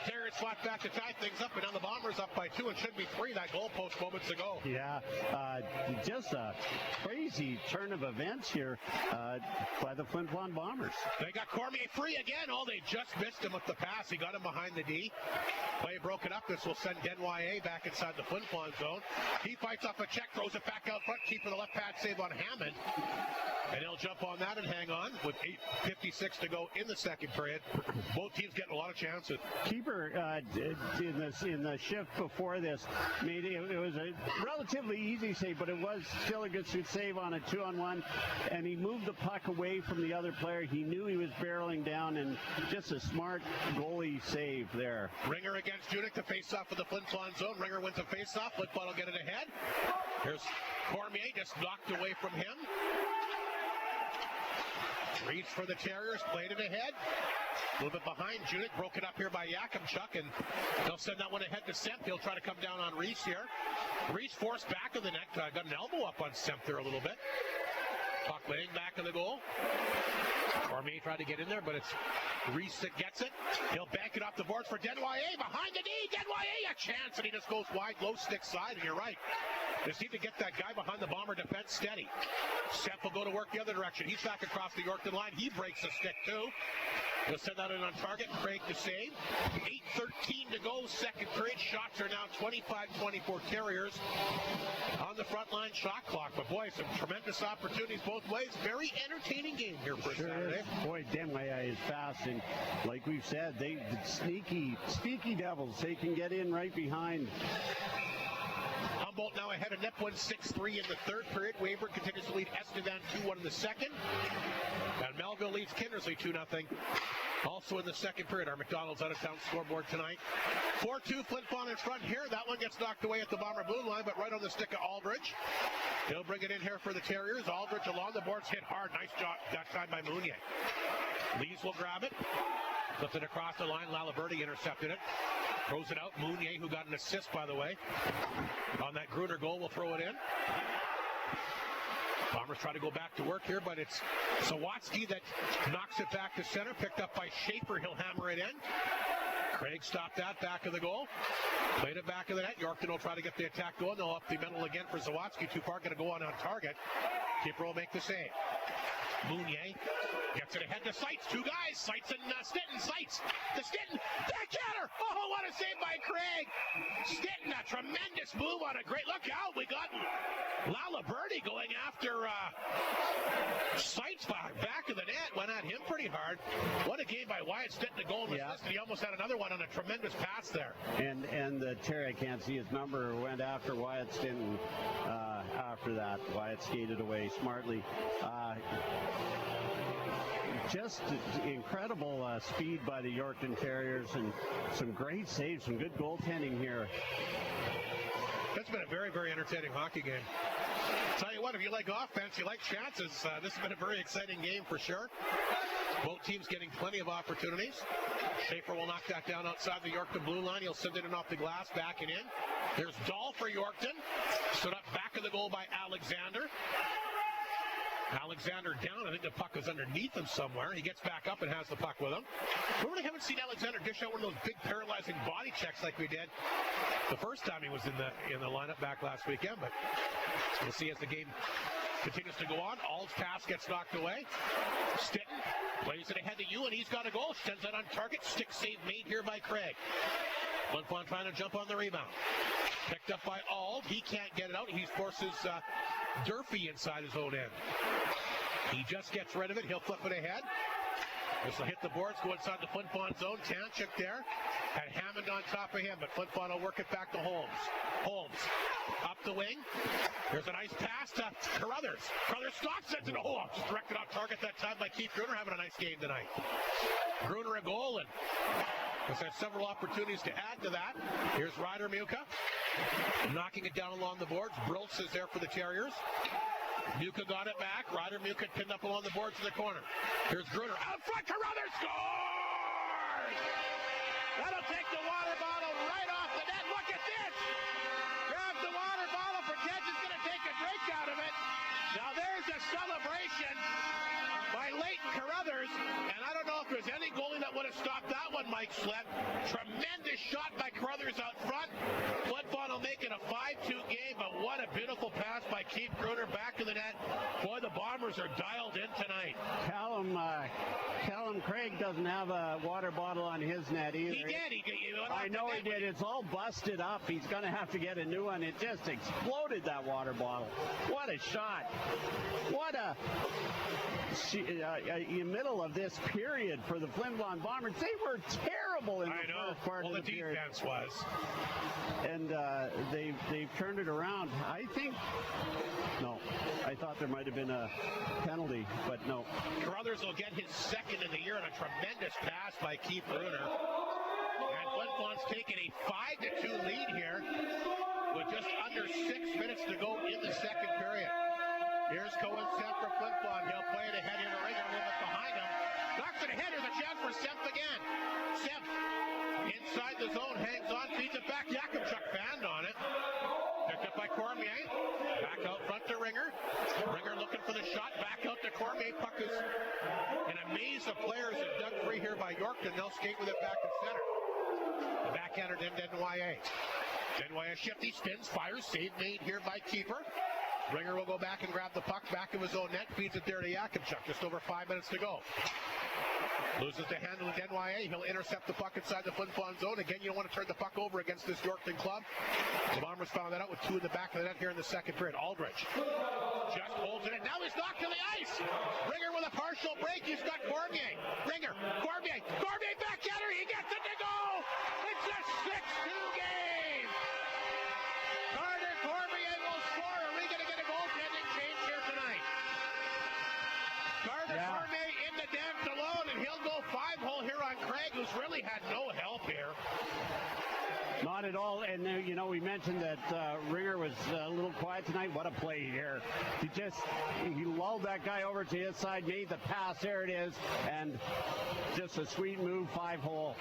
Speaker 4: Terriers fought back to tie things up, and now the Bombers up by 2, and should be 3. That goalpost moments ago.
Speaker 5: Yeah, just a crazy turn of events here by the Flin Flon Bombers.
Speaker 4: They got Cormier free again. Oh, they just missed him with the pass. He got him behind the D. Play broken up. This will send Denwye back inside the Flin Flon zone. He fights off a check, throws it back out front. Keeper the left pad save on Hammond. And he'll jump on that and hang on with 8:56 to go in the second period. Both teams getting a lot of chances.
Speaker 5: Keeper in the shift before this made it was a relatively easy save, but it was still a good save on a 2-on-1, and he moved the puck away from the other player. He knew he was barreling down, and just a smart goalie save there.
Speaker 4: Ringer against Judick to face off with the Flin Flon zone. Ringer wins a face off. Flin Flon will get it ahead. Here's Cormier, just knocked away from him. Reach for the Terriers, played it ahead. A little bit behind Judick, broken up here by Yakimchuk, and they'll send that one ahead to Semp. He'll try to come down on Reese here. Reese forced back of the net, got an elbow up on Semp there a little bit. Puck laying back of the goal. Cormier tried to get in there, but it's Reese that gets it. He'll bank it off the boards for Denwye. Behind the D, Denwye a chance, and he just goes wide, low stick side, and you're right. Just need to get that guy behind the Bomber defense steady. Semp will go to work the other direction. He's back across the Yorkton line. He breaks the stick, too. He'll send that in on target. Craig to save. 8:13 to go, second period. Shots are now 25-24 Terriers on the front line shot clock. But, boy, some tremendous opportunities both ways. Very entertaining game here for Saturday.
Speaker 5: Boy, Denwye is fast, and like we've said, the sneaky devils. They can get in right behind.
Speaker 4: Humboldt now ahead of Nipwood 6-3 in the third period. Weyburn continues to lead Estevan 2-1 in the second. And Melville leads Kindersley 2-0 Also in the second period, our McDonald's out-of-town scoreboard tonight. 4-2 Flin Flon in front here. That one gets knocked away at the Bomber blue line, but right on the stick of Aldridge. He'll bring it in here for the Terriers. Aldridge along the boards, hit hard. Nice job that time by Mounier. Lees will grab it. Flips it across the line. Laliberti intercepted it. Throws it out. Mounier, who got an assist, by the way, on that Gruner goal, will throw it in. Bombers try to go back to work here, but it's Sawatsky that knocks it back to center. Picked up by Schaefer. He'll hammer it in. Craig stopped that back of the goal. Played it back of the net. Yorkton will try to get the attack going. They'll up the middle again for Sawatsky. Too far, going to go on target. Keeper will make the save. Mounier gets it ahead to Seitz. Two guys, Seitz and Stinton. Seitz to Stinton. Backhander. Oh, what a save by Craig. Stinton, a tremendous move on a great look out. We got Laliberti going after Seitz back of the net. Went at him pretty hard. What a game by Wyatt Stinton to goal and assist. He almost had another one on a tremendous pass there.
Speaker 5: And the Terry, I can't see his number, went after Wyatt Stinton after that. Wyatt skated away smartly. Just incredible speed by the Yorkton Terriers and some great saves, some good goaltending here.
Speaker 4: That's been a very, very entertaining hockey game. Tell you what, if you like offense, you like chances, this has been a very exciting game for sure. Both teams getting plenty of opportunities. Schaefer will knock that down outside the Yorkton blue line. He'll send it in off the glass, back and in. There's Dahl for Yorkton. Stood up back of the goal by Alexander. Alexander down. I think the puck is underneath him somewhere. He gets back up and has the puck with him. We really haven't seen Alexander dish out one of those big paralyzing body checks like we did the first time he was in the lineup back last weekend. But we'll see as the game continues to go on. Ald's pass gets knocked away. Stinton plays it ahead to you, and he's got a goal. Sends that on target. Stick save made here by Craig. Flin Flon trying to jump on the rebound. Picked up by Ald. He can't get it out. He forces Durfee inside his own end. He just gets rid of it. He'll flip it ahead. This will hit the boards, go inside the Flin Flon zone. Tanchuk there. Had Hammond on top of him, but Flin Flon will work it back to Holmes. Holmes up the wing. There's a nice pass to Carruthers. Carruthers stops it. Oh, just directed off target that time by Keith Gruner, having a nice game tonight. Gruner a goal, and there's had several opportunities to add to that. Here's Ryder Muka knocking it down along the boards. Briltz is there for the Terriers. Muka got it back. Ryder Muka pinned up along the boards in the corner. Here's Gruner. Out front, Carruthers scores! That'll take the water bottle right off the net. Look at this! Grabs the water bottle, pretends it's going to take a drink out of it. Now there's a celebration by Leighton Carruthers, and I don't know if there's any goalie that would have stopped that one, Mike Slett. Tremendous shot by Carruthers out front. Flin Flon will make it a 5-2 game, but what a beautiful pass by Keith Gruner back to the net. Boy, the Bombers are dialed in tonight.
Speaker 5: Callum Craig doesn't have a water bottle on his net either.
Speaker 4: He did.
Speaker 5: I know he did. It's all busted up. He's going to have to get a new one. It just exploded, that water bottle. What a shot. What a... in the middle of this period for the Flin Flon Bombers, they were terrible in the first part of the period.
Speaker 4: Defense was.
Speaker 5: And they've turned it around. I think... No. I thought there might have been a penalty, but no.
Speaker 4: Carruthers will get his second in the year and a tremendous pass by Keith Gruner. And Flin Flon's taken a 5-2 lead here with just under 6 minutes to go in the second period. Here's Cohen Semp for Flin Flon. He'll play it ahead here to Ringer, move it behind him. Knocks it ahead. There's a chance for Semp again. Semp inside the zone, hangs on, feeds it back. Yakimchuk banned on it. Picked up by Cormier. Back out front to Ringer. Ringer looking for the shot. Back out to Cormier. Puck is in a maze of players and dug free here by Yorkton. They'll skate with it back in center. The backhander to Denwye. Denwye shifty, spins, fires. Save made here by Keeper. Ringer will go back and grab the puck back of his own net. Feeds it there to Yakimchuk. Just over 5 minutes to go. Loses the handle to Denwye. He'll intercept the puck inside the Flin Flon zone. Again, you don't want to turn the puck over against this Yorkton club. The Bombers found that out with two in the back of the net here in the second period. Aldridge just holds it in. Now he's knocked to the ice. Ringer with a partial break. He's got Cormier. Ringer. Cormier backhander. He gets it to go. It's a 6-2 game. Carter Cormier will score. Are we going to get a goaltending change here tonight? Carter Cormier in the dance alone, and he'll go 5-hole here who's really had no help here.
Speaker 5: Not at all. And, you know, we mentioned that Ringer was a little quiet tonight. What a play here. He lulled that guy over to his side, made the pass. There it is. And just a sweet move, 5-hole.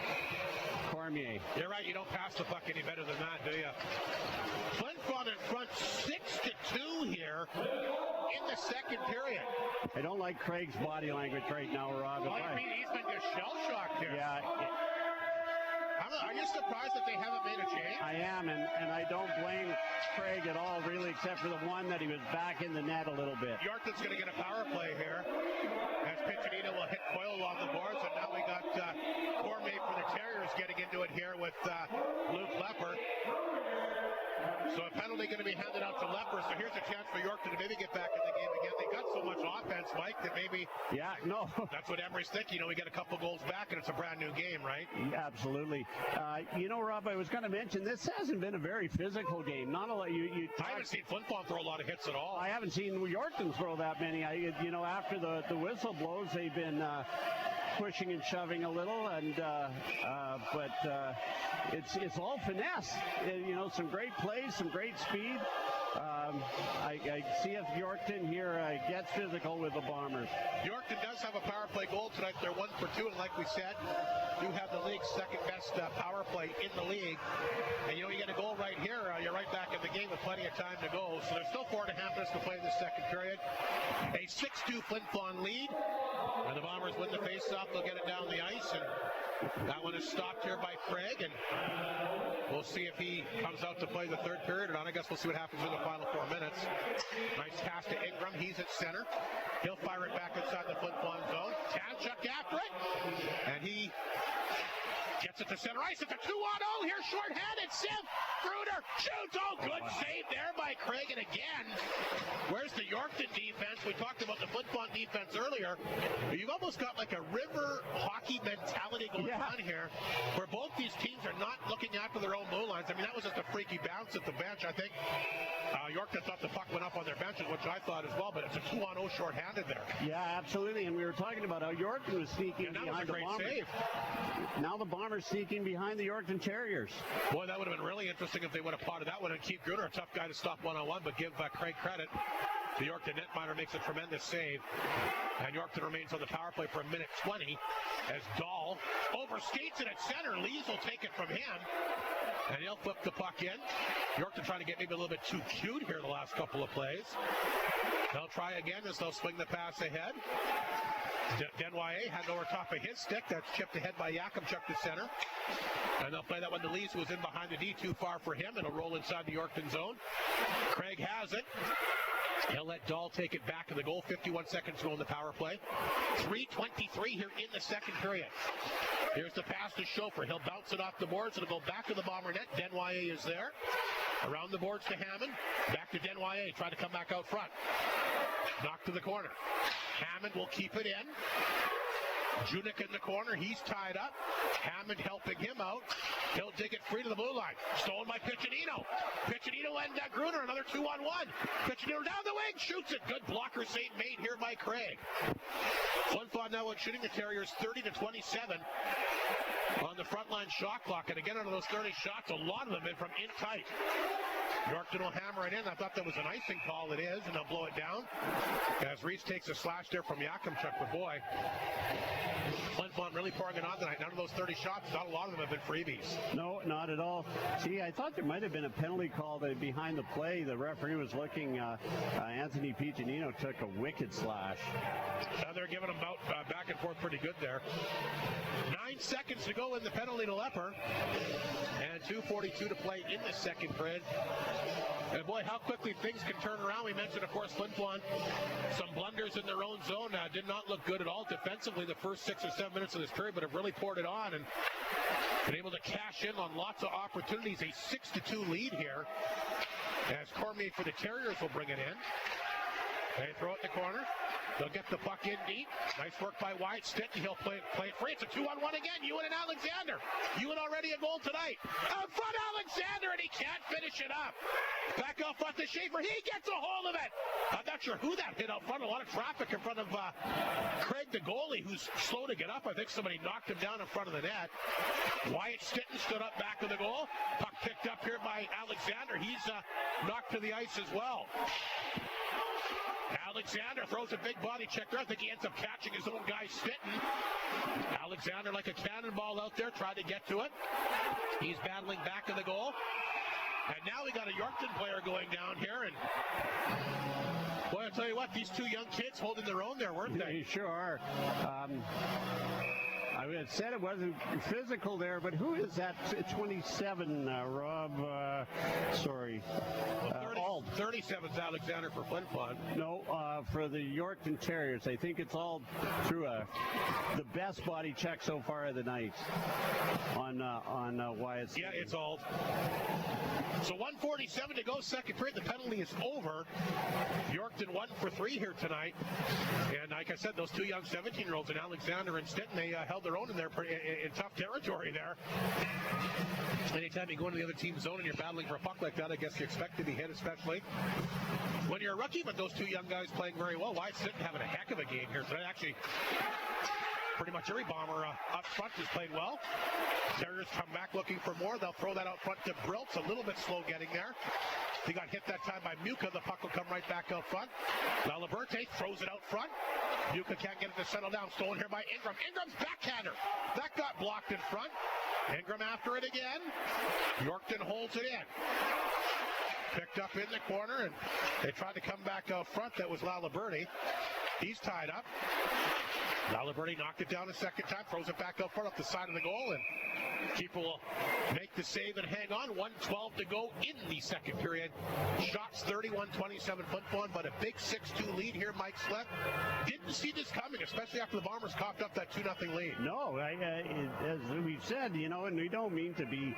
Speaker 5: Cormier.
Speaker 4: You're right. You don't pass the puck any better than that, do you? Flin Flon in front 6-2 here in the second period.
Speaker 5: I don't like Craig's body language right now, Rob.
Speaker 4: Well, I mean, he's been just shell-shocked here.
Speaker 5: Yeah.
Speaker 4: Are you surprised that they haven't made a change?
Speaker 5: I am, and I don't blame Craig at all, really, except for the one that he was back in the net a little bit.
Speaker 4: Yorkton's going to get a power play here as Piccinino will hit Coyle along the boards, and now we got Cormier for the Terriers getting into it here with Luke Lepper. So a penalty going to be handed out to Lepper. So here's a chance for Yorkton to maybe get back in the game again. They got so much offense, Mike, that maybe...
Speaker 5: Yeah, no.
Speaker 4: That's what Emery's thinking. You know, we get a couple goals back, and it's a brand new game, right?
Speaker 5: Absolutely. You know, Rob, I was going to mention, this hasn't been a very physical game. Not a lot.
Speaker 4: I haven't seen Flin Flon throw a lot of hits at all.
Speaker 5: I haven't seen Yorkton throw that many. You know, after the whistle blows, they've been... pushing and shoving a little, and but it's all finesse. You know, some great plays, some great speed. I see if Yorkton here gets physical with the Bombers.
Speaker 4: Yorkton does have a power play goal tonight. They're 1 for 2, and like we said, do have the league's second best power play in the league. And you know, you get a goal right here, you're right back in the game with plenty of time to go. So there's still 4.5 minutes to play in the second period. A 6-2 Flin Flon lead, and the Bombers win the faceoff. They'll get it down the ice, and that one is stopped here by Craig, and we'll see if he comes out to play the third period or not. I guess we'll see what happens in the final 4 minutes. Nice pass to Ingram. He's at center. He'll fire it back inside the Flin Flon zone. Tanchuk after it, and he gets it to center ice. It's a 2-on-0 here, short-handed. Sim Gruder shoots. Oh, good save there by Craig. And again, where's the Yorkton defense? We talked about the Flin Flon defense earlier. You've almost got like a river hockey mentality going on here, where both these teams are not looking after their own blue lines. I mean, that was just a freaky bounce at the bench. I think Yorkton thought the puck went up on their benches, which I thought as well, but it's a 2-on-0 short-handed there.
Speaker 5: Yeah, absolutely. And we were talking about how Yorkton was sneaking behind the Bombers.
Speaker 4: Save.
Speaker 5: Now the Bombers sneaking behind the Yorkton Terriers.
Speaker 4: Boy, that would have been really interesting if they would have potted that one. And Keith Gruder, a tough guy to stop one-on-one, but give Craig credit. The Yorkton netminder makes a tremendous save. And Yorkton remains on the power play for 1:20 as Dahl overskates it at center. Lees will take it from him, and he'll flip the puck in. Yorkton trying to get maybe a little bit too cute here the last couple of plays. They'll try again as they'll swing the pass ahead. Denwye had it over top of his stick. That's chipped ahead by Yakimchuk to center. And they'll play that one to Lees, who was in behind the D, too far for him. It'll roll inside the Yorkton zone. Craig has it. He'll let Dahl take it back to the goal. 51 seconds to go in the power play. 3:23 here in the second period. Here's the pass to Schofer. He'll bounce it off the boards. It'll go back to the Bomber net. Denwye is there. Around the boards to Hammond. Back to Denwye. Try to come back out front. Knock to the corner. Hammond will keep it in. Junik in the corner. He's tied up. Hammond helping him out. He'll dig it free to the blue line. Stolen by Piccinino. Piccinino and Gruner. Another 2-on-1. Piccinino down the wing. Shoots it. Good blocker save made here by Craig. Flin Flon now out shooting the Terriers 30-27 on the front line shot clock. And again, out of those 30 shots, a lot of them in from in tight. Yorkton will hammer it in. I thought that was an icing call. It is, and they'll blow it down. As Reese takes a slash there from Yakimchuk, but boy, Flin Flon really pouring it on tonight. None of those 30 shots, not a lot of them have been freebies.
Speaker 5: No, not at all. See, I thought there might have been a penalty call behind the play. The referee was looking. Anthony Piccinino took a wicked slash.
Speaker 4: They're giving them back and forth pretty good there. 9 seconds to go in the penalty to Lepper. And 2:42 to play in the second period. And boy, how quickly things can turn around. We mentioned, of course, Flin Flon, some blunders in their own zone. Did not look good at all defensively the first 6 or 7 minutes of this period, but have really poured it on and been able to cash in on lots of opportunities. A 6-2 lead here as Cormier for the Terriers will bring it in. They throw it in the corner. They'll get the puck in deep. Nice work by Wyatt Stinton. He'll play it free. It's a 2-on-1 again. Ewan and Alexander. Ewan already a goal tonight. Out front, Alexander, and he can't finish it up. Back out front to Schaefer. He gets a hold of it. I'm not sure who that hit out front. A lot of traffic in front of Craig, the goalie, who's slow to get up. I think somebody knocked him down in front of the net. Wyatt Stinton stood up back of the goal. Puck picked up here by Alexander. He's knocked to the ice as well. Alexander throws a big body check there. I think he ends up catching his own guy, Stinton. Alexander, like a cannonball out there, tried to get to it. He's battling back of the goal. And now we got a Yorkton player going down here. And boy, I'll tell you what, these two young kids holding their own there, weren't they?
Speaker 5: They sure are. I had said it wasn't physical there, but who is that 27, Rob? Sorry.
Speaker 4: 37's Alexander for Flin Flon.
Speaker 5: No, for the Yorkton Terriers. I think it's all through the best body check so far of the night on Wyatt.
Speaker 4: Yeah, it's all. So 1:47 to go, second period. The penalty is over. Yorkton 1 for 3 here tonight. And like I said, those two young 17-year-olds, and Alexander and Stinton, they held their own in there in tough territory there. Anytime you go into the other team's zone and you're battling for a puck like that, I guess you expect to be hit, especially when you're a rookie. But those two young guys playing very well. Wyatt Stinton having a heck of a game here tonight. Actually, pretty much every Bomber up front has played well. Terriers come back looking for more. They'll throw that out front to Briltz. A little bit slow getting there. He got hit that time by Muka. The puck will come right back out front. Now Liberte throws it out front. Muka can't get it to settle down. Stolen here by Ingram. Ingram's backhander. That got blocked in front. Ingram after it again. Yorkton holds it in. Picked up in the corner, and they tried to come back out front. That was Liberty. He's tied up. Liberty knocked it down a second time, throws it back out front up the side of the goal, and keeper will make the save and hang on. 1:12 to go in the second period. Shots 31-27 Flin Flon, but a big 6-2 lead here. Mike Slett didn't see this coming, especially after the Bombers coughed up that 2-0 lead.
Speaker 5: No, as we've said, and we don't mean to be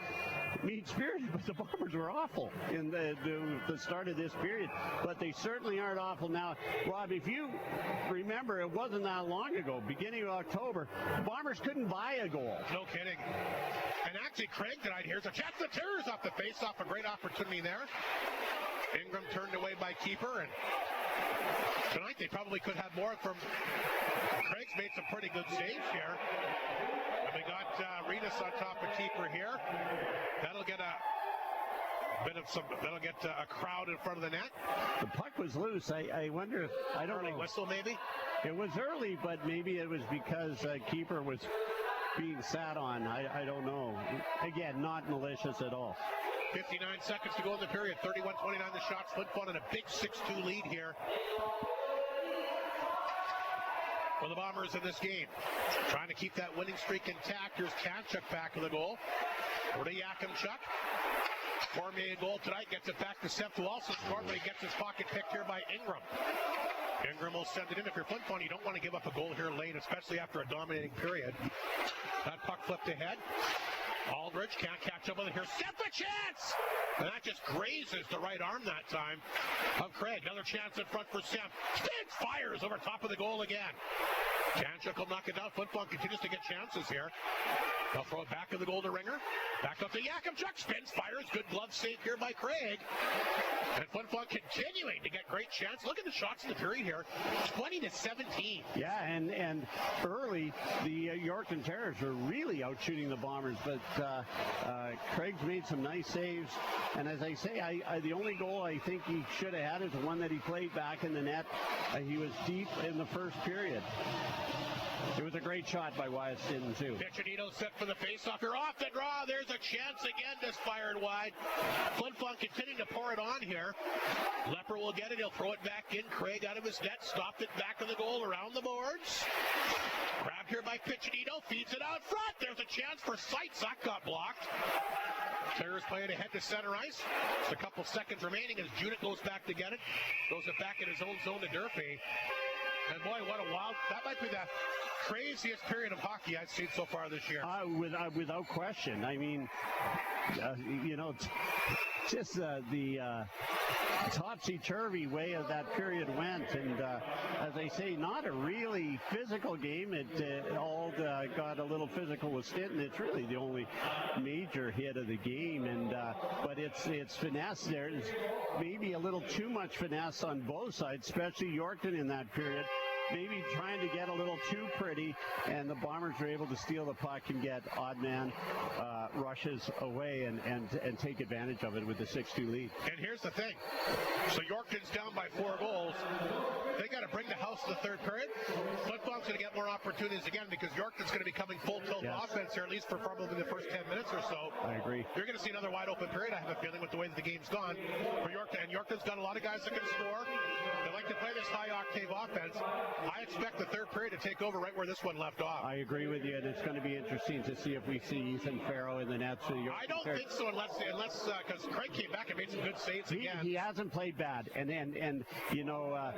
Speaker 5: mean-spirited, but the Bombers were awful in the start of this period. But they certainly aren't awful now. Rob, if you remember, it wasn't that long ago, beginning of October, the Bombers couldn't buy a goal.
Speaker 4: No kidding. And actually, Craig tonight, here's a chance. The Terriers off the face-off. A great opportunity there. Ingram turned away by keeper, and tonight they probably could have more from. Craig's made some pretty good saves here. And we got Renas on top of keeper here. That'll get that'll get a crowd in front of the net.
Speaker 5: The puck was loose. I wonder. I don't
Speaker 4: know. Early whistle, maybe.
Speaker 5: It was early, but maybe it was because keeper was being sat on. I don't know. Again, not malicious at all.
Speaker 4: 59 seconds to go in the period. 31-29 the shots. Flin Flon in a big 6-2 lead here for the Bombers in this game. Trying to keep that winning streak intact. Here's Kanchuk back of the goal. Over to Yakimchuk. Cormier goal tonight. Gets it back to Seth, who also scored, but he gets his pocket picked here by Ingram. Ingram will send it in. If you're Flin Flon, you don't want to give up a goal here late, especially after a dominating period. That puck flipped ahead. Aldridge can't catch up with it here. Step a chance! And that just grazes the right arm that time of Craig. Another chance in front for Sam. Spins, fires over top of the goal again. Kanchuk will knock it down. Flin Flon continues to get chances here. They'll throw it back to the goal to Ringer. Back up to Yakimchuk. Spins, fires. Good glove save here by Craig. And Flin Flon continuing to get great chance. Look at the shots in the period here. 20-17.
Speaker 5: Yeah, and early the Yorkton Terriers were really out shooting the Bombers, but Craig's made some nice saves. And as I say, the only goal I think he should have had is the one that he played back in the net. He was deep in the first period. It was a great shot by Wyatt Stinton, too.
Speaker 4: Piccinino set for the face-off. Here off the draw. There's a chance again. Just fired wide. Flin Flon continuing to pour it on here. Lepper will get it. He'll throw it back in. Craig out of his net. Stopped it back of the goal around the boards. Grabbed here by Piccinino. Feeds it out front. There's a chance for Seitz. That got blocked. Terriers playing ahead to center ice. Just a couple seconds remaining as Judith goes back to get it. Throws it back in his own zone to Durfee. And boy, what a wild... That might be the craziest period of hockey I've seen so far this year.
Speaker 5: Without question. I mean, just the topsy-turvy way of that period went, and as I say, not a really physical game. It all got a little physical with Stinton. It's really the only major hit of the game, and but it's finesse. There's maybe a little too much finesse on both sides, especially Yorkton in that period. Maybe trying to get a little too pretty, and the Bombers are able to steal the puck and get odd man rushes away and take advantage of it with the 6-2 lead.
Speaker 4: And here's the thing. So Yorkton's down by 4 goals. They got to bring the house to the third period. Flin Flon's going to get more opportunities again because Yorkton's going to be coming full tilt offense here, at least for probably the first 10 minutes or so.
Speaker 5: I agree.
Speaker 4: You're going to see another wide open period, I have a feeling, with the way that the game's gone for Yorkton. And Yorkton's got a lot of guys that can score. They like to play this high-octave offense. I expect the third period to take over right where this one left off.
Speaker 5: I agree with you, and it's going to be interesting to see if we see Ethan Farrow in the nets for the Yorkton.
Speaker 4: I don't think so, unless because Craig came back and made some good saves again.
Speaker 5: He hasn't played bad, and you know,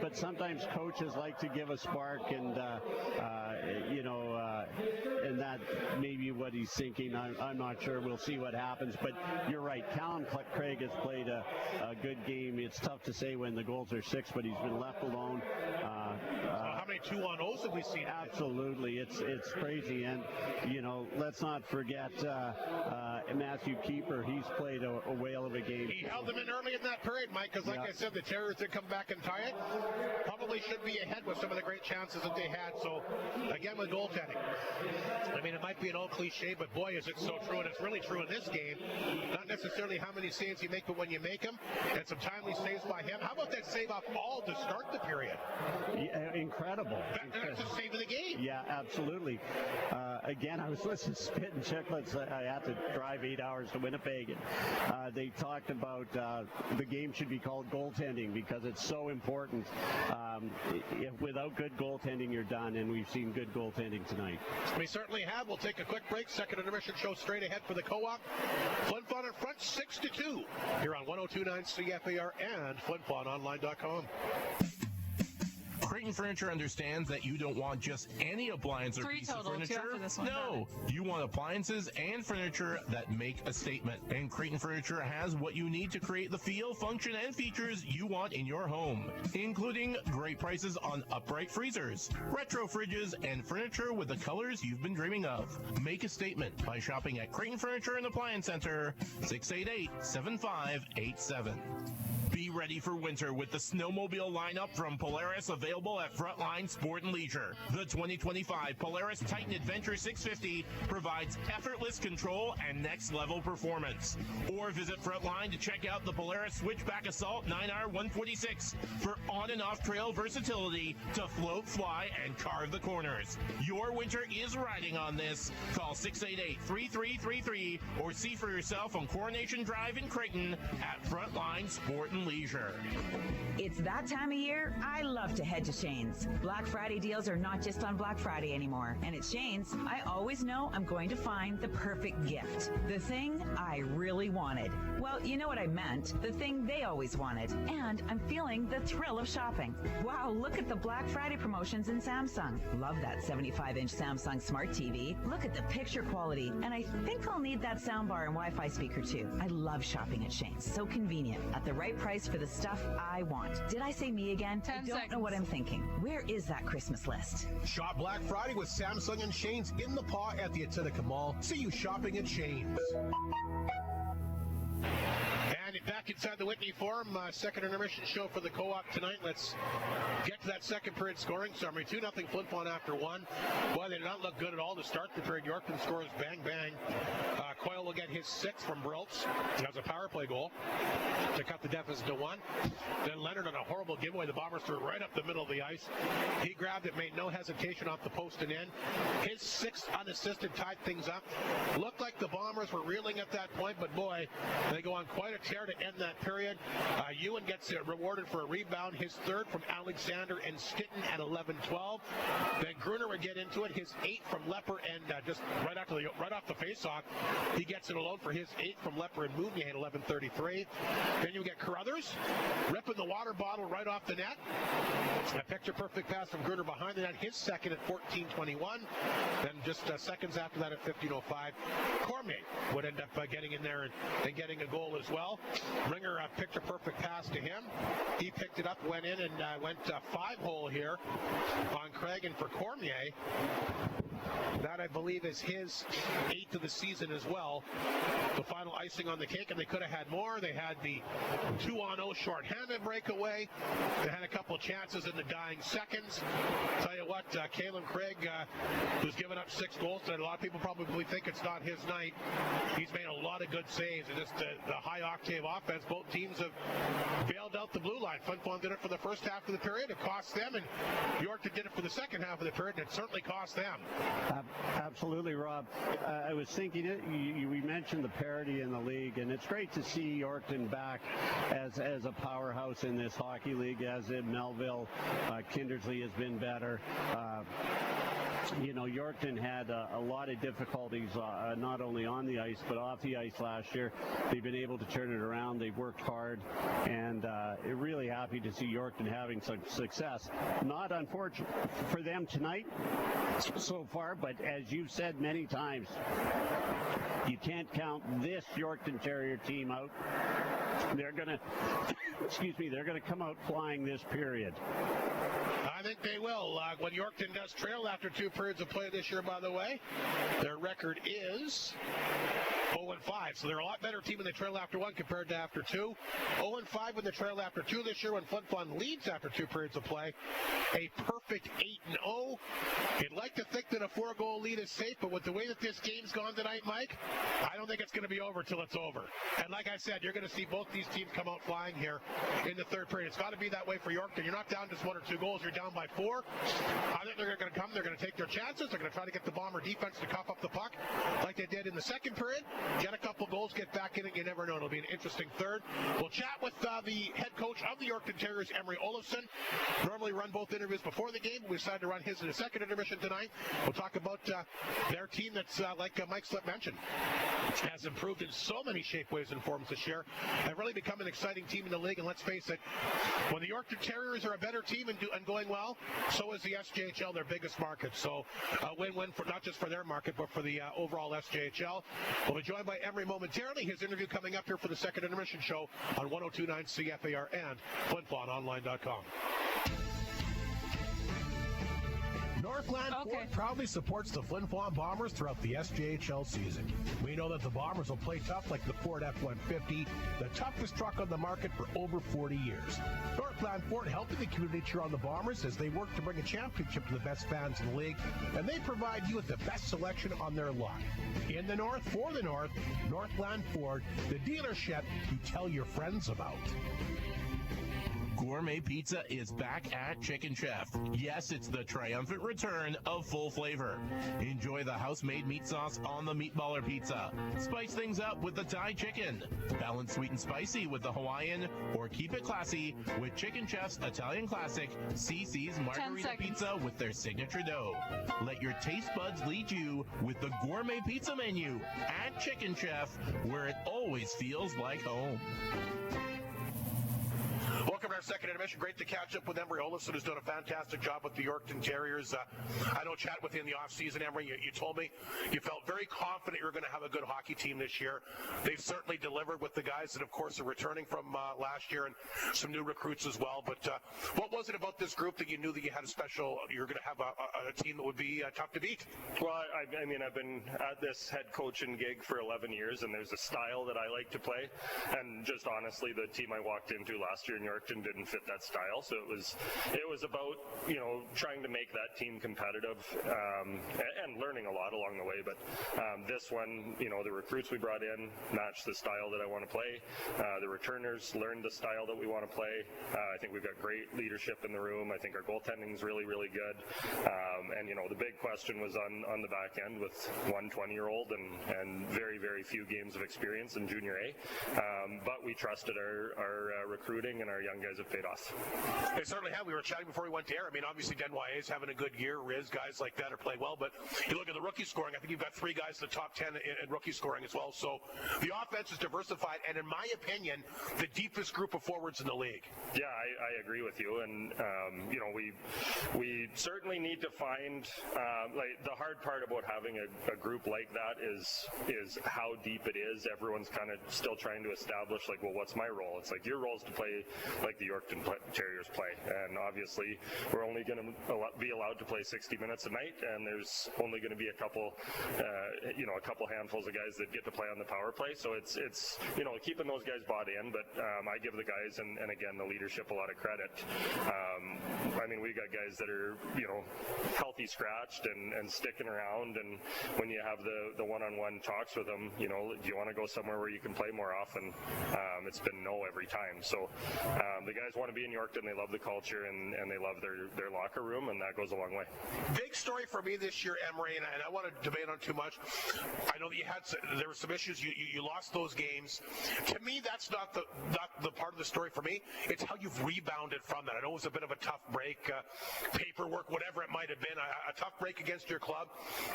Speaker 5: but sometimes coaches like to give a spark, and you know, and that may be what he's thinking. I'm not sure. We'll see what happens. But you're right. Callum Craig has played a good game. It's tough to say when the goals are 6, but he's been left alone.
Speaker 4: How many 2-on-0s have we seen?
Speaker 5: Absolutely, it's crazy, and you know, let's not forget Matthew Keeper. He's played a whale of a game.
Speaker 4: He held them in early in that period, Mike, because like I said, the Terriers did come back and tie it. Probably should be ahead with some of the great chances that they had. So again, with goaltending, I mean, it might be an old cliche, but boy, is it so true, and it's really true in this game. Not necessarily how many saves you make, but when you make them, and some timely saves by him. How about that save off all to start the period?
Speaker 5: Yeah, incredible.
Speaker 4: That's the save of the game.
Speaker 5: Yeah, absolutely. Again, I was listening to Spit and Chicklets. I had to drive 8 hours to Winnipeg, and they talked about the game should be called goaltending because it's so important. Without good goaltending, you're done, and we've seen good goaltending tonight.
Speaker 4: We certainly have. We'll take a quick break. Second intermission show straight ahead for the Co-op. Flin Flon in front, 6-2. Here on 102.9 CFAR and FlinFlonOnline.com.
Speaker 1: Creighton Furniture understands that you don't want just any appliance or piece of furniture. No, you want appliances and furniture that make a statement. And Creighton Furniture has what you need to create the feel, function, and features you want in your home, including great prices on upright freezers, retro fridges, and furniture with the colors you've been dreaming of. Make a statement by shopping at Creighton Furniture and Appliance Center, 688-7587. Be ready for winter with the snowmobile lineup from Polaris available at Frontline Sport and Leisure. The 2025 Polaris Titan Adventure 650 provides effortless control and next-level performance. Or visit Frontline to check out the Polaris Switchback Assault 9R 146 for on- and off-trail versatility to float, fly, and carve the corners. Your winter is riding on this. Call 688-3333 or see for yourself on Coronation Drive in Creighton at Frontline Sport and Leisure.
Speaker 13: It's that time of year. I love to head to Shane's. Black Friday deals are not just on Black Friday anymore. And at Shane's, I always know I'm going to find the perfect gift. The thing I really wanted. Well, you know what I meant. The thing they always wanted. And I'm feeling the thrill of shopping. Wow, look at the Black Friday promotions in Samsung. Love that 75-inch Samsung Smart TV. Look at the picture quality. And I think I'll need that soundbar and Wi-Fi speaker too. I love shopping at Shane's. So convenient. At the right price for the stuff I want. Did I say me again?
Speaker 9: 10
Speaker 13: I don't
Speaker 9: seconds.
Speaker 13: know what I'm thinking. Where is that Christmas list?
Speaker 12: Shop Black Friday with Samsung and Shane's in the paw at the Atinika Mall. See you shopping at Shane's.
Speaker 4: And back inside the Whitney Forum, second intermission show for the Co-op tonight. Let's get to that second period scoring summary. 2-0 Flin Flon after one. Boy, they did not look good at all to start the period. Yorkton scores bang, bang. Coyle will get his 6th from Briltz. That was a power play goal to cut the deficit to 1. Then Leonard on a horrible giveaway. The Bombers threw it right up the middle of the ice. He grabbed it, made no hesitation off the post and in. His 6th unassisted tied things up. Looked like the Bombers were reeling at that point, but boy, they go on quite a tear to to end that period. Ewan gets rewarded for a rebound, his third from Alexander and Stitton at 11-12. Then Gruner would get into it, his 8 from Lepper, and just right off the faceoff, he gets it alone for his 8 from Lepper and Mooney at 11-33. Then you get Carruthers ripping the water bottle right off the net. A picture-perfect pass from Gruner behind the net, his second at 14-21. Then just seconds after that at 15:05, Cormier would end up getting in there and getting a goal as well. Ringer, a picture-perfect pass to him. He picked it up, went in, and went 5-hole here on Craig, and for Cormier, that, I believe, is his 8th of the season as well. The final icing on the cake, and they could have had more. They had the 2-on-0 shorthanded breakaway. They had a couple of chances in the dying seconds. Tell you what, Kalen Craig, who's given up 6 goals, and a lot of people probably think it's not his night. He's made a lot of good saves, and just the high-octave offense. Both teams have bailed out the blue line. Flin Flon did it for the first half of the period. It cost them, and Yorkton did it for the second half of the period, and it certainly cost them.
Speaker 5: Absolutely, Rob. I was thinking, we mentioned the parity in the league, and it's great to see Yorkton back as a powerhouse in this hockey league, as in Melville. Kindersley has been better. Yorkton had a lot of difficulties, not only on the ice, but off the ice last year. They've been able to turn it around. They've worked hard, and really happy to see Yorkton having some success. Not unfortunate for them tonight so far, but as you've said many times, you can't count this Yorkton Terrier team out. They're going to, they're going to come out flying this period.
Speaker 4: I think they will. When Yorkton does trail after 2 periods of play this year, by the way, their record is 0-5. So they're a lot better team when they trail after 1 compared to after 2. 0-5 when they trail after 2 this year when Flin Flon leads after 2 periods of play. A perfect 8-0. You'd like to think that a 4-goal lead is safe, but with the way that this game's gone tonight, Mike, I don't think it's going to be over till it's over. And like I said, you're going to see both these teams come out flying here in the 3rd period. It's got to be that way for Yorkton. You're not down just 1 or 2 goals. You're down by 4. I think they're going to come. They're going to take their chances. They're going to try to get the Bomber defense to cough up the puck like they did in the 2nd period. Get a couple goals, get back in it. You never know. It'll be an interesting 3rd. We'll chat with the head coach of the Yorkton Terriers, Emery Olofsson. Normally run both interviews before the game. We decided to run his in the 2nd intermission tonight. We'll talk about their team that's, like Mike Slip mentioned, has improved in so many shape, ways, and forms this year. Have really become an exciting team in the league. And let's face it, when the Yorkton Terriers are a better team and going well, so is the SJHL, their biggest market. So win-win for not just for their market, but for the overall SJHL. We'll be joined by Emery momentarily. His interview coming up here for the 2nd intermission show on 102.9 CFAR and FlinFlonOnline.com.
Speaker 12: Northland Ford proudly supports the Flin Flon Bombers throughout the SJHL season. We know that the Bombers will play tough like the Ford F-150, the toughest truck on the market for over 40 years. Northland Ford helping the community cheer on the Bombers as they work to bring a championship to the best fans in the league, and they provide you with the best selection on their lot. In the North, for the North, Northland Ford, the dealership you tell your friends about.
Speaker 1: Gourmet Pizza is back at Chicken Chef. Yes, it's the triumphant return of full flavor. Enjoy the house-made meat sauce on the Meatballer Pizza. Spice things up with the Thai chicken. Balance sweet and spicy with the Hawaiian, or keep it classy with Chicken Chef's Italian classic, CC's Margarita Pizza with their signature dough. Let your taste buds lead you with the Gourmet Pizza menu at Chicken Chef, where it always feels like home.
Speaker 4: Welcome to our 2nd intermission. Great to catch up with Emery Olofsson, who's done a fantastic job with the Yorkton Terriers. I know chat with you in the offseason, Emery. You told me you felt very confident you were going to have a good hockey team this year. They've certainly delivered with the guys that, of course, are returning from last year and some new recruits as well. But what was it about this group that you knew that you had you were going to have a team that would be tough to beat?
Speaker 14: Well, I mean, I've been at this head coaching gig for 11 years, and there's a style that I like to play. And just honestly, the team I walked into last year in Yorkton didn't fit that style, so it was about trying to make that team competitive, and and learning a lot along the way. But this one, the recruits we brought in matched the style that I want to play. The returners learned the style that we want to play. I think we've got great leadership in the room. I think our goaltending is really, really good. And the big question was on the back end with one 20-year-old and very, very few games of experience in junior A. But we trusted our recruiting, and our young guys have paid off.
Speaker 4: They certainly have. We were chatting before we went to air. I mean, obviously, Denway is having a good year. Riz, guys like that are playing well. But you look at the rookie scoring, I think you've got 3 guys in the top 10 in rookie scoring as well. So the offense is diversified, and in my opinion, the deepest group of forwards in the league.
Speaker 14: Yeah, I agree with you. And, we certainly need to find, the hard part about having a group like that is how deep it is. Everyone's kind of still trying to establish, what's my role? It's like your role is to play like the Yorkton Terriers play. And obviously, we're only going to be allowed to play 60 minutes a night, and there's only going to be a couple handfuls of guys that get to play on the power play. So it's keeping those guys bought in, but I give the guys and again the leadership a lot of credit. We got guys that are healthy scratched and sticking around, and when you have the one-on-one talks with them, do you want to go somewhere where you can play more often? It's been no every time. So the guys want to be in Yorkton. They love the culture and they love their locker room, and that goes a long way.
Speaker 4: Big story for me this year, Emery, and I want to debate on too much. I know that there were some issues. You lost those games. To me, that's not the part of the story for me. It's how you've rebounded from that. I know it was a bit of a tough break, paperwork, whatever it might have been, a tough break against your club.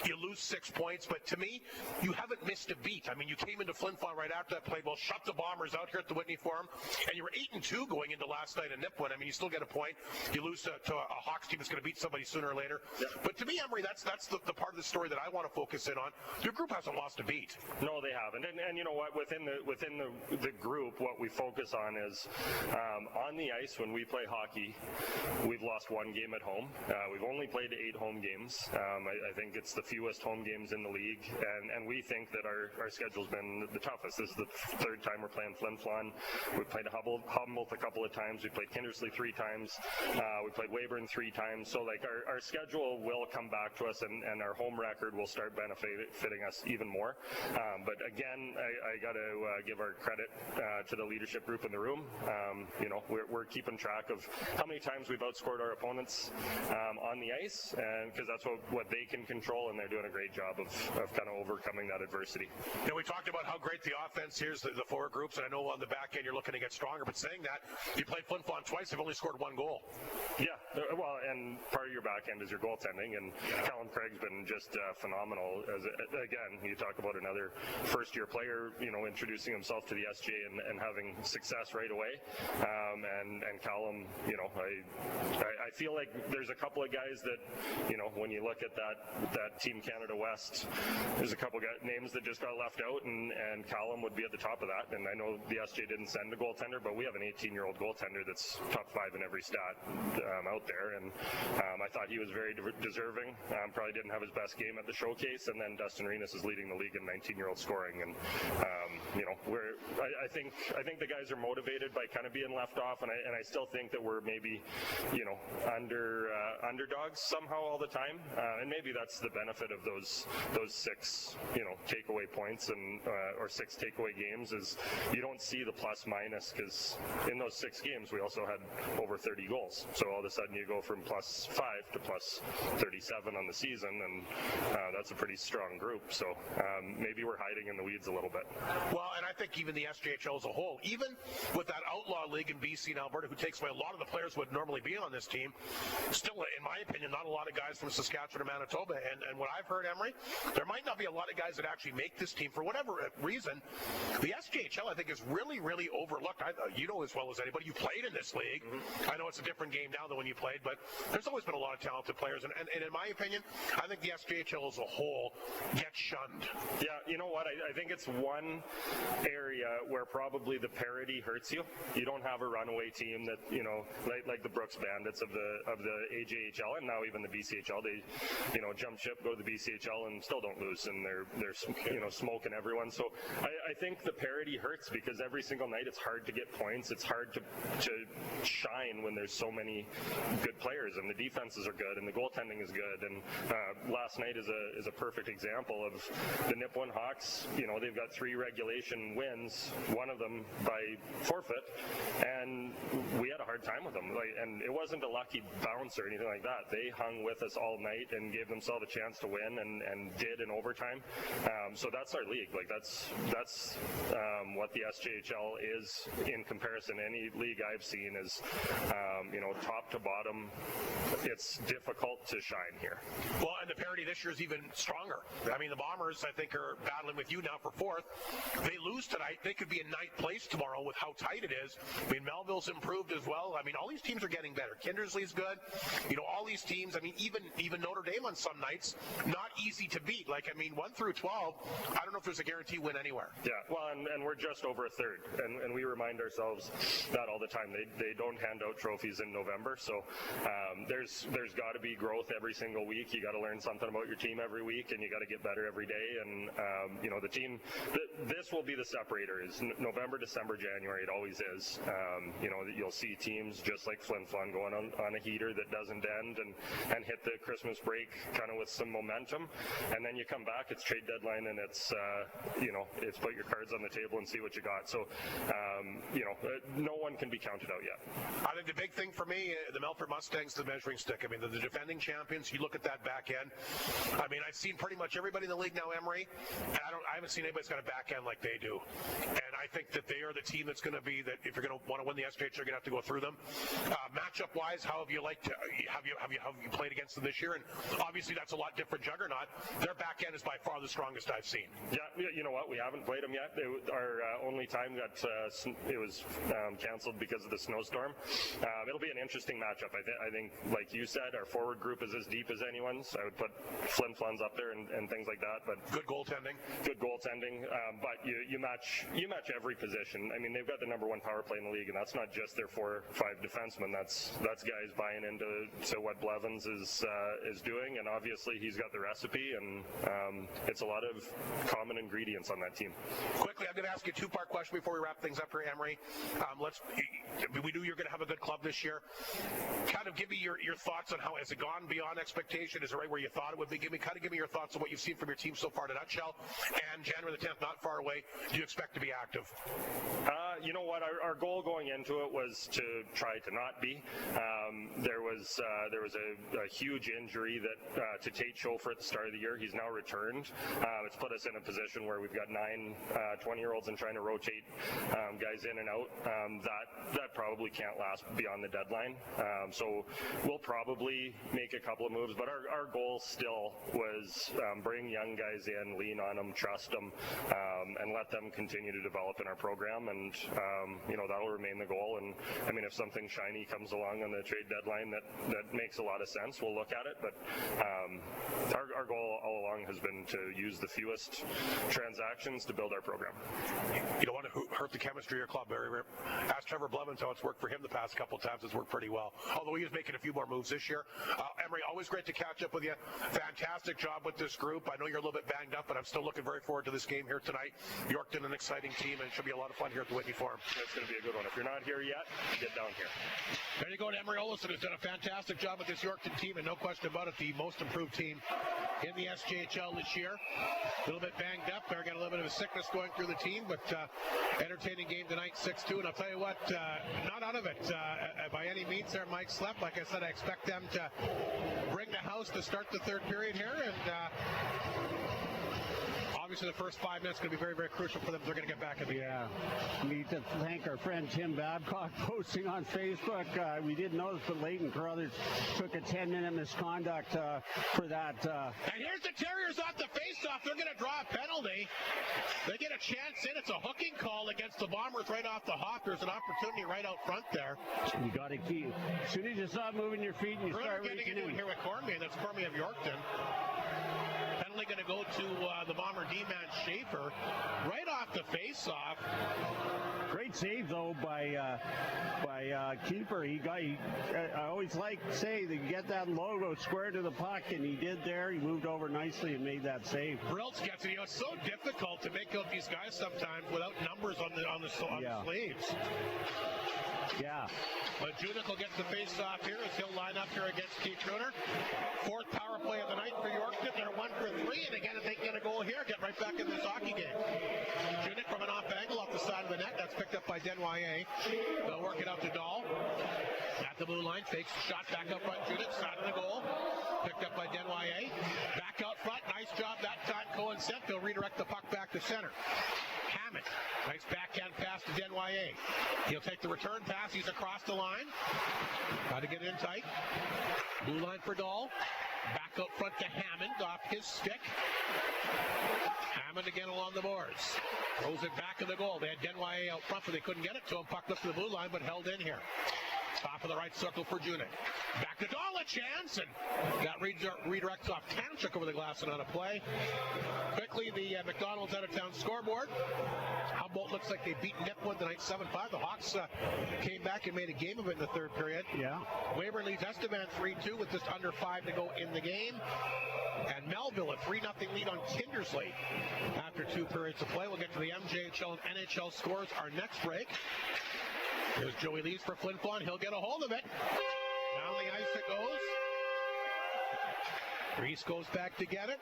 Speaker 4: You lose 6 points, but to me, you haven't missed a beat. I mean, you came into Flin Flon right after that, played well, shut the Bombers out here at the Whitney Forum, and you were 8-2 going into last night in Nipwood. I mean, you still get a point. You lose to a Hawks team that's going to beat somebody sooner or later. Yeah. But to me, Emery, that's the part of the story that I want to focus in on. Your group hasn't lost a beat.
Speaker 14: No, they haven't. And you know what? Within the group, what we focus on is on the ice when we play hockey, we've lost 1 game at home. We've only played 8 home games. I think it's the fewest home games in the league, and we think that our schedule's been the toughest. This is the 3rd time we're playing Flin Flon. We played Humboldt a couple of times. We played Kindersley 3 times. We played Weyburn 3 times. So our schedule will come back to us, and our home record will start benefiting us even more. But again, I got to give our credit to the leadership group in the room. We're keeping track of how many times we've outscored our opponents on the ice, and because that's what they can control, and they're doing a great job of kind of overcoming that adversity.
Speaker 4: We talked about how great the offense here's the 4 groups, and I know on the back end you're looking to get stronger, but saying that, you played Flin Flon twice, you've only scored 1 goal.
Speaker 14: Yeah, well, and part of your back end is your goaltending, and Callum Craig's been just phenomenal. Again, you talk about another first-year player, introducing himself to the SJ and having success right away. And Callum, I feel like there's a couple of guys that, when you look at that Team Canada West, there's a couple of names that just got left out, and Callum would be at the top of that. And I know the SJ didn't send a goaltender, but we have an 18-year-old goaltender that's top 5 in every stat out there. And I thought he was very deserving. Probably didn't have his best game at the showcase. And then Dustin Renas is leading the league in 19-year-old scoring. And I think the guys are motivated by kind of being left off, and I still think that we're maybe underdogs somehow all the time, and maybe that's the benefit of those 6 takeaway points and or 6 takeaway games is you don't see the plus minus, because in those 6 games we also had over 30 goals, so all of a sudden you go from plus 5 to plus 37 on the season, and that's a pretty strong group. So maybe we're hiding in the weeds a little bit.
Speaker 4: Well, and I think even the SJHL as a whole, even with that outlaw league in BC and Alberta, who takes away a lot of the players who would normally be on this team, still, in my opinion, not a lot of guys from Saskatchewan or Manitoba. And what I've heard, Emery, there might not be a lot of guys that actually make this team for whatever reason. The SJHL, I think, is really, really overlooked. You know as well as anybody, you played in this league. Mm-hmm. I know it's a different game now than when you played, but there's always been a lot of talented players. And in my opinion, I think the SJHL as a whole gets shunned.
Speaker 14: Yeah, you know what? I think it's one area where probably the parity hurts you. You don't have a runaway team that, like the Brooks Bandits of the AJHL, and now even the BCHL. They, jump ship, go to the BCHL, and still don't lose, and they're smoking everyone. So I think the parity hurts because every single night it's hard to get points. It's hard to shine shine when there's so many good players and the defenses are good and the goaltending is good. And last night is a perfect example of the Nipawin Hawks. They've got 3 regulation wins, one of them by forfeit, and we had a hard time with them. And it wasn't a lucky bounce or anything like that. They hung with us all night and gave themselves a chance to win and did in overtime. So that's our league. That's what the SJHL is in comparison to any league I've seen is, top to bottom, it's difficult to shine here.
Speaker 4: Well, and the parity this year is even stronger. I mean, the Bombers, I think, are battling with you now for 4th. They lose tonight, they could be in 9th place tomorrow with how tight it is. I mean, Melville's improved as well. I mean, all these teams are getting better. Kindersley's good. All these teams, I mean, even Notre Dame on some nights, not easy to beat. 1 through 12, I don't know if there's a guarantee win anywhere.
Speaker 14: Yeah, well, and we're just over a third, and we remind ourselves that all the time. They don't hand out trophies in November, so there's got to be growth every single week. You got to learn something about your team every week, and you got to get better every day. And the team, this will be the separator. Is November, December, January. It always is. You'll see teams just like Flin Flon going on a heater that doesn't end and hit the Christmas break kind of with some momentum, and then you come back. It's trade deadline, and it's it's put your cards on the table and see what you got. So no one can be counted out yet.
Speaker 4: I think the big thing for me, the Melfort Mustangs, the measuring stick. I mean, they're the defending champions. You look at that back end. I mean, I've seen pretty much everybody in the league now, Emery, and I haven't seen anybody's got a back end like they do. And I think that they are the team that's going to be that if you're going to want to win the SPH, you're going to have to go through them. Matchup wise, how have you played against them this year? And obviously that's a lot different juggernaut. Their back end is by far the strongest I've seen.
Speaker 14: Yeah, you know what? We haven't played them yet. Our only time got it was canceled because of the snowstorm. It'll be an interesting matchup. I think, like you said, our forward group is as deep as anyone's. I would put Flin Flons up there and things like that. But
Speaker 4: good goaltending.
Speaker 14: But you match every position. I mean, they've got the number 1 power play in the league, and that's not just their 4 or 5 defensemen. That's guys buying into what Blevins is doing, and obviously he's got the recipe, and it's a lot of common ingredients on that team.
Speaker 4: Quickly, I'm going to ask you a 2-part question before we wrap things up here, Emery. We knew you're going to have a good club this year. Kind of give me your thoughts on how has it gone beyond expectation? Is it right where you thought it would be? Give me your thoughts on what you've seen from your team so far in a nutshell. And January the 10th, not far away. Do you expect to be active?
Speaker 14: You know what? Our goal going into it was to try to not be. There was a huge injury that to Tate Schofer at the start of the year. He's now returned. It's put us in a position where we've got 9 20-year-olds and trying to rotate guys in and out. That probably can't last beyond the deadline. So we'll probably make a couple of moves, but our goal still was bring young guys in, lean on them, trust them, and let them continue to develop in our program. And that'll remain the goal. And I mean, if something shiny comes along on the trade deadline that makes a lot of sense, we'll look at it. But our goal all along has been to use the fewest transactions to build our program.
Speaker 4: You don't want to hurt the chemistry of your club. Ask Trevor Blevins how it's worked for him the past couple of times. It's worked pretty well. Although he is making a few more moves this year. Emery, always great to catch up with you. Fantastic job with this group. I know you're a little bit banged up, but I'm still looking very forward to this game here tonight. Yorkton, an exciting team, and it should be a lot of fun here at the Whitney Forum.
Speaker 14: It's going to be a good one. If you're not here yet, get down here.
Speaker 4: There you go, Emery Olison, who's done a fantastic job with this Yorkton team, and no question about it, the most improved team in the SJHL this year. A little bit banged up. They're got a little bit of a sickness going through the team, but entertaining game tonight, 6-2. And I'll tell you what, not out of it by any means there, Mike Slepp. Like I said, I expect them to bring the house to start the third period here, and obviously the first 5 minutes is going to be very, very crucial for them if they're going to get back in the game.
Speaker 5: We need to thank our friend Tim Babcock posting on Facebook. We didn't notice, but Leighton Carruthers took a 10-minute misconduct for that.
Speaker 4: And here's the Terriers off the face-off. They're going to draw a penalty. They get a chance in. It's a hooking call against the Bombers right off the hop. There's an opportunity right out front there.
Speaker 5: You got to keep. As soon as you stop moving your feet and you start
Speaker 4: getting
Speaker 5: reaching
Speaker 4: into
Speaker 5: in.
Speaker 4: Here with Cormier. That's Cormier of Yorkton. certainly going to go to the Bomber D-man Schaefer right off the face-off.
Speaker 5: Great save though by keeper. I always like to say that you get that logo square to the puck, and he did there. He moved over nicely and made that save.
Speaker 4: Briltz gets it. It's so difficult to make out these guys sometimes without numbers on the sleeves.
Speaker 5: Yeah.
Speaker 4: But Judic will get the face-off here as he'll line up here against Keith Gruner. Fourth power play of the night for Yorkton. They're 1 for 3, and again, if they get a goal here, get right back in this hockey game. Judic from an off angle off the side of the net. That's picked up by Denwyer. They'll work it out to Dahl. At the blue line, fakes the shot back up front. Judic, side of the goal. Picked up by Denwyer. Back out front. Nice job that time. Cohen Semp. They'll redirect the puck back to center. Hammond. Nice backhand pass to Denwyer. He'll take the return pass. He's across the line. Got to get in tight. Blue line for Dahl. Back out front to Hammond off his stick. Hammond again along the boards. Throws it back of the goal. They had Denwyer out front, but they couldn't get it to him. Puck left to the blue line, but held in here. Top of the right circle for Judic. Back to Dahl, a chance, and that redirects off Tanchuk over the glass and on a play. Quickly, the McDonald's out-of-town scoreboard. Humboldt looks like they beat Nipwood tonight 7-5. The Hawks came back and made a game of it in the third period.
Speaker 5: Yeah.
Speaker 4: Weyburn leads Estevan 3-2 with just under 5 to go in the game. And Melville a 3-0 lead on Kindersley after 2 periods of play. We'll get to the MJHL and NHL scores our next break. Here's Joey Lees for Flin Flon. He'll get a hold of it. Down the ice it goes. Reese goes back to get it.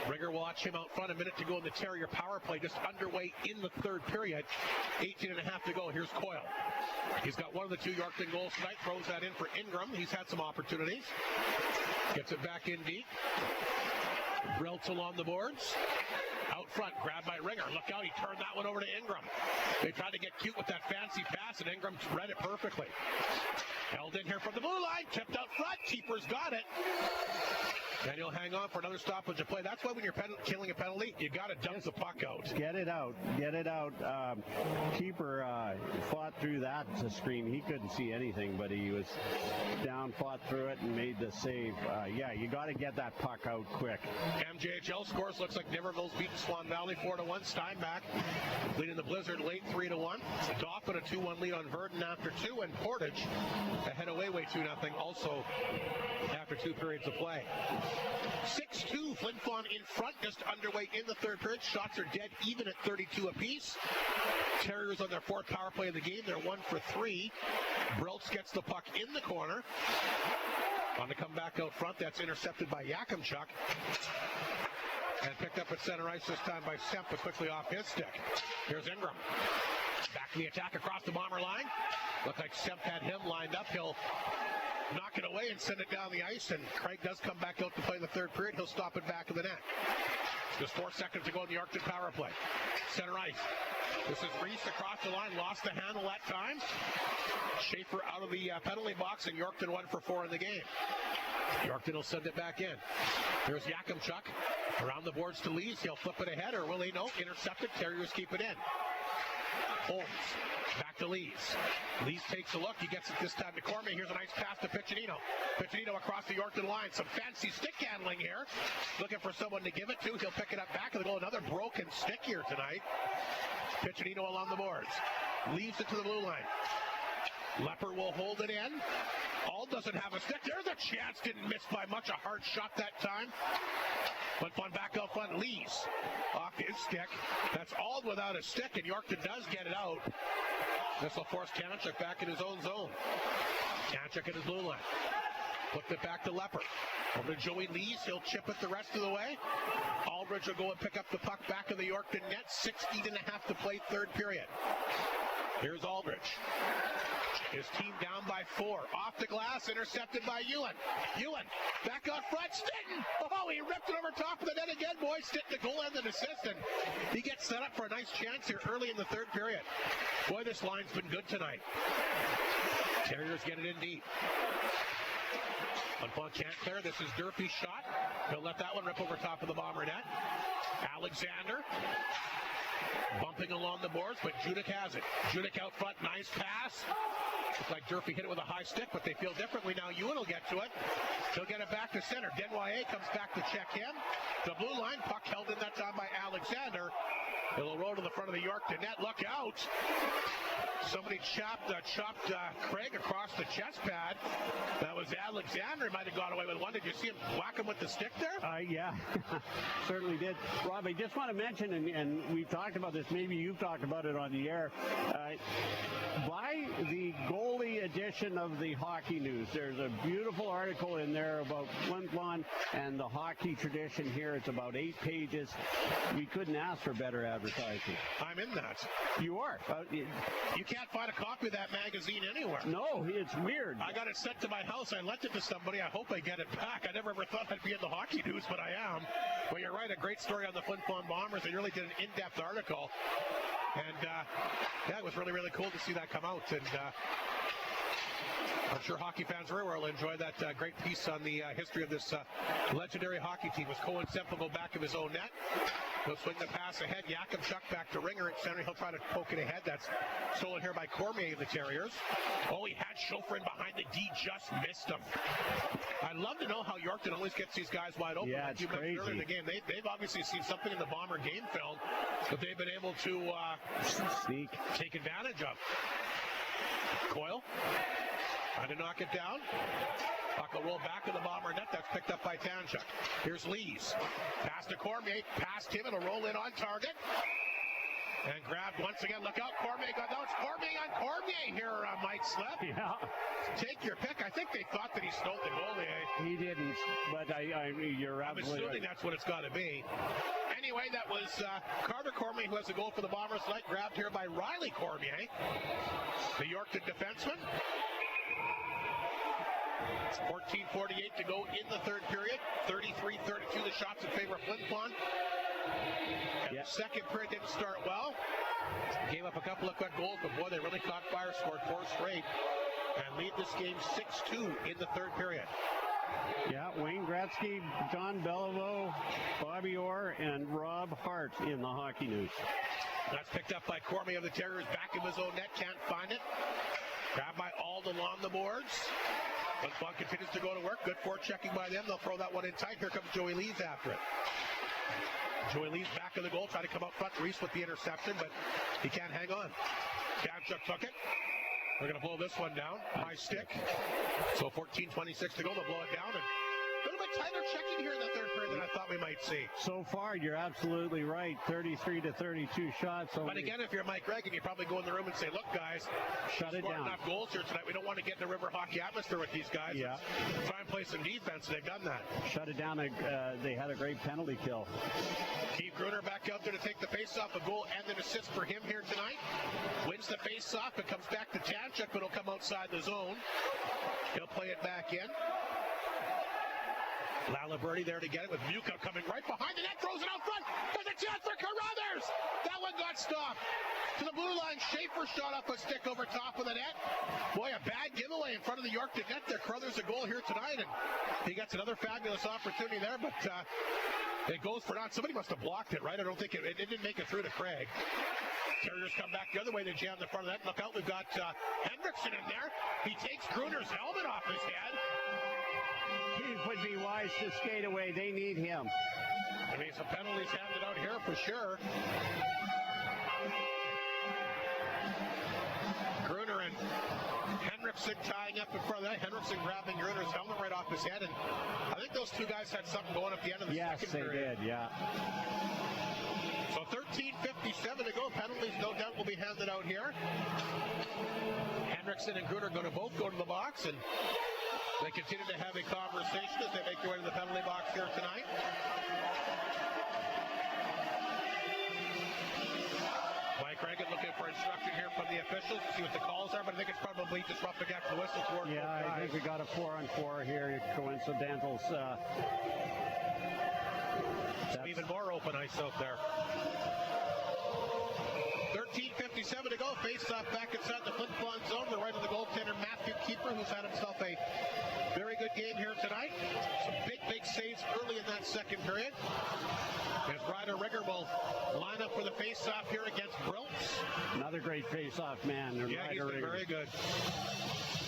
Speaker 4: Rigger will watch him out front. A minute to go in the Terrier power play. Just underway in the third period. 18.5 to go. Here's Coyle. He's got one of the 2 Yorkton goals tonight. Throws that in for Ingram. He's had some opportunities. Gets it back in deep. Briltz along the boards. Out front, grabbed by Ringer. Look out, he turned that one over to Ingram. They tried to get cute with that fancy pass, and Ingram read it perfectly. Held in here from the blue line, tipped out front. Keeper's got it. And he'll hang on for another stoppage of play. That's why when you're killing a penalty, you got to dump the puck out.
Speaker 5: Get it out. Get it out. Keeper fought through that screen. He couldn't see anything, but he was down, fought through it, and made the save. Yeah, you got to get that puck out quick.
Speaker 4: MJHL scores. Looks like Niverville's beaten Swan Valley 4-1. Steinbach leading the Blizzard late 3-1. Dauphin a 2-1 lead on Verdun after 2, and Portage ahead away 2-0 also after 2 periods of play. 6-2, Flin Flon in front, just underway in the third period. Shots are dead even at 32 apiece. Terriers on their 4th power play of the game. They're 1 for 3. Briltz gets the puck in the corner. On the comeback out front, that's intercepted by Yakimchuk. And picked up at center ice this time by Semp, but quickly off his stick. Here's Ingram. Back to the attack across the Bomber line. Looked like Semp had him lined up. He'll knock it away and send it down the ice, and Craig does come back out to play the third period. He'll stop it back of the net. Just 4 seconds to go in the Yorkton power play. Center ice. This is Reese across the line, lost the handle that time. Schaefer out of the penalty box, and Yorkton 1 for 4 in the game. Yorkton will send it back in. Here's Yakimchuk around the boards to Lees. He'll flip it ahead, or will he? No, intercepted. Terriers keep it in. Holmes. Back to Lees. Lees takes a look. He gets it this time to Cormier. Here's a nice pass to Piccinino. Piccinino across the Yorkton line. Some fancy stick handling here. Looking for someone to give it to. He'll pick it up back of the goal. Another broken stick here tonight. Piccinino along the boards. Leaves it to the blue line. Lepper will hold it in. Auld doesn't have a stick. There's a chance. Didn't miss by much. A hard shot that time. Flin Flon back out front. Lees off his stick. That's Auld without a stick, and Yorkton does get it out. This will force Tanchuk back in his own zone. Tanchuk in his blue line. Flipped it back to Lepper. Over to Joey Lees. He'll chip it the rest of the way. Aldridge will go and pick up the puck back of the Yorkton net. 16.5 to play third period. Here's Aldridge. His team down by 4. Off the glass, intercepted by Ewan. Ewan, back out front, Stinton! Oh, he ripped it over top of the net again, boys. Stinton, the goal and an assist, and he gets set up for a nice chance here early in the third period. Boy, this line's been good tonight. Terriers get it in deep. Flin Flon can't clear. This is Durfee's shot. He'll let that one rip over top of the Bomber net. Alexander bumping along the boards, but Judic has it. Judic out front, nice pass. Looks like Durfee hit it with a high stick, but they feel differently now. Ewan will get to it. He'll get it back to center. Denwaier comes back to check him. The blue line, puck held in that time by Alexander. It'll roll to the front of the Yorkton net. Look out! Somebody chopped Craig across the chest pad. That was Alexander. He might have gone away with one. Did you see him whack him with the stick there?
Speaker 5: Yeah, certainly did. Rob, I just want to mention, and we've talked about this, maybe you've talked about it on the air, by the goalie edition of the Hockey News. There's a beautiful article in there about Flin Flon and the hockey tradition here. It's about 8 pages. We couldn't ask for better advertising.
Speaker 4: I'm in that.
Speaker 5: You are.
Speaker 4: You can't find a copy of that magazine anywhere.
Speaker 5: No, it's weird.
Speaker 4: I got it sent to my house. I lent it to somebody. I hope I get it back. I never ever thought I'd be in the Hockey News, but I am. Well, you're right. A great story on the Flin Flon Bombers. They really did an in-depth article. And, yeah, it was really, really cool to see that come out. And I'm sure hockey fans everywhere will enjoy that great piece on the history of this legendary hockey team. With Cohen Semple go back of his own net. He'll swing the pass ahead. Yakimchuk back to Ringer at center. He'll try to poke it ahead. That's stolen here by Cormier of the Terriers. Oh, he had Schofer in behind the D. Just missed him. I'd love to know how Yorkton always gets these guys wide open.
Speaker 5: Yeah,
Speaker 4: like
Speaker 5: it's
Speaker 4: you mentioned
Speaker 5: crazy.
Speaker 4: earlier in the game. They've obviously seen something in the Bomber game film that they've been able to
Speaker 5: sneak,
Speaker 4: take advantage of. Coyle trying to knock it down. Puck will roll back to the Bomber net. That's picked up by Tanchuk. Here's Lees. Pass to Cormier. Past him. It'll roll in on target. And grabbed once again. Look out. Cormier got out. It's Cormier on Cormier here, Mike Slip.
Speaker 5: Yeah.
Speaker 4: Take your pick. I think they thought that he stole the goalie.
Speaker 5: He didn't, but you're
Speaker 4: I'm
Speaker 5: absolutely
Speaker 4: assuming
Speaker 5: right.
Speaker 4: that's what it's got to be. Anyway, that was Carter Cormier who has a goal for the Bombers tonight. Grabbed here by Riley Cormier, the Yorkton defenseman. 14:48 to go in the third period. 33-32 the shots in favor of Flin Flon.
Speaker 5: Yeah.
Speaker 4: Second period didn't start well. Gave up a couple of quick goals, but boy, they really caught fire, scored 4 straight, and lead this game 6-2 in the third period.
Speaker 5: Yeah, Wayne Gretzky, John Beliveau, Bobby Orr, and Rob Hart in the Hockey News.
Speaker 4: That's picked up by Cormier of the Terriers, back in his own net, can't find it. Grabbed by Alden on the boards. Flin Flon continues to go to work. Good forechecking by them. They'll throw that one in tight. Here comes Joey Lees after it. Joey Lees back of the goal, trying to come up front. Reese with the interception, but he can't hang on. Kamchuk took it. We're going to blow this one down. High stick. So 14:26 to go. They'll blow it down. And a little bit tighter checking here in the third period than I thought we might see.
Speaker 5: So far, you're absolutely right. 33-32 shots.
Speaker 4: But again, if you're Mike Reagan, you probably go in the room and say, look, guys,
Speaker 5: shut it down.
Speaker 4: Enough goals here tonight. We don't want to get in the river hockey atmosphere with these guys.
Speaker 5: Yeah.
Speaker 4: Let's try and play some defense. They've done that.
Speaker 5: Shut it down. They had a great penalty kill.
Speaker 4: Keith Gruner back out there to take the face-off. A goal and an assist for him here tonight. Wins the face-off. It comes back to Tanchuk, but it'll come outside the zone. He'll play it back in. Laliberti there to get it with Muka coming right behind the net. Throws it out front. There's a chance for Carruthers. That one got stopped. To the blue line, Schaefer shot up a stick over top of the net. Boy, a bad giveaway in front of the Yorkton net there. Carruthers a goal here tonight, and he gets another fabulous opportunity there, but it goes for naught. Somebody must have blocked it, right? I don't think it didn't make it through to Craig. Terriers come back the other way. They jam the front of that. Look out, we've got Hendrickson in there. He takes Gruner's helmet off his head.
Speaker 5: Keith would be wise to skate away. They need him.
Speaker 4: I mean, some penalties handed out here for sure. Gruner and Hendrickson tying up in front of that. Hendrickson grabbing Gruner's helmet right off his head. And I think those two guys had something going at the end of the second period.
Speaker 5: Yes, they did, yeah.
Speaker 4: So 13:57 to go. Penalties, no doubt, will be handed out here. Hendrickson and Gruner going to both go to the box, and they continue to have a conversation as they make their way to the penalty box here tonight. Mike Reagan looking for instruction here from the officials to see what the calls are, but I think it's probably just roughing after the whistle toward
Speaker 5: Yeah, I think we got a 4-on-4 here. Coincidentals.
Speaker 4: Some even more open ice out there. 13:57 to go. Face-off back inside the Flin Flon zone. The right of the goaltender, Matthew Keeper, who's had himself a very good game here tonight. Some big saves early in that second period. As Ryder Rigger will line up for the face-off here against Briltz.
Speaker 5: Another great face-off man.
Speaker 4: Yeah, he's been very good.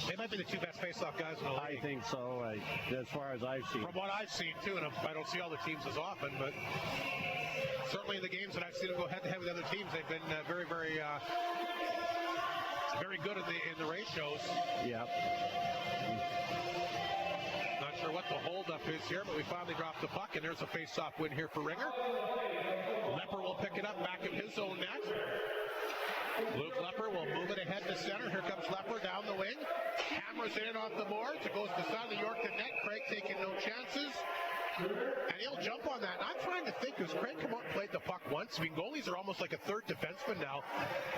Speaker 4: They might be the two best face-off guys in the league.
Speaker 5: I think so, as far as I've seen.
Speaker 4: From what I've seen, too, and I don't see all the teams as often, but certainly in the games that I've seen them go head-to-head with other teams, they've been very, very, very good in the ratios.
Speaker 5: Yep.
Speaker 4: Not sure what the holdup is here, but we finally dropped the puck, and there's a face-off win here for Ringer. Lepper will pick it up back in his own net. Luke Lepper will move it ahead to center. Here comes Lepper down the wing. Hammers it in off the boards. It goes to the side of the Yorkton net. Craig taking no chances. And he'll jump on that. And I'm trying to think, because Craig come out and played the puck once. I mean, goalies are almost like a third defenseman now.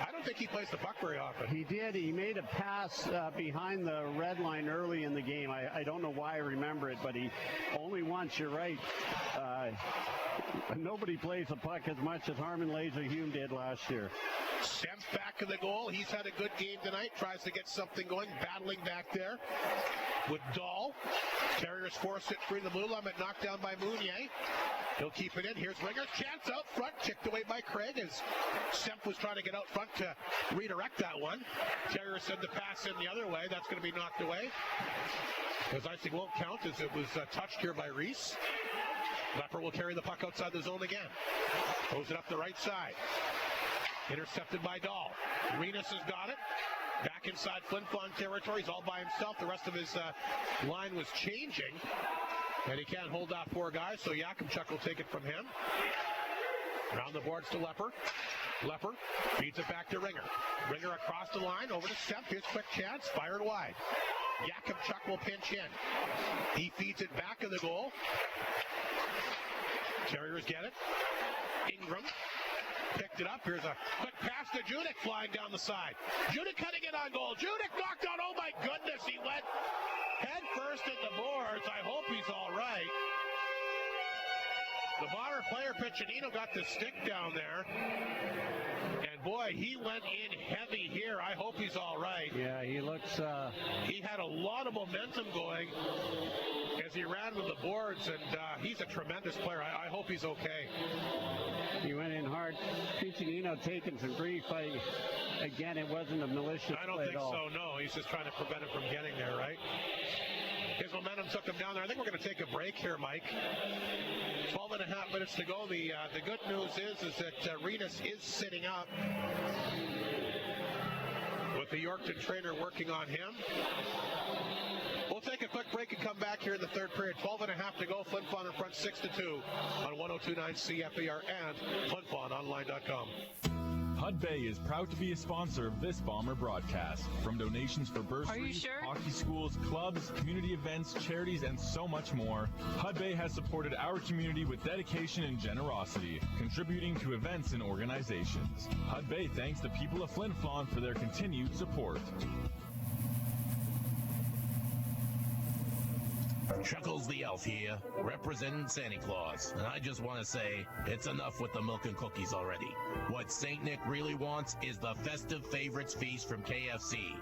Speaker 4: I don't think he plays the puck very often.
Speaker 5: He did. He made a pass behind the red line early in the game. I don't know why I remember it, but he only once, you're right. Nobody plays the puck as much as Harmon Laser-Hume did last year.
Speaker 4: Semp back in the goal. He's had a good game tonight. Tries to get something going. Battling back there with Dahl. Terriers force it through the blue line, but knocked down by Mounier. He'll keep it in. Here's Ringer's chance out front. Kicked away by Craig as Semp was trying to get out front to redirect that one. Terriers send the pass in the other way. That's going to be knocked away. Because icing won't count as it was touched here by Reese. Lepper will carry the puck outside the zone again. Throws it up the right side. Intercepted by Dahl. Renas has got it. Back inside Flin Flon territory. He's all by himself. The rest of his line was changing. And he can't hold off four guys, so Yakimchuk will take it from him. Around the boards to Lepper. Lepper feeds it back to Ringer. Ringer across the line, over to Semp. His quick chance, fired wide. Yakimchuk will pinch in. He feeds it back in the goal. Terriers get it. Ingram picked it up. Here's a quick pass to Judik flying down the side. Judik cutting it on goal. Judik knocked out. Oh my goodness, he went head first in the boards. I hope he's all right. The Bonner player, Piccinino, got the stick down there. And boy, he went in heavy here. I hope he's all right.
Speaker 5: Yeah, he looks...
Speaker 4: He had a lot of momentum going as he ran with the boards, and he's a tremendous player. I hope he's okay.
Speaker 5: He went in hard. Piccinino taking some grief. Again, it wasn't a malicious play.
Speaker 4: I don't think so, no. He's just trying to prevent him from getting there, right? His momentum took him down there. I think we're going to take a break here, Mike. 12 and a half minutes to go. The good news is that Renas is sitting up with the Yorkton trainer working on him. We'll take a quick break and come back here in the third period. 12 and a half to go. Flin Flon in front 6-2 on 102.9 CFER and FlinFlonOnline.com.
Speaker 7: Hud Bay is proud to be a sponsor of this Bomber broadcast. From donations for bursaries, hockey schools, clubs, community events, charities, and so much more, Hud Bay has supported our community with dedication and generosity, contributing to events and organizations. Hud Bay thanks the people of Flin Flon for their continued support.
Speaker 1: Chuckles the Elf here, representing Santa Claus. And I just want to say, it's enough with the milk and cookies already. What St. Nick really wants is the Festive Favorites Feast from KFC.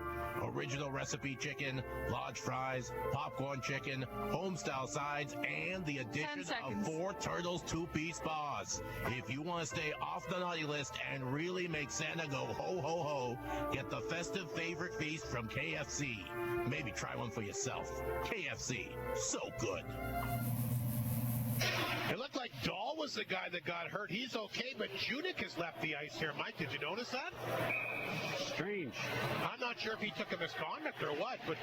Speaker 1: Original recipe chicken, large fries, popcorn chicken, home-style sides, and the addition of 4 Turtles 2-piece bars. If you want to stay off the naughty list and really make Santa go ho, ho, ho, get the Festive Favorite Feast from KFC. Maybe try one for yourself. KFC, so good.
Speaker 4: It looked like Dahl was the guy that got hurt. He's okay, but Judik has left the ice here. Mike, did you notice that?
Speaker 5: Strange.
Speaker 4: I'm not sure if he took a misconduct or what, but...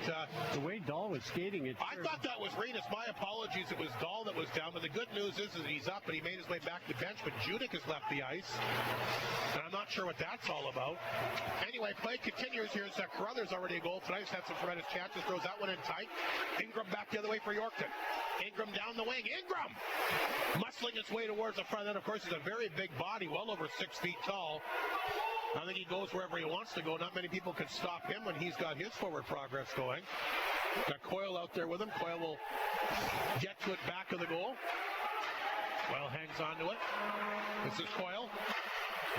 Speaker 5: the way Dahl was skating it...
Speaker 4: I thought that was Renas. My apologies. It was Dahl that was down, but the good news is that he's up and he made his way back to the bench, but Judik has left the ice. And I'm not sure what that's all about. Anyway, play continues. Here's Carruthers already a goal tonight. He's had some tremendous chances. Throws that one in tight. Ingram back the other way for Yorkton. Ingram down the wing. Ingram! Muscling his way towards the front end. Of course, he's a very big body, well over 6 feet tall. I think he goes wherever he wants to go. Not many people can stop him when he's got his forward progress going. Got Coyle out there with him. Coyle will get to it back of the goal. Coyle hangs on to it. This is Coyle.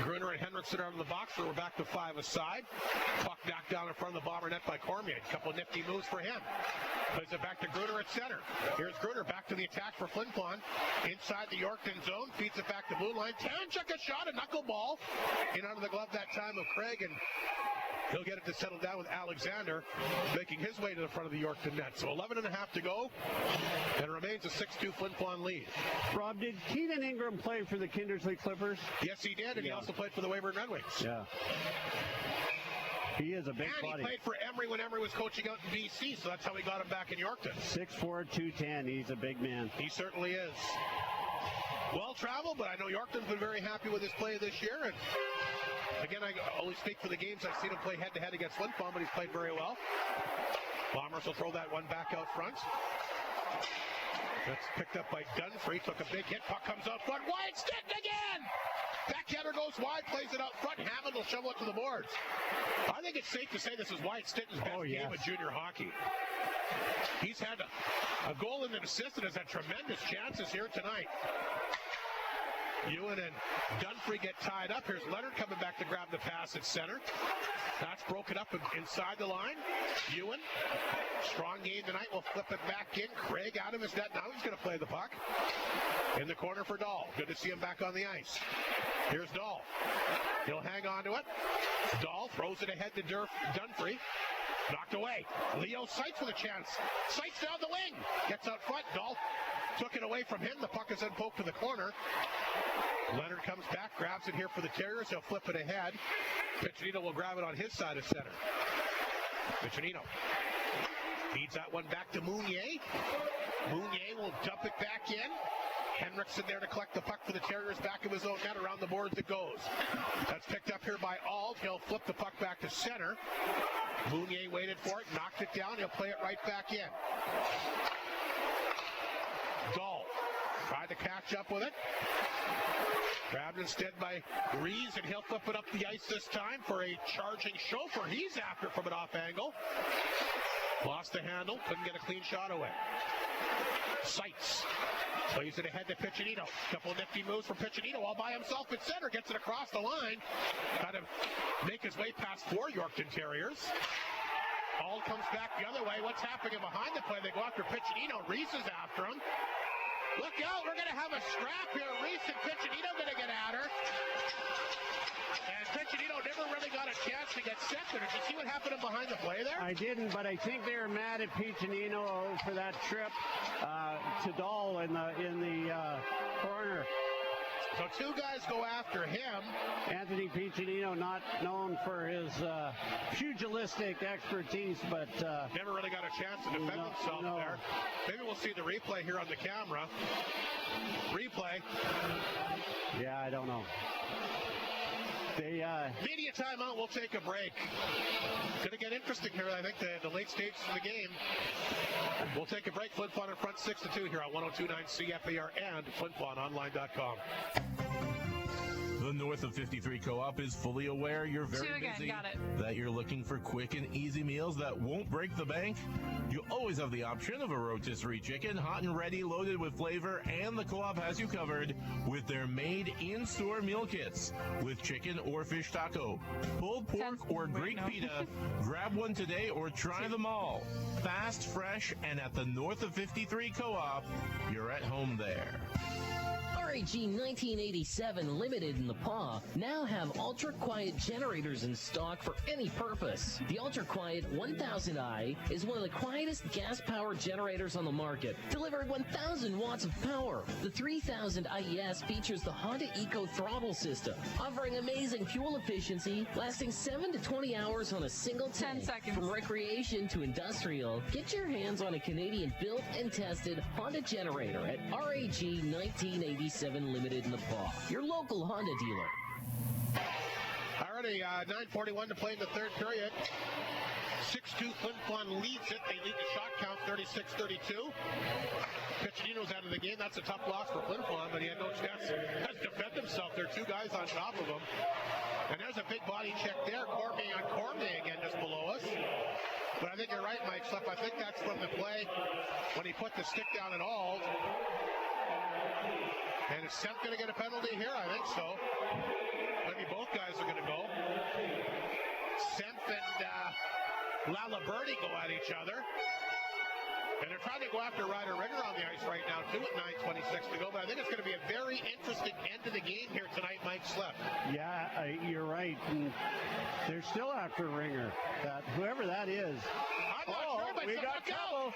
Speaker 4: Gruner and Henriksen are in the box, so we're back to 5 aside. Puck knocked down in front of the Bomber net by Cormier. A couple of nifty moves for him. Plays it back to Gruner at center. Here's Gruner back Back to the attack for Flin Flon. Inside the Yorkton zone. Feeds it back to blue line. Tanchuk a shot, a knuckleball. In under the glove that time of Craig, and he'll get it to settle down with Alexander, making his way to the front of the Yorkton net. So 11.5 to go, and it remains a 6-2 Flin Flon lead.
Speaker 5: Rob, did Keenan Ingram play for the Kindersley Clippers?
Speaker 4: Yes, he did, and he also played for the Weyburn Red Wings.
Speaker 5: Yeah. He is a big
Speaker 4: and
Speaker 5: body.
Speaker 4: He played for Emery when Emery was coaching out in BC, so that's how we got him back in Yorkton.
Speaker 5: 6'4", 210. He's a big man.
Speaker 4: He certainly is. Well traveled, but I know Yorkton's been very happy with his play this year. And again, I only speak for the games I've seen him play head-to-head against Flin Flon, but he's played very well. Bombers will throw that one back out front. That's picked up by Dunfree. Took a big hit. Puck comes out front. Wyatt Stinton again! Backhander goes wide, plays it out front. Hammond will shovel it to the boards. I think it's safe to say this is Wyatt Stinton's best game of junior hockey. He's had a goal and an assist and has had tremendous chances here tonight. Ewan and Dunfree get tied up. Here's Leonard coming back to grab the pass at center. That's broken up inside the line. Ewan, strong game tonight, will flip it back in. Craig out of his net. Now he's going to play the puck. In the corner for Dahl. Good to see him back on the ice. Here's Dahl. He'll hang on to it. Dahl throws it ahead to Dunfree. Knocked away. Leo Seitz with a chance. Seitz down the wing. Gets out front. Dahl took it away from him. The puck is then poked to the corner. Leonard comes back, grabs it here for the Terriers. He'll flip it ahead. Piccinino will grab it on his side of center. Piccinino feeds that one back to Mounier. Mounier will dump it back in. Henriksen there to collect the puck for the Terriers back of his own net. Around the boards it goes. That's picked up here by Auld. He'll flip the puck back to center. Mounier waited for it, knocked it down. He'll play it right back in. Dahl tried to catch up with it. Grabbed instead by Rees, and he'll flip it up the ice this time for a charging Chauffeur. He's after from an off angle. Lost the handle, couldn't get a clean shot away. Seitz plays it ahead to Piccinino. Couple of nifty moves from Piccinino all by himself at center. Gets it across the line. Got to make his way past 4 Yorkton Terriers. Auld comes back the other way. What's happening behind the play? They go after Piccinino. Rees is after him. Look out, we're going to have a scrap here. Rees and Piccinino going to get at her. And Piccinino never really got a chance to get set there. Did you see what happened behind the play there?
Speaker 5: I didn't, but I think they were mad at Piccinino for that trip to Dahl in the corner.
Speaker 4: So 2 guys go after him.
Speaker 5: Anthony Piccinino, not known for his pugilistic expertise, but
Speaker 4: never really got a chance to defend himself there. Maybe we'll see the replay here on the camera. Replay.
Speaker 5: Yeah, I don't know.
Speaker 4: Media timeout. We'll take a break. Going to get interesting here, I think, the late stages of the game. We'll take a break. Flin Flon in front 6-2 here on 102.9 CFAR and FlinFlonOnline.com.
Speaker 1: The North of 53 Co-op is fully aware you're very busy,
Speaker 9: got it.
Speaker 1: that you're looking for quick and easy meals that won't break the bank. You always have the option of a rotisserie chicken, hot and ready, loaded with flavor, and the Co-op has you covered with their made in-store meal kits with chicken or fish taco, pulled pork or Greek pita. Grab one today or try them all. Fast, fresh, and at the North of 53 Co-op, you're at home there.
Speaker 15: RAG 1987 Limited in the Paw now have ultra-quiet generators in stock for any purpose. The ultra-quiet 1000i is one of the quietest gas-powered generators on the market, delivering 1000 watts of power. The 3000 IES features the Honda Eco throttle system, offering amazing fuel efficiency, lasting 7 to 20 hours on a single tank.
Speaker 9: 10 seconds.
Speaker 15: From recreation to industrial, get your hands on a Canadian-built and tested Honda generator at RAG 1987 Limited in the Paw, your local Honda dealer.
Speaker 4: Already 9:41 to play in the third period. 6-2 Flin Flon leads it. They lead the shot count 36-32. Piccinino's out of the game. That's a tough loss for Flin Flon, but he had no chance to defend himself. There are 2 guys on top of him. And there's a big body check there. Cormier on Cormier again just below us. But I think you're right, Mike Sluff. I think that's from the play when he put the stick down at Auld. And is Semp going to get a penalty here? I think so. Maybe both guys are going to go. Semp and Laliberti go at each other. And they're trying to go after Ryder Ringer on the ice right now, too, at 9:26 to go. But I think it's going to be a very interesting end of the game here tonight, Mike Slip.
Speaker 5: Yeah, you're right. And they're still after Ringer. Whoever that is.
Speaker 4: I'm not sure, but
Speaker 5: we got trouble.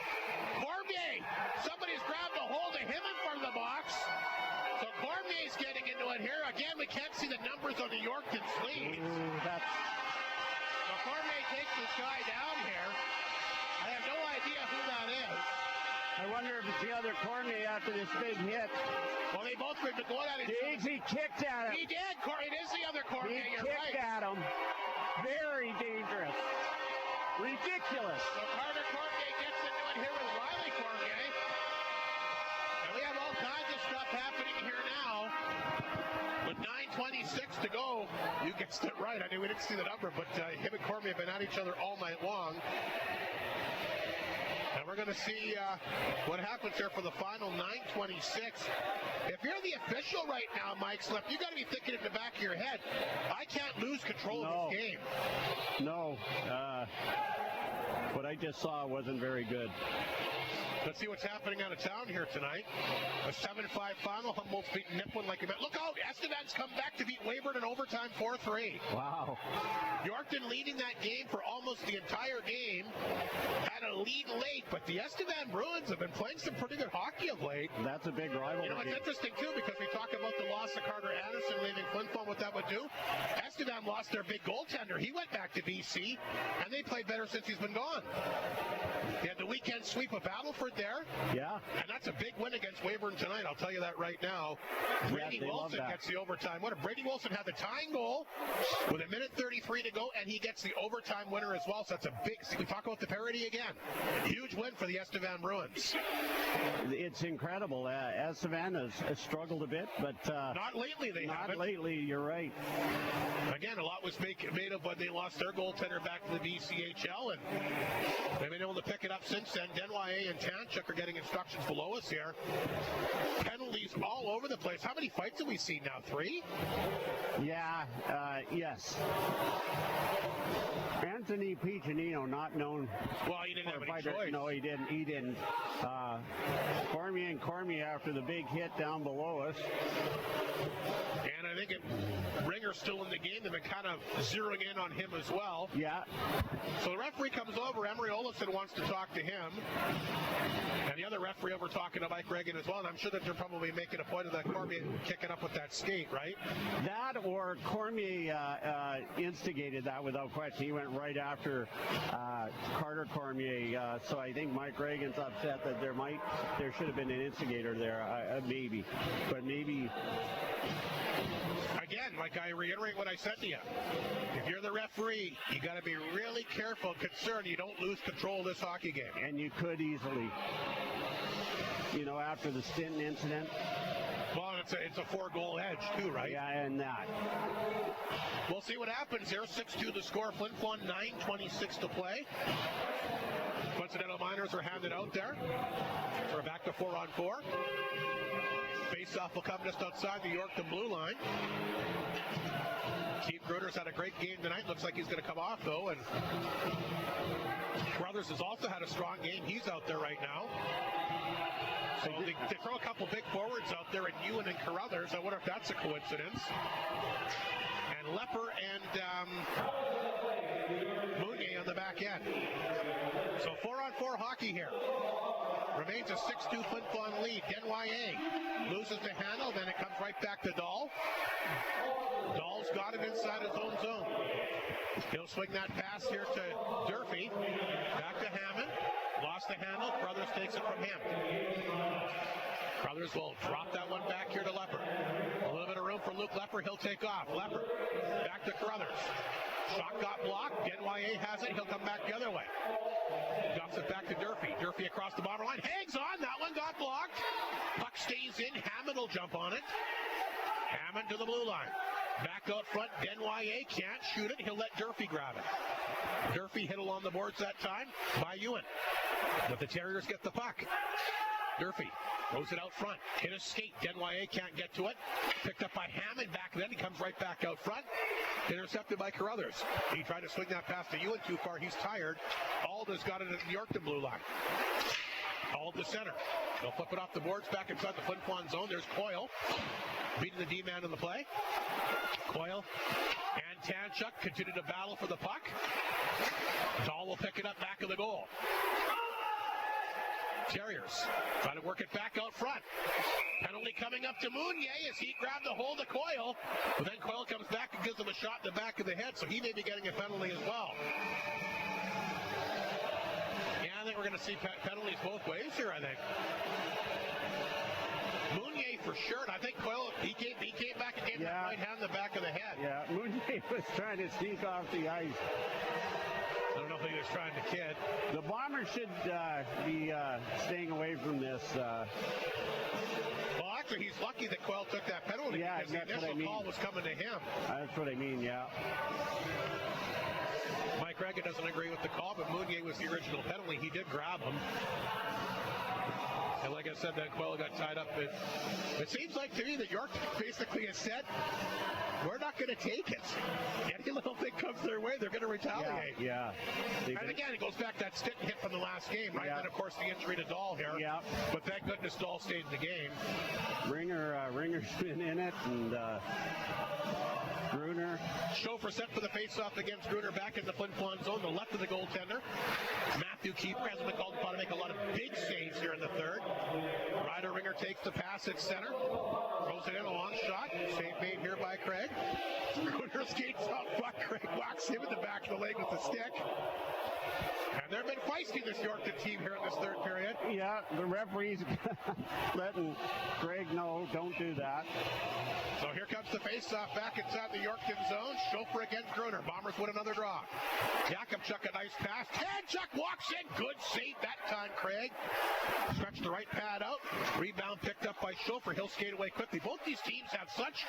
Speaker 4: Cormier! Somebody's grabbed a hold of him in front of the box. So Cormier's getting into it here. Again, we can't see the numbers on the Yorkton sleeves. So Cormier takes this guy down here. I have no idea who that is.
Speaker 5: I wonder if it's the other Cormier after this big hit.
Speaker 4: Well, they both were going at it.
Speaker 5: He kicked at him.
Speaker 4: He did. It is the other Cormier.
Speaker 5: He
Speaker 4: You're
Speaker 5: kicked
Speaker 4: right.
Speaker 5: at him. Very dangerous. Ridiculous.
Speaker 4: So Carter Cormier gets into it here with Riley Cormier. And we have all kinds of stuff happening here now. With 9:26 to go, you guessed it right. I knew we didn't see the number, but him and Cormier have been at each other all night long. And we're going to see what happens here for the final 9:26. If you're the official right now, Mike Slip, you got to be thinking in the back of your head, I can't lose control of this game.
Speaker 5: No. What I just saw wasn't very good.
Speaker 4: Let's see what's happening out of town here tonight. A 7-5 final. Humboldt's beating Nipwin like a man. Look out! Estevan's come back to beat Weyburn in overtime 4-3.
Speaker 5: Wow.
Speaker 4: Yorkton leading that game for almost the entire game. Had a lead late, but the Estevan Bruins have been playing some pretty good hockey of late.
Speaker 5: That's a big rivalry.
Speaker 4: You know, it's interesting, too, because we talk about the loss of Carter Anderson leaving Flin Flon, what that would do. Estevan lost their big goaltender. He went back to BC, and they played better since he's been gone. They had the weekend sweep of Battleford there.
Speaker 5: Yeah.
Speaker 4: And that's a big win against Weyburn tonight, I'll tell you that right now. Brady Wilson gets the overtime winner. Brady Wilson had the tying goal with 1:33 to go, and he gets the overtime winner as well. So that's a big, we talk about the parity again. Huge win for the Estevan Bruins.
Speaker 5: It's incredible. Estevan has struggled a bit, but
Speaker 4: not lately.
Speaker 5: Not lately, you're right.
Speaker 4: Again, a lot was made of when they lost their goaltender back to the BCHL, and they've been able to pick it up since then. Denwye and Tanchuk are getting instructions below us here. Penalties all over the place. How many fights have we seen now? 3?
Speaker 5: Yeah, yes. Anthony Piccinino, not known.
Speaker 4: Well, he didn't have any choice.
Speaker 5: No, he didn't. Cormier after the big hit down below us.
Speaker 4: And I think Ringer's still in the game. They've been kind of zeroing in on him as well.
Speaker 5: Yeah.
Speaker 4: So the referee comes over. Emery Olafson wants to talk to him. And the other referee over talking to Mike Reagan as well. And I'm sure that they're probably making a point of that Cormier kicking up with that skate, right?
Speaker 5: That or Cormier instigated that without question. He went right after Carter Cormier. So I think Mike Reagan's upset that there should have been an instigator there, maybe. But maybe...
Speaker 4: Again, like I reiterate what I said to you, if you're the referee, you got to be really careful and concerned you don't lose control of this hockey game.
Speaker 5: And you could easily, after the Stinton incident.
Speaker 4: Well, it's a 4-goal edge too, right?
Speaker 5: Yeah, and that.
Speaker 4: We'll see what happens here. 6-2 the score. Flin Flon 9:26 to play. Coincidental minors are handed out there. So we're back to 4-on-4. Face-off will come just outside the Yorkton blue line. Keith Grutter's had a great game tonight. Looks like he's going to come off, though. And Brothers has also had a strong game. He's out there right now. So they throw a couple big forwards out there, and Ewan and Carruthers. I wonder if that's a coincidence. And Lepper and Mounier on the back end. So 4-on-4 hockey here. Remains a 6-2 Flin Flon lead. Denwye loses the handle, then it comes right back to Dahl. Dahl's got it inside his own zone. He'll swing that pass here to Durfee. Back to Hammond. Lost the handle. Crothers takes it from him. Crothers will drop that one back here to Lepper. A little bit of room for Luke Lepper. He'll take off. Lepper back to Crothers. Shot got blocked. Denwye has it. He'll come back the other way. Dumps it back to Durfee. Durfee across the bottom line. Hangs on. That one got blocked. Puck stays in. Hammond will jump on it. Hammond to the blue line. Back out front. Denwye can't shoot it. He'll let Durfee grab it. Durfee hit along the boards that time by Ewan. But the Terriers get the puck. Durfee throws it out front. Hit a skate. Denwye can't get to it. Picked up by Hammond back then. He comes right back out front. Intercepted by Carruthers. He tried to swing that pass to Ewan too far. He's tired. Alda's got it at the Yorkton blue line. All to center. They'll flip it off the boards back inside the Flin Flon zone. There's Coyle beating the D-man in the play. Coyle and Tanchuk continue to battle for the puck. Dahl will pick it up back of the goal. Terriers trying to work it back out front. Penalty coming up to Mounier as he grabbed the hold of Coyle. But then Coyle comes back and gives him a shot in the back of the head, so he may be getting a penalty as well. Yeah, I think we're going to see penalties both ways here, I think. Mounier for sure, and I think Coyle, he came back and gave that right hand in the back of the head.
Speaker 5: Yeah, Mounier was trying to sneak off the ice.
Speaker 4: I don't know if he was trying to kid.
Speaker 5: The Bombers should be staying away from this.
Speaker 4: Well, actually, he's lucky that Coyle took that penalty because the initial call was coming to him.
Speaker 5: That's what I mean, yeah.
Speaker 4: Mike Regan doesn't agree with the call, but Mounier was the original penalty. He did grab him. And like I said, then Coyle got tied up. It seems like to me that York basically has said, we're not going to take it. Any little thing comes their way, they're going to retaliate.
Speaker 5: Yeah.
Speaker 4: And again, it goes back to that stick hit from the last game, right?
Speaker 5: Yeah.
Speaker 4: Then, of course, the injury to Dahl here.
Speaker 5: Yeah.
Speaker 4: But thank goodness Dahl stayed in the game.
Speaker 5: Ringer's been in it, and Gruner.
Speaker 4: Chauffeur set for the face-off against Gruner back in the Flin Flon zone, the left of the goaltender. Matthew Keeper hasn't been called upon to make a lot of big saves here in the third. Ryder Ringer takes the pass at center. Throws it in, a long shot. Save made here by Craig. Gruner skates up, but Craig whacks him in the back of the leg with the stick. And they've been feisty, this Yorkton team here in this third period.
Speaker 5: Yeah, the referee's letting Craig know, don't do that.
Speaker 4: So here comes the face-off back inside the Yorkton zone. Chauffeur against Gruner. Bombers win another draw. Yakupchuk, a nice pass. Tanchuk walks in. Good save that time, Craig. Stretch the right pad out. Rebound picked up by Chauffeur. He'll skate away quickly. Both these teams have such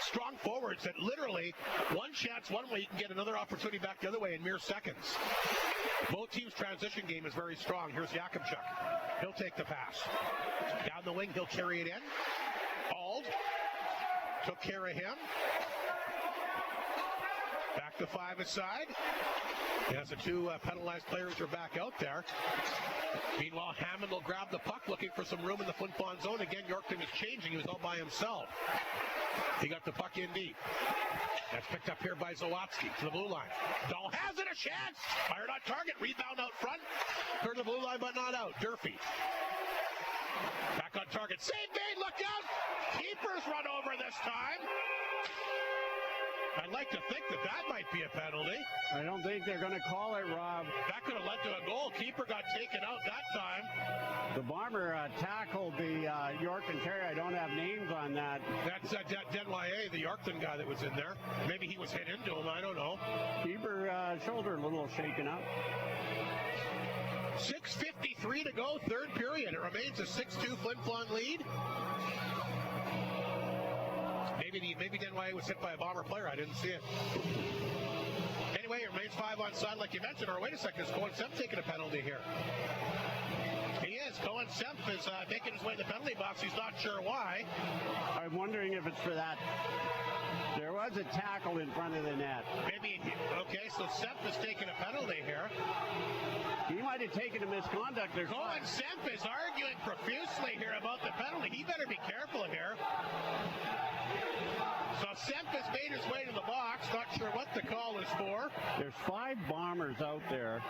Speaker 4: strong forwards that literally one chance one way, you can get another opportunity back the other way in mere seconds. Both teams' transition game is very strong. Here's Yakupchuk. He'll take the pass. Down the wing, he'll carry it in. Ald took care of him. Back to five aside. Yes, the two penalized players are back out there. Meanwhile, Hammond will grab the puck, looking for some room in the Flin Flon zone. Again, Yorkton is changing. He was all by himself. He got the puck in deep. That's picked up here by Zawatsky to the blue line. Dahl has it, a chance. Fired on target. Rebound out front. Clear the blue line, but not out. Durfee. Back on target. Save made. Look out. Keeper's run over this time. I'd like to think that might be a penalty.
Speaker 5: I don't think they're going to call it, Rob.
Speaker 4: That could have led to a goal. Keeper got taken out that time.
Speaker 5: The Bomber tackled the Yorkton Terrier. I don't have names on that.
Speaker 4: That's Denwye, the Yorkton guy that was in there. Maybe he was hit into him. I don't know.
Speaker 5: Keeper shoulder a little shaken up.
Speaker 4: 6:53 to go, third period. It remains a 6-2 Flin Flon lead. Maybe Denwye was hit by a Bomber player. I didn't see it. Anyway, it remains 5 on side, like you mentioned. Or wait a second, is Cohen Semp taking a penalty here? He is. Cohen Semp is making his way to the penalty box. He's not sure why.
Speaker 5: I'm wondering if it's for that. There was a tackle in front of the net.
Speaker 4: Maybe. Okay, so Semp is taking a penalty here.
Speaker 5: He might have taken a misconduct.
Speaker 4: Cohen Semp is arguing profusely here about the penalty. He better be careful here. So Semp has made his way to the box. Not sure what the call is for.
Speaker 5: There's 5 Bombers out there.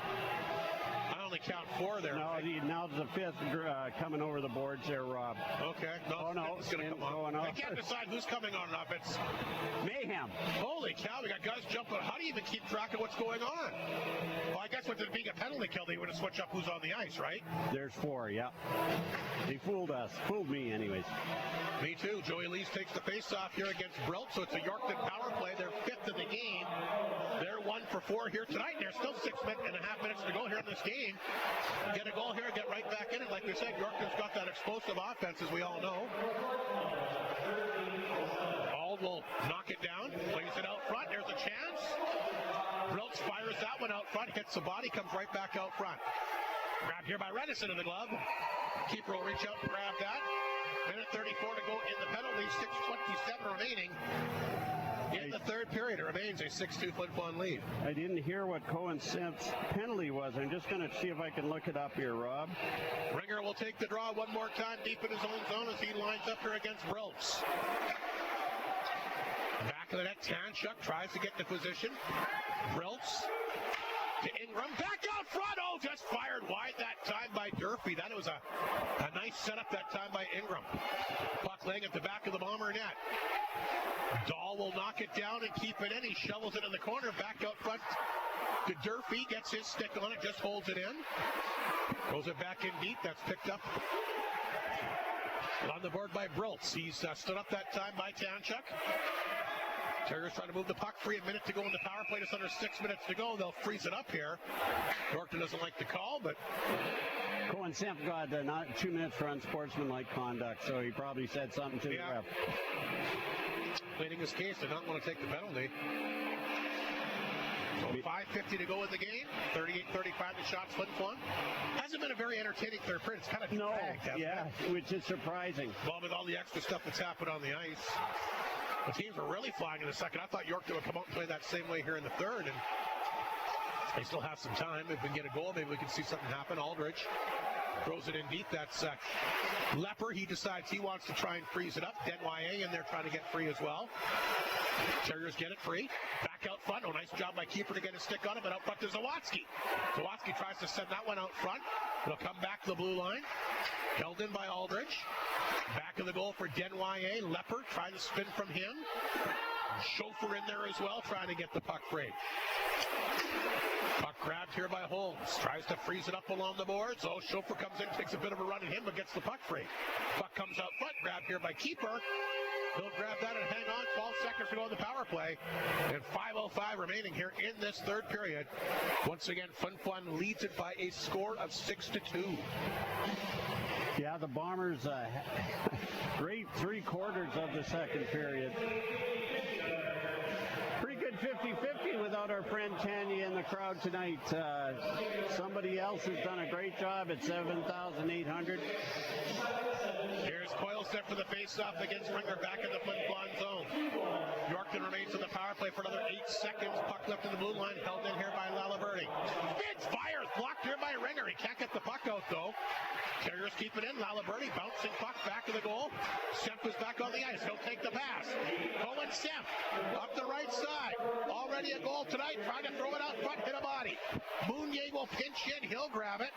Speaker 4: I only count 4 there.
Speaker 5: No, now the 5th coming over the boards there, Rob.
Speaker 4: Okay. No, it's going to come on. I can't decide who's coming on up. It's
Speaker 5: mayhem.
Speaker 4: Holy cow, we got guys jumping. How do you even keep track of what's going on? Well, I guess with it being a penalty kill, they would have switched up who's on the ice, right?
Speaker 5: There's 4, yeah. They fooled us. Fooled me, anyways.
Speaker 4: Me too. Joey Lees takes the face-off here against Brilt, so it's a Yorkton power play. They're 5th in the game. They're 1 for 4 here tonight. There's still 6.5 minutes to go here in this game. Get a goal here and get right back in it. Like we said, Yorkton's got that explosive offense, as we all know. Ald will knock it down, plays it out front. There's a chance. Brilt fires that one out front, hits the body, comes right back out front. Grabbed here by Redison in the glove. Keeper will reach out and grab that. Minute 34 to go in the penalty, 6:27 remaining in the third period. It remains a 6-2 Flin Flon lead.
Speaker 5: I didn't hear what Cohen Simp's penalty was. I'm just going to see if I can look it up here, Rob.
Speaker 4: Ringer will take the draw one more time deep in his own zone as he lines up here against Briltz. Back of the net, Tanchuk tries to get the position. Briltz to Ingram. Back out front. Oh, just fired wide that time by Durfee. That was a nice setup that time by Ingram. Puck laying at the back of the Bomber net. Dahl will knock it down and keep it in. He shovels it in the corner. Back out front to Durfee. Gets his stick on it. Just holds it in. Throws it back in deep. That's picked up on the board by Briltz. He's stood up that time by Tanchuk. Terriers trying to move the puck free. A minute to go in the power play. Just under 6 minutes to go. They'll freeze it up here. Yorkton doesn't like the call, but
Speaker 5: Cohen Simp got not 2 minutes for unsportsmanlike conduct, so he probably said something to the ref.
Speaker 4: Pleading his case, did not want to take the penalty. So 5:50 to go in the game. 38-35 the shots. Flin Flon. Hasn't been a very entertaining third period. It's kind of dragged,
Speaker 5: which is surprising.
Speaker 4: Well, with all the extra stuff that's happened on the ice. The teams were really flying in the second. I thought Yorkton would come out and play that same way here in the third, and they still have some time. If we can get a goal, maybe we can see something happen. Aldridge throws it in deep. That's Lepper. He decides he wants to try and freeze it up. Denye in there trying to get free as well. Terriers get it free. Back out front. Oh, nice job by keeper to get a stick on it, but out front to Zawatsky. Zawatsky tries to send that one out front. It'll come back to the blue line. Held in by Aldridge. Back of the goal for Denye. Lepper trying to spin from him. Chauffeur in there as well, trying to get the puck free. Puck grabbed here by Holmes. Tries to freeze it up along the boards. Oh, Chauffeur comes in, takes a bit of a run at him, but gets the puck free. Puck comes out front, grabbed here by keeper. He'll grab that and hang on. 12 seconds to go in the power play. And 5:05 remaining here in this third period. Once again, Flin Flon leads it by a score of 6-2.
Speaker 5: Yeah, the Bombers, great 3/4 of the second period. Pretty good 50-50 without our friend Tanya in the crowd tonight. Somebody else has done a great job at 7,800.
Speaker 4: Here's Coyle set for the face-off against Ringer back in the Flin Flon zone. Yorkton remains in the power play for another 8 seconds. Puck left in the blue line, held in here by Lalaberti. Spins, fires, blocked here by Ringer. He can't get the puck out, though. Terriers keep it in. Lalaberti bouncing puck back of the goal. Semp is back on the ice. He'll take the pass. Cohen Semp up the right side. Already a goal tonight. Trying to throw it out front. Hit a body. Mounier will pinch in. He'll grab it.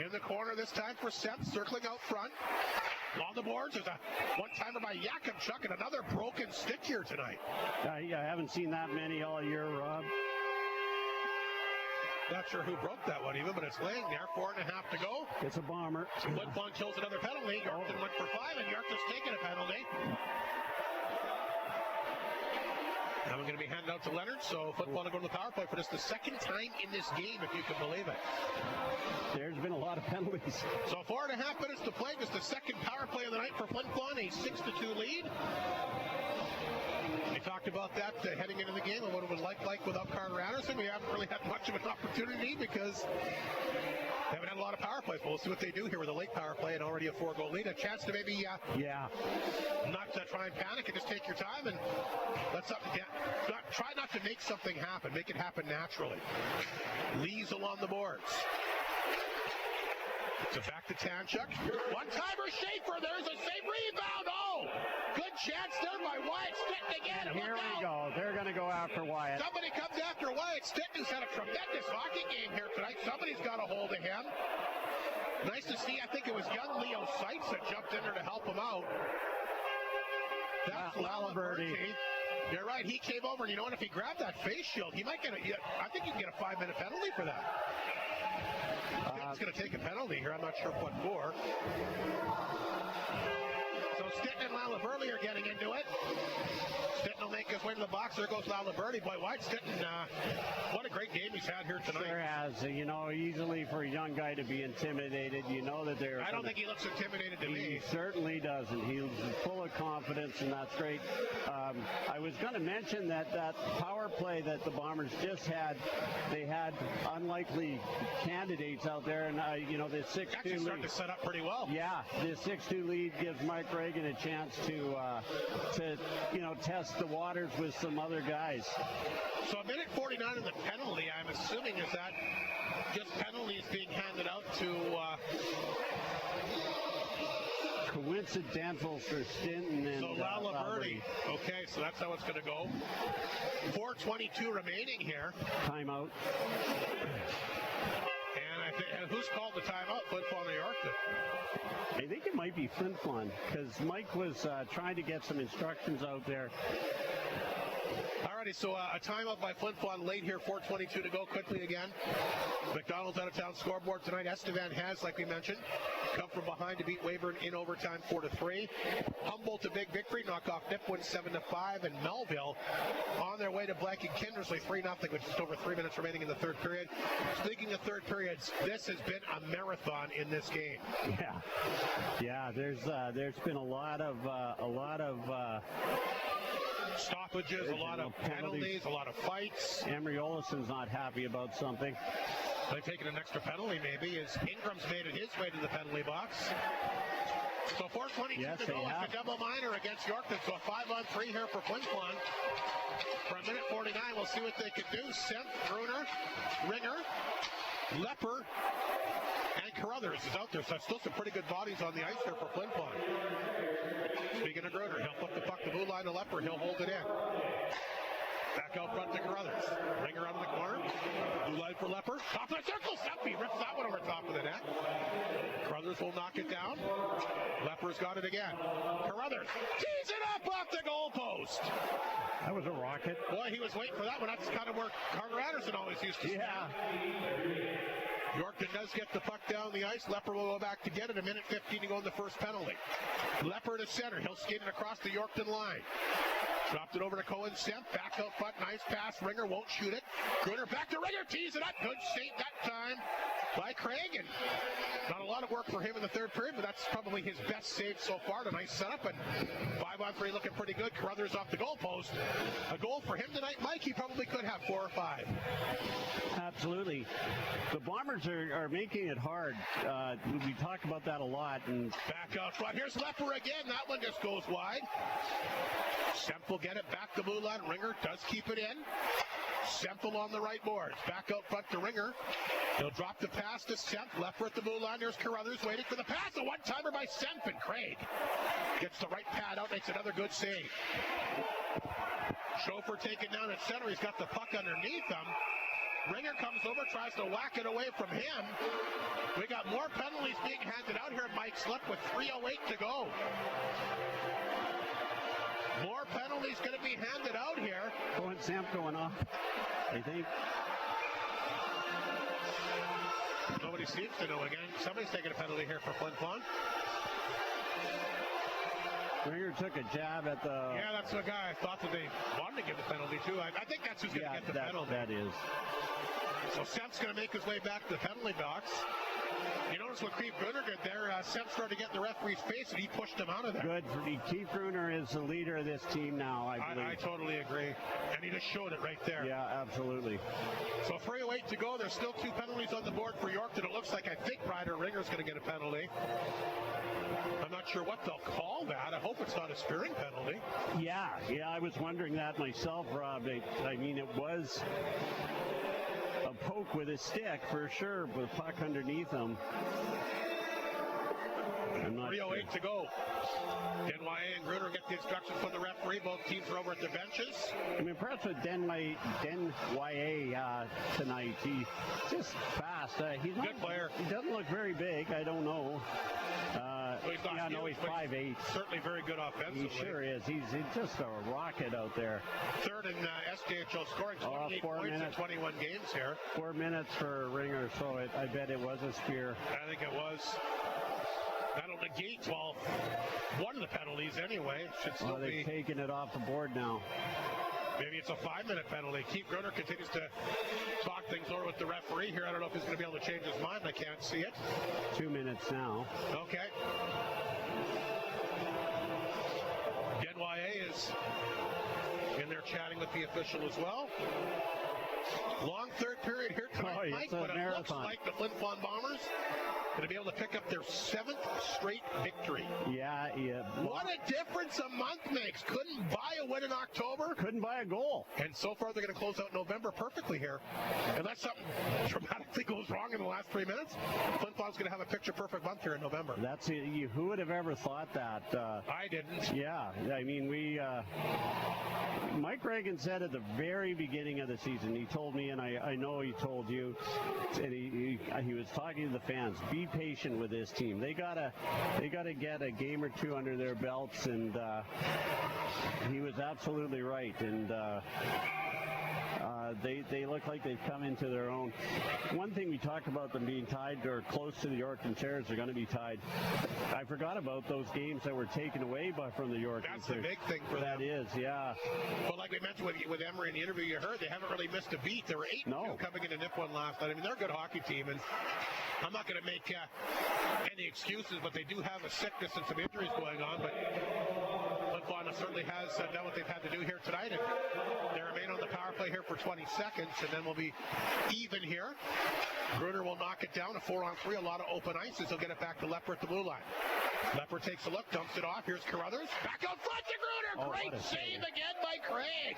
Speaker 4: In the corner this time for Semp. Circling out front. On the boards, there's a one-timer by Yakimchuk and another broken stick here tonight.
Speaker 5: I haven't seen that many all year, Rob.
Speaker 4: Not sure who broke that one even, but it's laying there. 4.5 to go.
Speaker 5: It's a Bomber.
Speaker 4: Flin Flon kills another penalty. Yorkton went for 5, and Yorkton's taking a penalty. Now we're going to be handed out to Leonard, so Flin Flon will go to the power play for just the second time in this game, if you can believe it.
Speaker 5: There's been a lot of penalties.
Speaker 4: So 4.5 minutes to play. Just the second power play of the night for Flin Flon, a 6-2 lead. We talked about that heading into the game and what it would like without Carter Anderson. We haven't really had much of an opportunity because they haven't had a lot of power plays. But we'll see what they do here with a late power play and already a 4-goal lead. A chance to maybe not try and panic and just take your time and let something try not to make something happen. Make it happen naturally. Lees along the boards. So back to Tanchuk. One-timer Schaefer. There's a safe rebound. Oh, good chance there by Wyatt Stetton again.
Speaker 5: Here we go. They're going to go after Wyatt.
Speaker 4: Somebody comes after Wyatt Stetton, who's had a tremendous hockey game here tonight. Somebody's got a hold of him. Nice to see. I think it was young Leo Seitz that jumped in there to help him out. That's Lalaberti. You're right. He came over, and you know what? If he grabbed that face shield, he might get I think you can get a 5-minute penalty for that. He's going to take a penalty here. I'm not sure what for. So Stetton and Lalaberti are getting into it. Stetton will make his way to the box. There goes Lalaberti. Boy, Wyatt Stetton, what a great game he's had here tonight.
Speaker 5: Sure has. Easily for a young guy to be intimidated. You know that they're...
Speaker 4: I don't think he looks intimidated to me.
Speaker 5: He certainly doesn't. He's full of confidence, and that's great. I was going to mention that power play that the Bombers just had, they had unlikely candidates out there, and the 6-2
Speaker 4: actually starting to set up pretty well.
Speaker 5: Yeah, the 6-2 lead gives Mike Reagan a chance to test the waters with some other guys.
Speaker 4: So a minute 49 in the penalty, I'm assuming, is that just penalties being handed out to
Speaker 5: coincidental for Stinton and
Speaker 4: Lalaberti. Okay, so that's how it's going to go. 4:22 remaining here.
Speaker 5: Timeout.
Speaker 4: And who's called the timeout? Flin Flon or Yorkton?
Speaker 5: I think it might be Flin Flon, because Mike was trying to get some instructions out there.
Speaker 4: Alrighty, so a timeout by Flin Flon late here, 4:22 to go. Quickly again. McDonald's out of town scoreboard tonight. Estevan has, like we mentioned, come from behind to beat Weyburn in overtime 4-3. Humboldt a big victory, knock off Nipwood 7-5, and Melville on their way to Blanket Kindersley 3-0 with just over 3 minutes remaining in the third period. Speaking of third periods, this has been a marathon in this game.
Speaker 5: Yeah. There's been a lot of
Speaker 4: stoppages, a lot of penalties, a lot of fights.
Speaker 5: Emery Olison's not happy about something.
Speaker 4: They've taken an extra penalty maybe, as Ingram's made it his way to the penalty box. So 4:22 to go. It's a double minor against Yorkton. So a 5-on-3 here for Flin Flon. For a minute 49, we'll see what they can do. Semp, Gruner, Ringer, Lepper, and Carruthers is out there. So still some pretty good bodies on the ice there for Flin Flon. Speaking of Gruner, he'll flip the puck to blue line to Lepper. He'll hold it in. Back out front to Carruthers. Ringer out of the corner. Blue line for Lepper. Top of the circle. Stumpy rips that one over top of the net. Carruthers will knock it down. Lepper's got it again. Carruthers tees it up off the goalpost.
Speaker 5: That was a rocket.
Speaker 4: Boy, he was waiting for that one. That's kind of where Carter Anderson always used to stand. Yorkton does get the puck down the ice. Lepper will go back to get it. A minute 15 to go in the first penalty. Lepper to center. He'll skate it across the Yorkton line. Dropped it over to Cohen Semp. Back out front. Nice pass. Ringer won't shoot it. Gruner back to Ringer. Tees it up. Good save that time by Craig. And not a lot of work for him in the third period, but that's probably his best save so far. A nice setup. And 5-on-3 looking pretty good. Carruthers off the goalpost. A goal for him tonight, Mike. He probably could have 4 or 5.
Speaker 5: Absolutely. The Bombers are making it hard. We talk about that a lot. And
Speaker 4: back out front. Here's Lepper again. That one just goes wide. Semp will get it back to blue line. Ringer does keep it in. Semple on the right boards. Back out front to Ringer. He'll drop the pass to Semp. Lepper at the blue line. There's Carruthers waiting for the pass. A one-timer by Semp, and Craig gets the right pad out. Makes another good save. Chauffeur taken down at center. He's got the puck underneath him. Ringer comes over, tries to whack it away from him. We got more penalties being handed out here. Mike Slip with 3:08 to go. More penalties going to be handed out here.
Speaker 5: Cohen Semp going off, I think.
Speaker 4: Nobody seems to know again. Somebody's taking a penalty here for Flin Flon.
Speaker 5: Ringer took a jab at the...
Speaker 4: Yeah, that's the guy I thought that they wanted to give the penalty to. I think that's who's going to get the penalty.
Speaker 5: That is.
Speaker 4: So Semp's going to make his way back to the penalty box. You notice what Keith Gruner did there. Semp started to get in the referee's face, and he pushed him out of there.
Speaker 5: Good. Keith Gruner is the leader of this team now, I believe.
Speaker 4: I totally agree. And he just showed it right there.
Speaker 5: Yeah, absolutely.
Speaker 4: So 3:08 to go. There's still 2 penalties on the board for Yorkton. It looks like I think Ryder Ringer's going to get a penalty. I'm not sure what they'll call that. I hope it's not a spearing penalty.
Speaker 5: Yeah, I was wondering that myself, Rob. I mean, it was a poke with a stick for sure, with puck underneath him. I'm not
Speaker 4: 3:08 to go. NYA and Gruner get the instructions from the referee. Both teams are over at the benches.
Speaker 5: I'm impressed with NYA tonight. He's just fast. He's not,
Speaker 4: good player.
Speaker 5: He doesn't look very big. I don't know. He's 5'8".
Speaker 4: Certainly very good offensively.
Speaker 5: He sure is. He's just a rocket out there.
Speaker 4: Third in SJHL scoring, 28 points in 21 games here.
Speaker 5: 4 minutes for Ringer, so I bet it was a spear.
Speaker 4: I think it was. That'll negate, one of the penalties anyway. It should still
Speaker 5: they've taken it off the board now.
Speaker 4: Maybe it's a 5-minute penalty. Keith Gruner continues to talk things over with the referee here. I don't know if he's going to be able to change his mind. I can't see it.
Speaker 5: 2 minutes now.
Speaker 4: Okay. NYA is And they're chatting with the official as well. Long third period here tonight, Mike, but it looks like the Flin Flon Bombers going to be able to pick up their 7th straight victory.
Speaker 5: Yeah.
Speaker 4: What a difference a month makes. Couldn't buy a win in October.
Speaker 5: Couldn't buy a goal.
Speaker 4: And so far, they're going to close out November perfectly here. Unless something dramatically goes wrong in the last 3 minutes, Flin Flon's going to have a picture-perfect month here in November.
Speaker 5: That's it. Who would have ever thought that?
Speaker 4: I didn't.
Speaker 5: Yeah. I mean, Mike Reagan said at the very beginning of the season, he told me, and I know he told you, and he was talking to the fans, be patient with this team. They gotta get a game or two under their belts, and he was absolutely right. And they look like they've come into their own. One thing we talked about them being tied or close to the Yorkton Terriers, they're going to be tied. I forgot about those games that were taken away from the Yorkton Terriers.
Speaker 4: That's the big thing for them.
Speaker 5: That is, yeah.
Speaker 4: But like we mentioned with Emery in the interview you heard, they haven't really missed a beat. They were 8-2 coming into NIP1 last night. I mean, they're a good hockey team, and I'm not going to make any excuses, but they do have a sickness and some injuries going on. But Flin Flon certainly has done what they've had to do here tonight, and they remain on the power play here for 20 seconds, and then we'll be even here. Gruner will knock it down, a 4-on-3, a lot of open ices. He'll get it back to Lepper at the blue line. Lepper takes a look, dumps it off. Here's Carruthers. Back out front to Gruner. Great save again by Craig.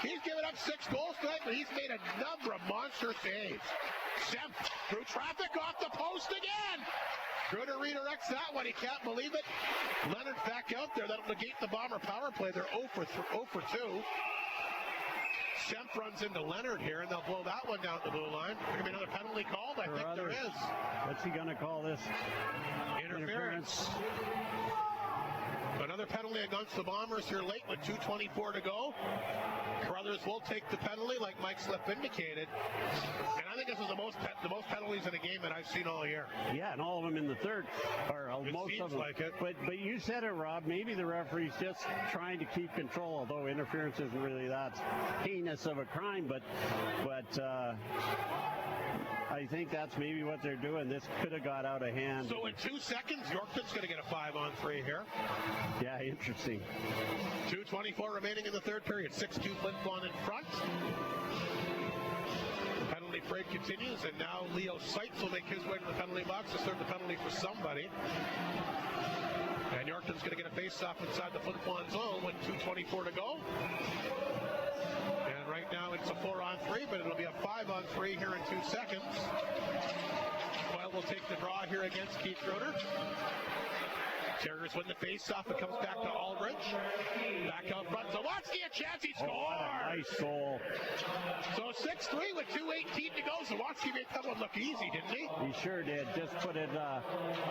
Speaker 4: He's given up 6 goals tonight, but he's made a number of monster saves. Semp through traffic off the post again. Gruner redirects that one. He can't believe it. Leonard back out there. That'll negate the Bomber power play. They're 0 for 2. Semp runs into Leonard here, and they'll blow that one down the blue line. There's going to be another penalty called. I think there is.
Speaker 5: What's he going to call this?
Speaker 4: Interference. Another penalty against the Bombers here late with 2:24 to go. Carruthers will take the penalty, like Mike Slip indicated. And I think this is the most penalties in a game that I've seen all year.
Speaker 5: Yeah, and all of them in the third, or most of them.
Speaker 4: Like it.
Speaker 5: But you said it, Rob. Maybe the referee's just trying to keep control, although interference isn't really that heinous of a crime. But I think that's maybe what they're doing. This could have got out of hand.
Speaker 4: So in 2 seconds, Yorkton's going to get a 5-on-3 here.
Speaker 5: Yeah, interesting.
Speaker 4: 2:24 remaining in the third period. 6-2 Flin Flon in front. The penalty parade continues, and now Leo Seitz will make his way to the penalty box to serve the penalty for somebody. And Yorkton's going to get a face-off inside the Flin Flon zone with 2:24 to go. And right now it's a 4-on-3, but it'll be a 5-on-3 here in 2 seconds. Well, we'll take the draw here against Keith Gruner. Terriers win the face-off. It comes back to Aldridge. Back out front. Zawatsky a chance. He scores!
Speaker 5: Nice goal.
Speaker 4: So 6-3 with 2:18 to go. Zawatsky made that one look easy, didn't he?
Speaker 5: He sure did. Just put it,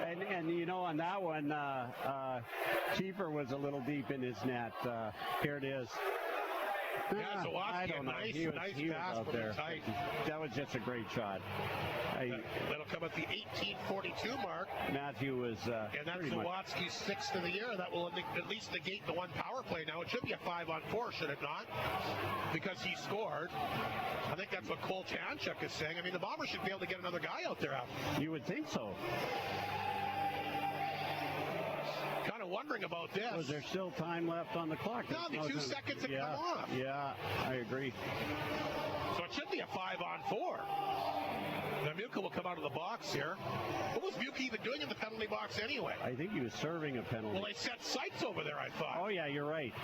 Speaker 5: and you know, on that one, keeper was a little deep in his net. Here it is.
Speaker 4: Yeah, Zawatsky,
Speaker 5: I don't know.
Speaker 4: Nice pass
Speaker 5: out
Speaker 4: from
Speaker 5: there.
Speaker 4: tight.
Speaker 5: That was just a great shot.
Speaker 4: That'll come at the 18:42 mark.
Speaker 5: Matthew was
Speaker 4: and that's Zawatsky's 6th of the year. That will at least negate the one power play. Now it should be a 5-on-4, should it not? Because he scored. I think that's what Cole Chanchuk is saying. I mean, the Bombers should be able to get another guy out there.
Speaker 5: You would think so.
Speaker 4: Kind of wondering about this.
Speaker 5: Was there still time left on the clock?
Speaker 4: No, the 2 seconds have come off.
Speaker 5: Yeah, I agree.
Speaker 4: So it should be a 5-on-4. Now Muka will come out of the box here. What was Muka even doing in the penalty box anyway?
Speaker 5: I think he was serving a penalty.
Speaker 4: Well, they set Seitz over there, I thought.
Speaker 5: Oh, yeah, you're right.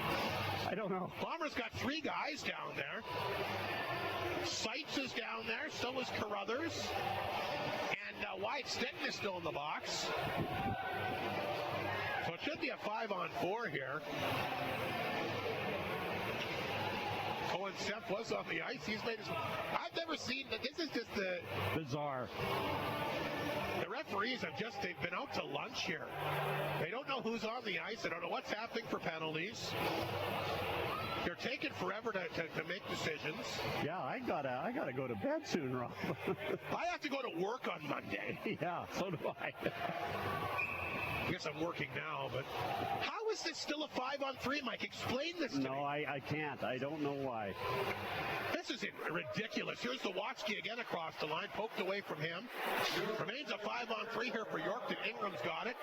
Speaker 5: I don't know.
Speaker 4: Bombers got 3 guys down there. Seitz is down there. So is Carruthers. And Wyatt Stetton is still in the box. So it should be a 5-on-4 here. Owen Semp was on the ice. He's made his... I've never seen that. This is just
Speaker 5: bizarre.
Speaker 4: The referees they've been out to lunch here. They don't know who's on the ice. They don't know what's happening for penalties. They're taking forever to make decisions.
Speaker 5: Yeah, I gotta go to bed soon, Rob.
Speaker 4: I have to go to work on Monday.
Speaker 5: Yeah, so do I.
Speaker 4: I guess I'm working now, but how How is this still a 5-on-3, Mike? Explain this to me.
Speaker 5: No, I can't. I don't know why.
Speaker 4: This is ridiculous. Here's Zawatsky again across the line, poked away from him. Remains a 5-on-3 here for Yorkton. Ingram's got it.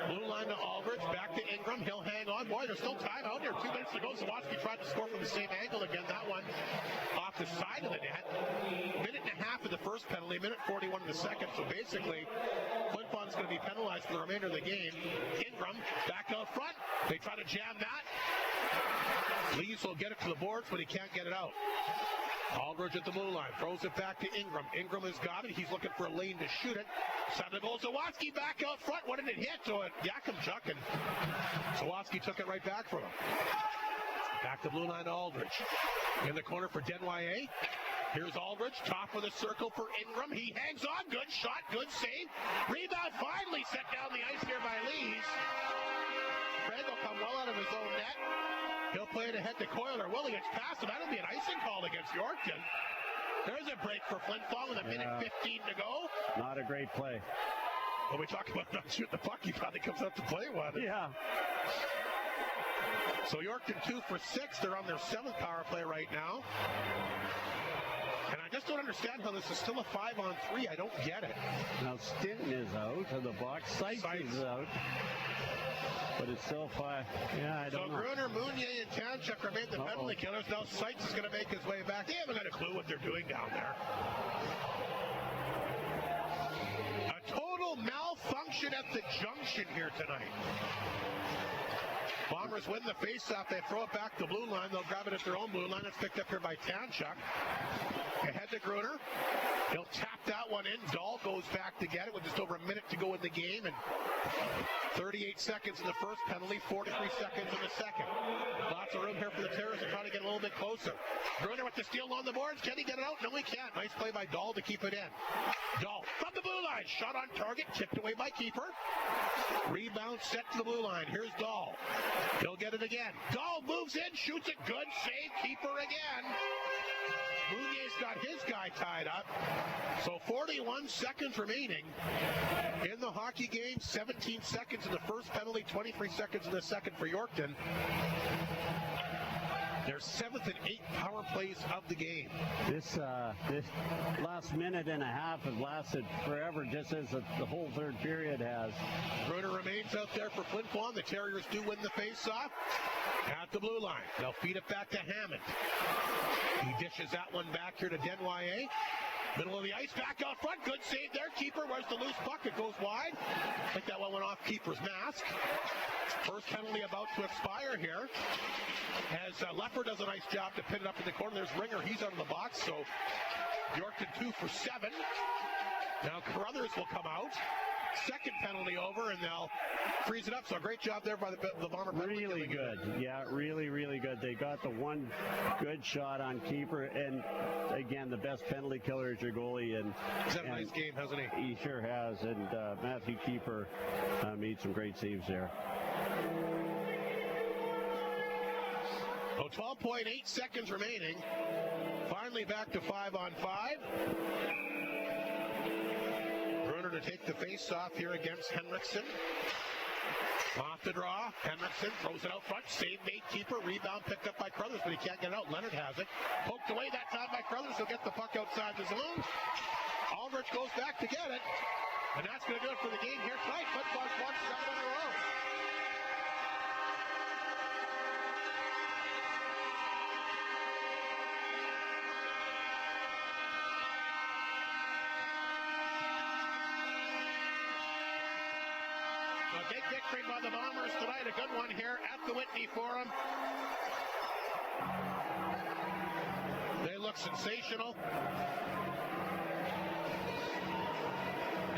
Speaker 4: Blue line to Aldridge, back to Ingram. He'll hang on. Boy, there's still time out here. 2 minutes to go. Zawatsky tried to score from the same angle again. That one off the side of the net. Minute and a half of the first penalty, minute 41 of the second. So basically, Flin Flon's going to be penalized for the remainder of the game. Ingram back out front. They try to jam that. Lees will get it to the boards, but he can't get it out. Aldridge at the blue line, throws it back to Ingram. Ingram has got it. He's looking for a lane to shoot it. Side of the goal, Zawatsky back out front. What did it hit? To it, Yakum Chuck, and Zawatsky took it right back from him. Back to blue line to Aldridge. In the corner for Denwye. Here's Aldridge, top of the circle for Ingram. He hangs on. Good shot, good save. Rebound finally set down the ice here by Lees. Craig will come well out of his own net. He'll play it ahead to Coyle, or will he? It's past him. That'll be an icing call against Yorkton. There's a break for Flin Flon with a minute 15 to go.
Speaker 5: Not a great play.
Speaker 4: When we talk about not shooting the puck, he probably comes out to play one.
Speaker 5: Yeah.
Speaker 4: So Yorkton 2 for 6. They're on their 7th power play right now. And I just don't understand how this is still a 5-on-3. I don't get it.
Speaker 5: Now Stinton is out of the box. Sykes is out. But it's still 5. Yeah, I don't know.
Speaker 4: So Gruner, Mounier, and Tanchuk remain the penalty killers. Now Sykes is going to make his way back. They haven't got a clue what they're doing down there. A total malfunction at the junction here tonight. Bombers win the faceoff. They throw it back to blue line. They'll grab it at their own blue line. It's picked up here by Tanchuk. Ahead to Gruner. He'll tap that one in. Dahl goes back to get it with just over a minute to go in the game. And 38 seconds in the first penalty, 43 seconds in the second. Lots of room here for the Terriers to try to get a little bit closer. Gruner with the steal on the boards. Can he get it out? No, he can't. Nice play by Dahl to keep it in. Dahl from the blue line. Shot on target. Tipped away by keeper. Rebound set to the blue line. Here's Dahl. He'll get it again. Dahl moves in. Shoots it. Good save. Keeper again. Mounier's got his guy tied up. So 41 seconds remaining in the hockey game. 17 seconds in the first penalty, 23 seconds in the second for Yorkton. Their 7th and 8th power plays of the game.
Speaker 5: This last minute and a half has lasted forever, just as the whole third period has.
Speaker 4: Gruner remains out there for Flin Flon. The Terriers do win the faceoff at the blue line. They'll feed it back to Hammond. He dishes that one back here to Denwye. Middle of the ice, back out front. Good save there. Keeper, where's the loose puck? It goes wide. I think that one went off keeper's mask. First penalty about to expire here. As Leffer does a nice job to pin it up in the corner. There's Ringer. He's out of the box. So Yorkton 2 for 7. Now Carruthers will come out. Second penalty over, and they'll freeze it up. So great job there by the Bomber.
Speaker 5: Really good. Yeah, really, really good. They got the one good shot on keeper, and again, the best penalty killer is your goalie. And
Speaker 4: he's had a nice game, hasn't he?
Speaker 5: He sure has. And Matthew Keeper made some great saves there.
Speaker 4: Oh, 12.8 seconds remaining. Finally back to 5-on-5. To take the face-off here against Henriksen. Off the draw, Henriksen throws it out front. Save made, keeper, rebound picked up by Carruthers, but he can't get it out. Leonard has it. Poked away that time by Carruthers. He'll get the puck outside the zone. Aldrich goes back to get it. And that's going to do it for the game here tonight. Flin Flon's won 7 in a row. A big victory by the Bombers tonight. A good one here at the Whitney Forum. They look sensational.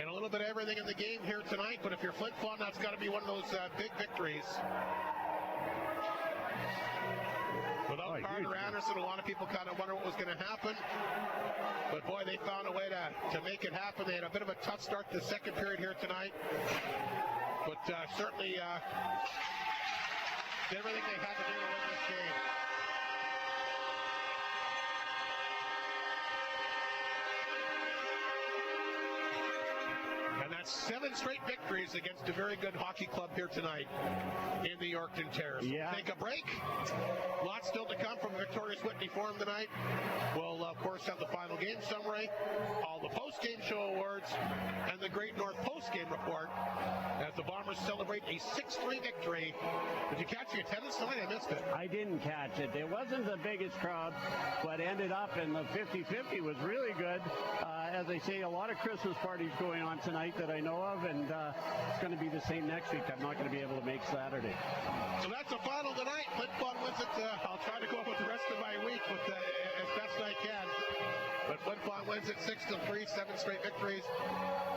Speaker 4: And a little bit of everything in the game here tonight. But if you're Flin Flon, that's got to be one of those big victories. Without Carter Anderson, a lot of people kind of wonder what was going to happen. But boy, they found a way to make it happen. They had a bit of a tough start to the second period here tonight. But certainly did everything they had to do to win this game. And that That's 7 straight victories against a very good hockey club here tonight in the Yorkton Terriers.
Speaker 5: Yeah.
Speaker 4: We'll take a break. Lots still to come from the victorious Whitney Forum tonight. We'll, of course, have the final game summary, all the post-game show awards, and the Great North post-game report as the Bombers celebrate a 6-3 victory. Did you catch the attendance tonight? I missed it.
Speaker 5: I didn't catch it. It wasn't the biggest crowd, but ended up in the 50-50 was really good. As I say, a lot of Christmas parties going on tonight that I know of, and it's going to be the same next week. I'm not going to be able to make Saturday.
Speaker 4: So that's the final tonight. Flin Flon wins it. I'll try to go up with the rest of my week as best I can. But Flin Flon wins it 6-3, 7 straight victories.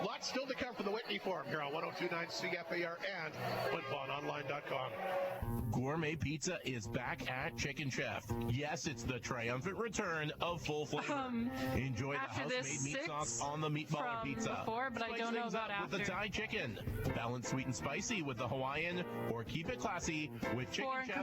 Speaker 4: Lots still to come from the Whitney Forum here on 102.9 CFAR and FlinFlonOnline.com.
Speaker 1: Gourmet Pizza is back at Chicken Chef. Yes, it's the triumphant return of full flavor. Enjoy the house-made meat sauce on the meatballer pizza.
Speaker 9: Before, but
Speaker 1: Spice
Speaker 9: I don't know
Speaker 1: things
Speaker 9: about
Speaker 1: up
Speaker 9: after.
Speaker 1: with the Thai chicken. Balance sweet and spicy with the Hawaiian, or keep it classy with Chicken Chef's